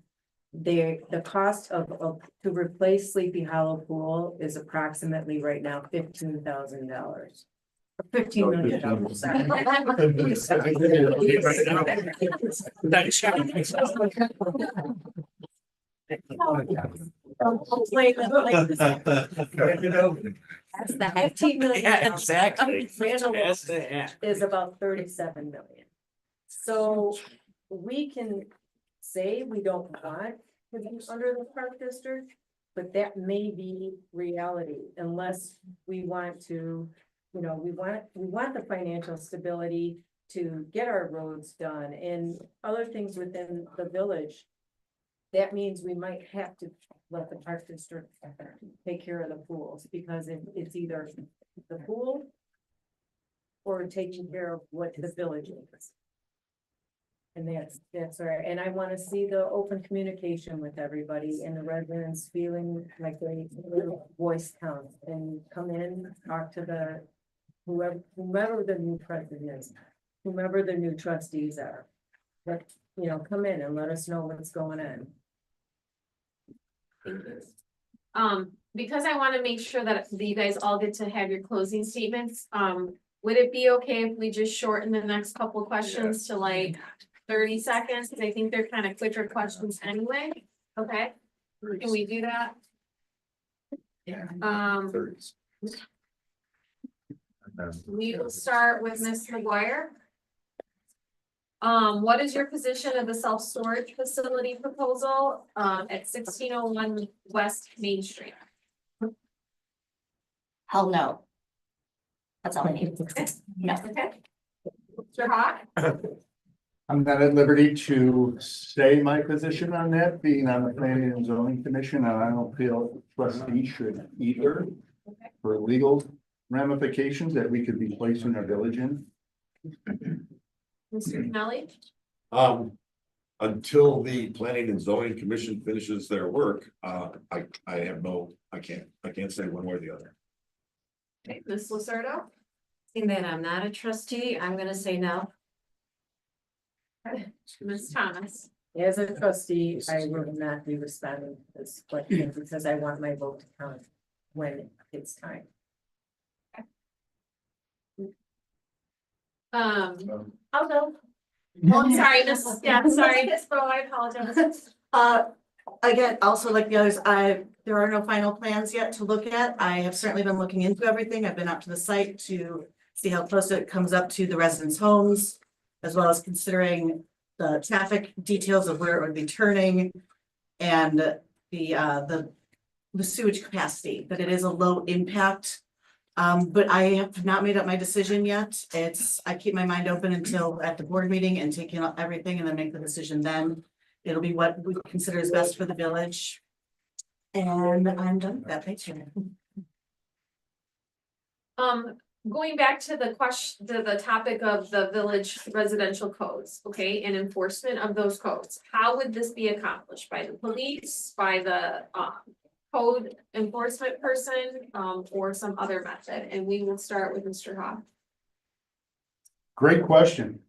the cost of to replace Sleepy Hollow pool is approximately right now $15,000. $15 million. That's the 15 million. Yeah, exactly. Is about 37 million. So we can say we don't want to be under the park district, but that may be reality unless we want to, you know, we want the financial stability to get our roads done and other things within the village. That means we might have to let the park district take care of the pools because it's either the pool or taking care of what the village is. And that's right. And I want to see the open communication with everybody and the residents feeling like their voice counts and come in, talk to the whoever the new president is, whomever the new trustees are. But, you know, come in and let us know what's going on. Thank you. because I want to make sure that you guys all get to have your closing statements, would it be okay if we just shorten the next couple questions to like 30 seconds? Because I think they're kind of quicker questions anyway. Okay, can we do that? We will start with Ms. McGuire. What is your position of the self-storage facility proposal, at 1601 West Main Street? Hell no. That's all I need. No. Okay. Mr. Hawk? I'm not at liberty to say my position on that, being on the planning and zoning commission, and I don't feel trustees should either. For legal ramifications that we could be placing our village in. Mr. Kelly? Until the planning and zoning commission finishes their work, I have no, I can't say one way or the other. Okay, Ms. Lucerto? Seeing that I'm not a trustee, I'm gonna say no. Ms. Thomas? As a trustee, I will not be responding to this question because I want my vote to count when it's time. I'll go. Oh, I'm sorry, Miss, yeah, sorry, Miss Boe, I apologize. Again, also like the others, there are no final plans yet to look at. I have certainly been looking into everything. I've been out to the site to see how close it comes up to the residents' homes, as well as considering the traffic details of where it would be turning and the sewage capacity, but it is a low impact. But I have not made up my decision yet. I keep my mind open until at the board meeting and taking up everything and then make the decision then. It'll be what we consider is best for the village. And I'm done with that. Thank you. Going back to the question, the topic of the village residential codes, okay, and enforcement of those codes. How would this be accomplished? By the police, by the code enforcement person, or some other method? And we will start with Mr. Hawk. Great question.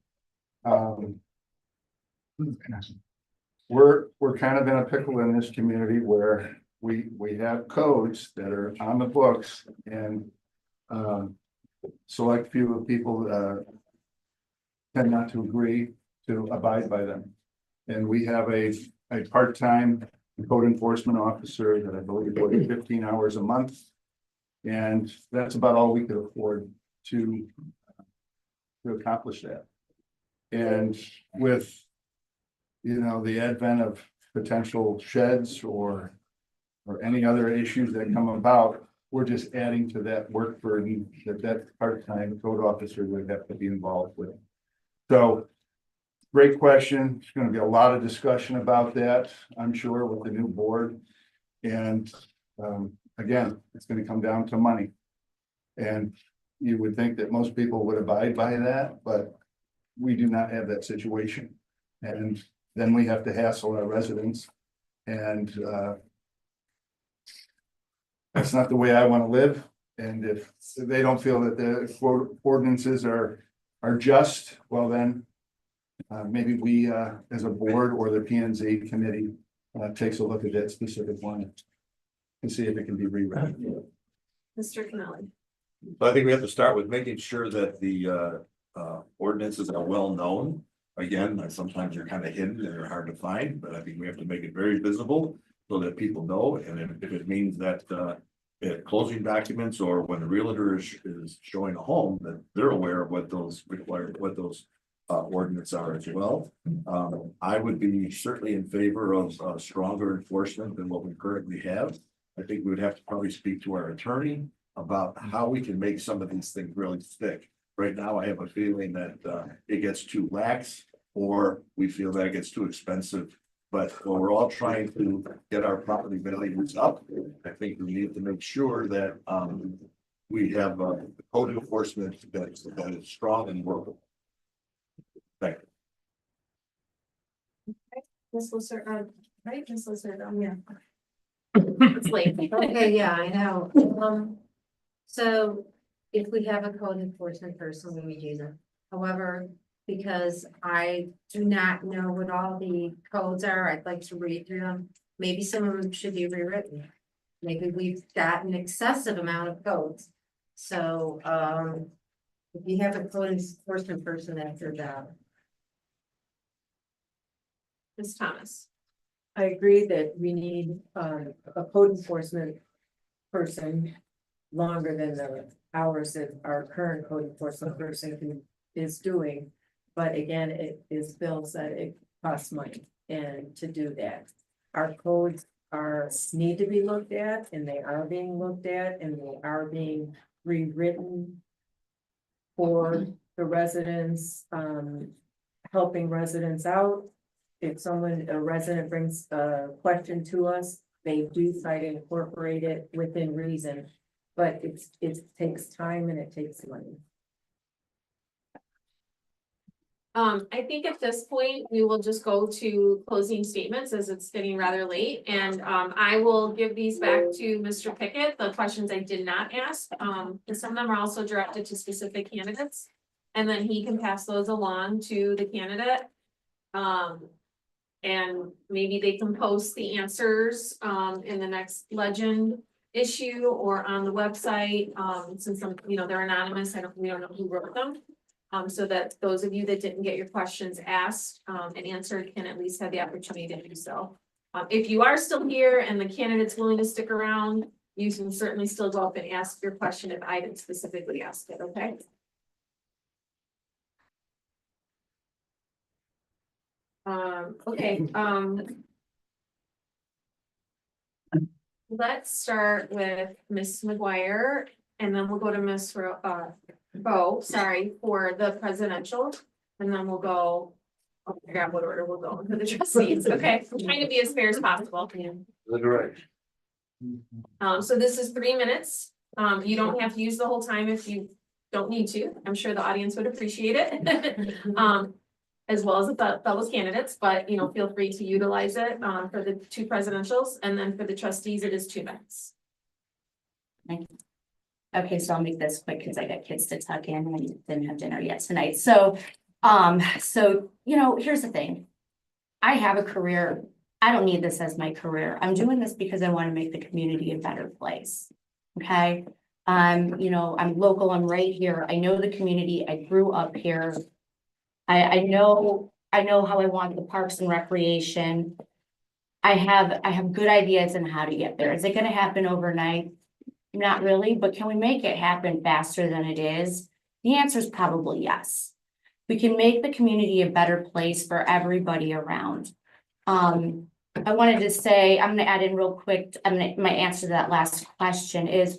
We're kind of in a pickle in this community where we have codes that are on the books and select few of people tend not to agree to abide by them. And we have a part-time code enforcement officer that I believe works 15 hours a month. And that's about all we could afford to accomplish that. And with, the advent of potential sheds or any other issues that come about, we're just adding to that work burden that part-time code officer would have to be involved with. So, great question. There's going to be a lot of discussion about that, I'm sure, with the new board. And again, it's going to come down to money. And you would think that most people would abide by that, but we do not have that situation. And then we have to hassle our residents. And that's not the way I want to live. And if they don't feel that the ordinances are just, well then, maybe we as a board or the P&Z committee takes a look at that specific one and see if it can be rewritten. Mr. Canelli. So I think we have to start with making sure that the ordinances are well known. Again, sometimes they're kind of hidden and they're hard to find, but I think we have to make it very visible so that people know. And if it means that closing documents or when the realtor is showing a home, that they're aware of what those ordinances are as well. I would be certainly in favor of stronger enforcement than what we currently have. I think we would have to probably speak to our attorney about how we can make some of these things really thick. Right now, I have a feeling that it gets too lax, or we feel that it gets too expensive. But when we're all trying to get our property values up, I think we need to make sure that we have code enforcement that is strong and workable. Thank you. Ms. Lucerto, right, Ms. Lucerto, yeah. It's late. Okay, yeah, I know. So if we have a code enforcement person, we would use it. However, because I do not know what all the codes are, I'd like to read through them. Maybe some of them should be rewritten. maybe we've got an excessive amount of codes. So, if you have a code enforcement person, that's their job. Ms. Thomas. I agree that we need a code enforcement person longer than the hours that our current code enforcement person is doing. But again, it is Bill said it costs money, and to do that, our codes need to be looked at, and they are being looked at, and they are being rewritten for the residents, helping residents out. If a resident brings a question to us, they do try to incorporate it within reason, but it takes time and it takes money. I think at this point, we will just go to closing statements as it's getting rather late. And I will give these back to Mr. Pickett, the questions I did not ask. And some of them are also directed to specific candidates. And then he can pass those along to the candidate. And maybe they can post the answers in the next legend issue or on the website. Since some, they're anonymous, we don't know who wrote them. So that those of you that didn't get your questions asked and answered can at least have the opportunity to do so. If you are still here and the candidate's willing to stick around, you can certainly still go up and ask your question if I didn't specifically ask it, okay? Okay, let's start with Ms. McGuire, and then we'll go to Ms. Boe, sorry, for the presidential, and then we'll go, I'll figure out what order we'll go for the trustees, okay? I'm trying to be as fair as possible. The direction. So this is 3 minutes. You don't have to use the whole time if you don't need to. I'm sure the audience would appreciate it. As well as the fellow candidates, but feel free to utilize it for the 2 presidentials, and then for the trustees, it is 2 minutes. Thank you. Okay, so I'll make this quick because I got kids to tuck in and I didn't have dinner yet tonight. So, here's the thing. I have a career. I don't need this as my career. I'm doing this because I want to make the community a better place. Okay. I'm local. I'm right here. I know the community. I grew up here. I know how I want the parks and recreation. I have good ideas on how to get there. Is it going to happen overnight? Not really, but can we make it happen faster than it is? The answer is probably yes. We can make the community a better place for everybody around. I wanted to say, I'm going to add in real quick. My answer to that last question is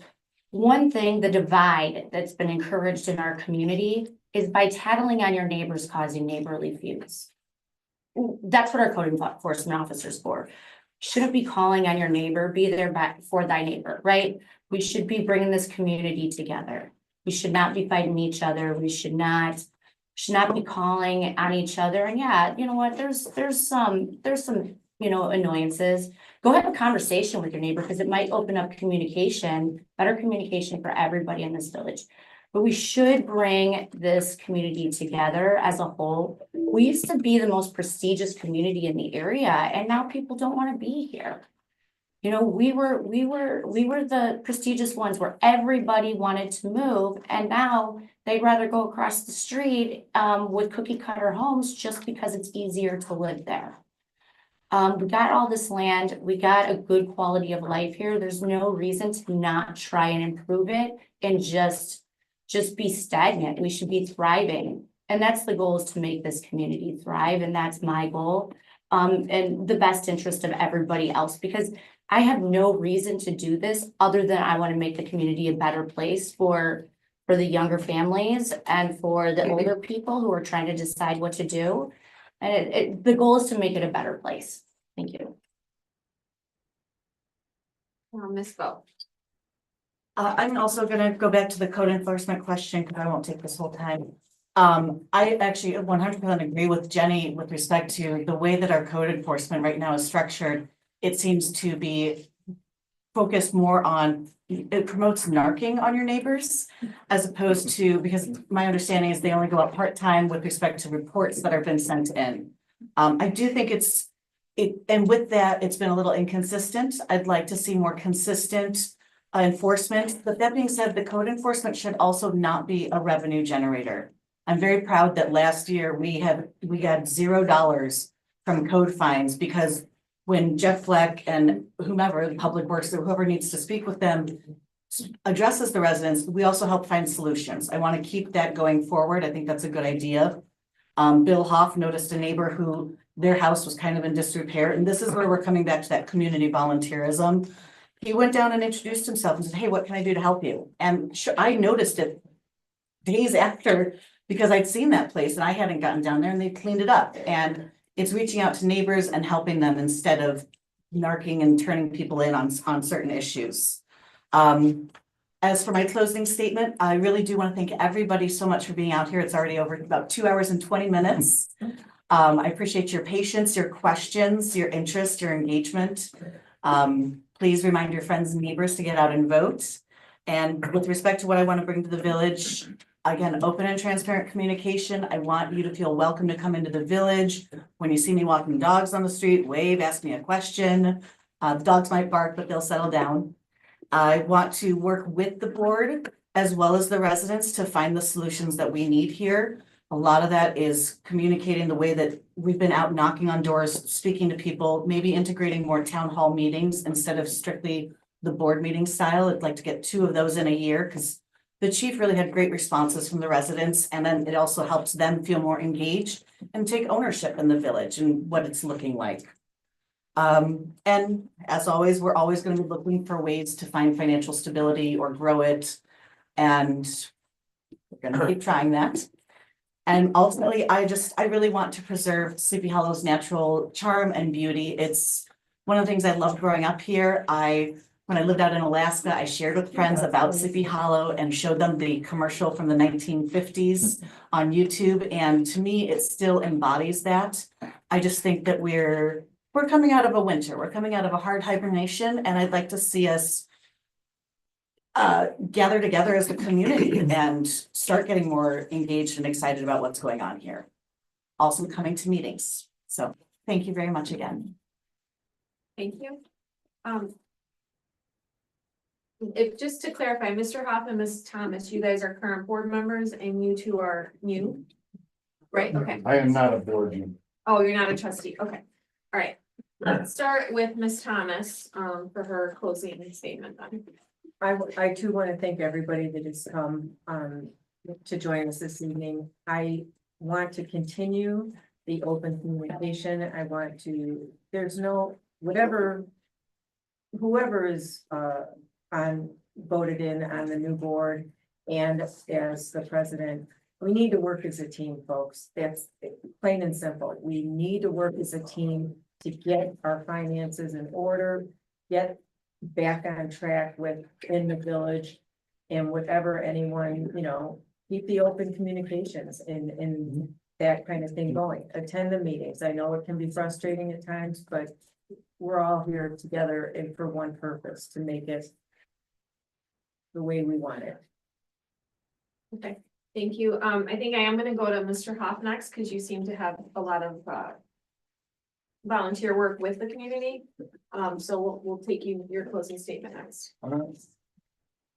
one thing, the divide that's been encouraged in our community is by tattling on your neighbors causing neighborly feuds. That's what our code enforcement officers for. Shouldn't be calling on your neighbor, be there for thy neighbor, right? We should be bringing this community together. We should not be fighting each other. We should not be calling on each other. And yeah, you know what, there's some annoyances. Go have a conversation with your neighbor because it might open up better communication for everybody in this village. But we should bring this community together as a whole. We used to be the most prestigious community in the area, and now people don't want to be here. We were the prestigious ones where everybody wanted to move, and now they'd rather go across the street with cookie cutter homes just because it's easier to live there. We got all this land, we got a good quality of life here. There's no reason to not try and improve it and just be stagnant. We should be thriving. And that's the goal, is to make this community thrive. And that's my goal. And the best interest of everybody else, because I have no reason to do this other than I want to make the community a better place for the younger families and for the older people who are trying to decide what to do. And the goal is to make it a better place. Thank you. Ms. Boe. I'm also gonna go back to the code enforcement question because I won't take this whole time. I actually 100% agree with Jenny with respect to the way that our code enforcement right now is structured. It seems to be focused more on, it promotes narking on your neighbors as opposed to, because my understanding is they only go out part-time with respect to reports that have been sent in. I do think it's and with that, it's been a little inconsistent. I'd like to see more consistent enforcement. But that being said, the code enforcement should also not be a revenue generator. I'm very proud that last year we got $0 from code fines because when Jeff Fleck and whomever, Public Works, or whoever needs to speak with them, addresses the residents, we also help find solutions. I want to keep that going forward. I think that's a good idea. Bill Hoff noticed a neighbor who their house was kind of in disrepair, and this is where we're coming back to that community volunteerism. He went down and introduced himself and said, "Hey, what can I do to help you?" And I noticed it days after because I'd seen that place and I hadn't gotten down there, and they cleaned it up. And it's reaching out to neighbors and helping them instead of narking and turning people in on certain issues. As for my closing statement, I really do want to thank everybody so much for being out here. It's already over about 2 hours and 20 minutes. I appreciate your patience, your questions, your interest, your engagement. Please remind your friends and neighbors to get out and vote. And with respect to what I want to bring to the village, again, open and transparent communication. I want you to feel welcome to come into the village. When you see me walking dogs on the street, wave, ask me a question. The dogs might bark, but they'll settle down. I want to work with the board as well as the residents to find the solutions that we need here. A lot of that is communicating the way that we've been out knocking on doors, speaking to people, maybe integrating more town hall meetings instead of strictly the board meeting style. I'd like to get 2 of those in a year because the chief really had great responses from the residents, and then it also helps them feel more engaged and take ownership in the village and what it's looking like. And as always, we're always going to be looking for ways to find financial stability or grow it. And we're going to keep trying that. And ultimately, I really want to preserve Sleepy Hollow's natural charm and beauty. It's one of the things I loved growing up here. When I lived out in Alaska, I shared with friends about Sleepy Hollow and showed them the commercial from the 1950s on YouTube. And to me, it still embodies that. I just think that we're coming out of a winter. We're coming out of a hard hibernation, and I'd like to see us gather together as a community and start getting more engaged and excited about what's going on here. Also coming to meetings. So thank you very much again. Thank you. If, just to clarify, Mr. Hoff and Ms. Thomas, you guys are current board members and you two are new, right? Okay. I am not a board member. Oh, you're not a trustee. Okay. All right. Let's start with Ms. Thomas, for her closing statement then. I too want to thank everybody that has come to join us this evening. I want to continue the open communication. I want to, whoever is voted in on the new board and as the president, we need to work as a team, folks. That's plain and simple. We need to work as a team to get our finances in order, get back on track within the village and whatever anyone, keep the open communications and that kind of thing going. Attend the meetings. I know it can be frustrating at times, but we're all here together and for one purpose, to make it the way we want it. Okay, thank you. I think I am gonna go to Mr. Hoff next because you seem to have a lot of volunteer work with the community. So we'll take your closing statement next. All right.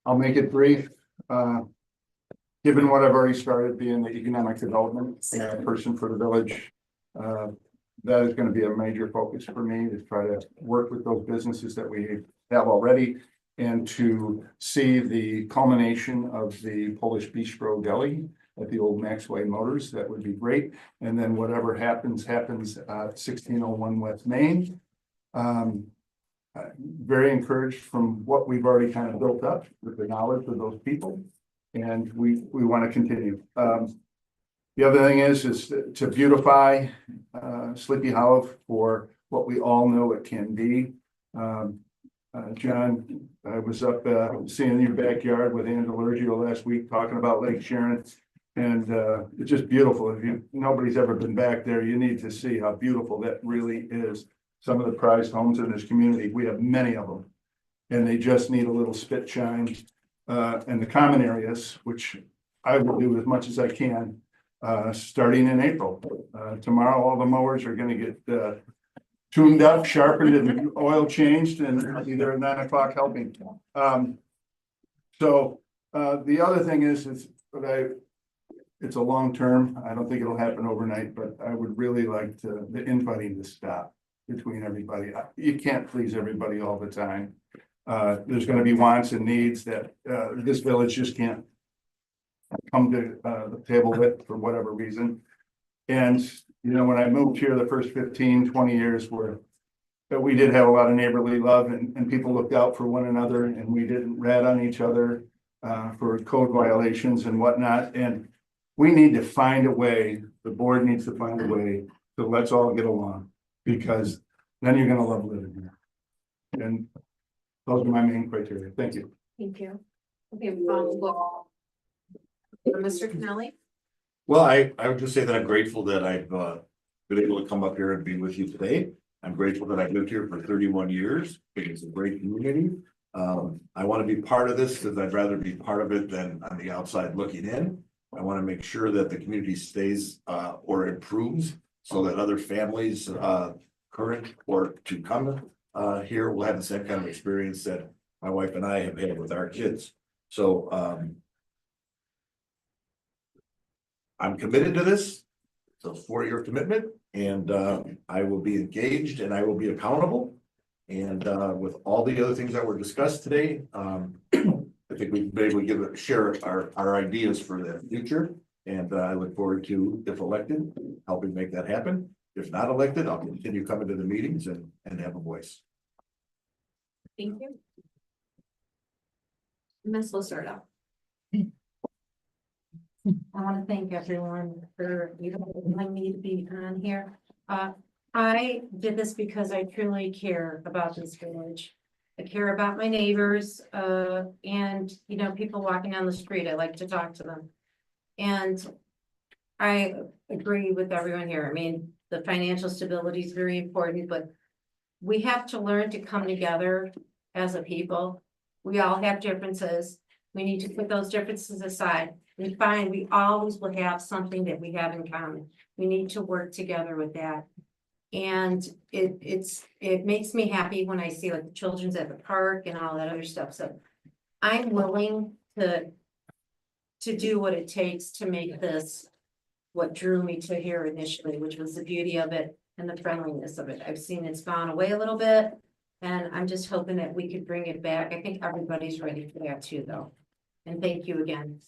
I'll make it brief. Given what I've already started being the economic development person for the village, that is going to be a major focus for me to try to work with those businesses that we have already and to see the culmination of the Polish Bistro Deli at the old Maxway Motors. That would be great. And then whatever happens at 1601 West Main. Very encouraged from what we've already kind of built up with the knowledge of those people. And we want to continue. The other thing is to beautify Sleepy Hollow for what we all know it can be. John, I was up seeing your backyard with Angelurgio last week talking about Lake Sharon. And it's just beautiful. If nobody's ever been back there, you need to see how beautiful that really is. Some of the prized homes in this community, we have many of them. And they just need a little spit shine. And the common areas, which I will do as much as I can, starting in April. Tomorrow, all the mowers are going to get tuned up, sharpened, and oil changed, and either at 9 o'clock helping. So the other thing is it's a long term. I don't think it'll happen overnight, but I would really like the infighting to stop between everybody. You can't please everybody all the time. There's gonna be wants and needs that this village just can't come to the table with for whatever reason. And, you know, when I moved here, the first 15, 20 years were that we did have a lot of neighborly love and people looked out for one another and we didn't rat on each other for code violations and whatnot. And we need to find a way, the board needs to find a way to let's all get along, because then you're gonna love living here. And those are my main criteria. Thank you. Thank you. Okay, look. Mr. Kennelly? Well, I would just say that I'm grateful that I've been able to come up here and be with you today. I'm grateful that I've lived here for 31 years. I think it's a great community. I want to be part of this because I'd rather be part of it than on the outside looking in. I want to make sure that the community stays or improves so that other families, current or to come here, will have the same kind of experience that my wife and I have had with our kids. So I'm committed to this. It's a 4-year commitment, and I will be engaged and I will be accountable. And with all the other things that were discussed today, I think we've been able to share our ideas for the future. And I look forward to, if elected, helping make that happen. If not elected, I'll continue coming to the meetings and have a voice. Thank you. Ms. Lacerda. I want to thank everyone for allowing me to be on here. I did this because I truly care about this village. I care about my neighbors, and, you know, people walking down the street. I like to talk to them. And I agree with everyone here. I mean, the financial stability is very important, but we have to learn to come together as a people. We all have differences. We need to put those differences aside and find we always will have something that we have in common. We need to work together with that. And it makes me happy when I see like the children's at the park and all that other stuff. So I'm willing to do what it takes to make this what drew me to here initially, which was the beauty of it and the friendliness of it. I've seen it's gone away a little bit, and I'm just hoping that we could bring it back. I think everybody's ready for that too, though. And thank you again.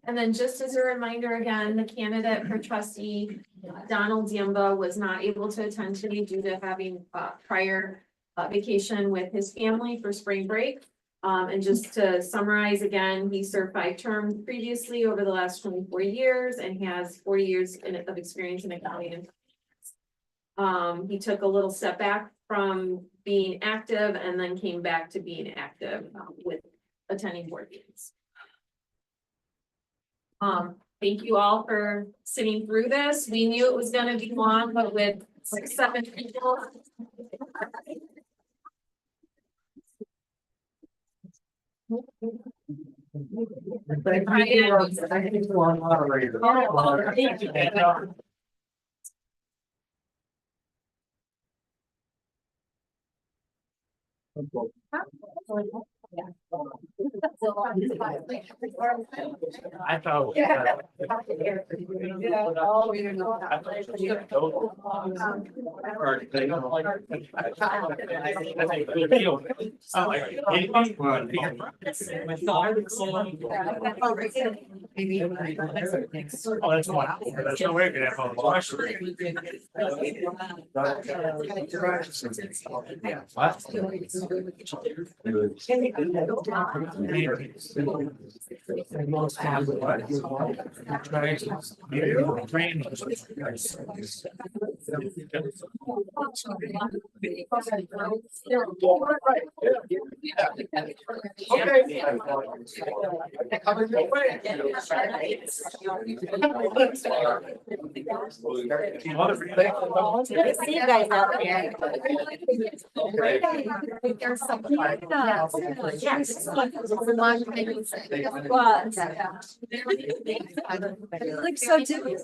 And then just as a reminder, again, the candidate for trustee, Donald Diemba, was not able to attend today due to having prior vacation with his family for spring break. And just to summarize again, he served 5 terms previously over the last 24 years and has 40 years of experience in accounting and he took a little step back from being active and then came back to being active with attending board meetings. Thank you all for sitting through this. We knew it was going to be long, but with 6-7 people. Thank you to our moderator. Thank you. I thought. Oh, that's why. That's no way to have a question. See you guys out there. It looks so different.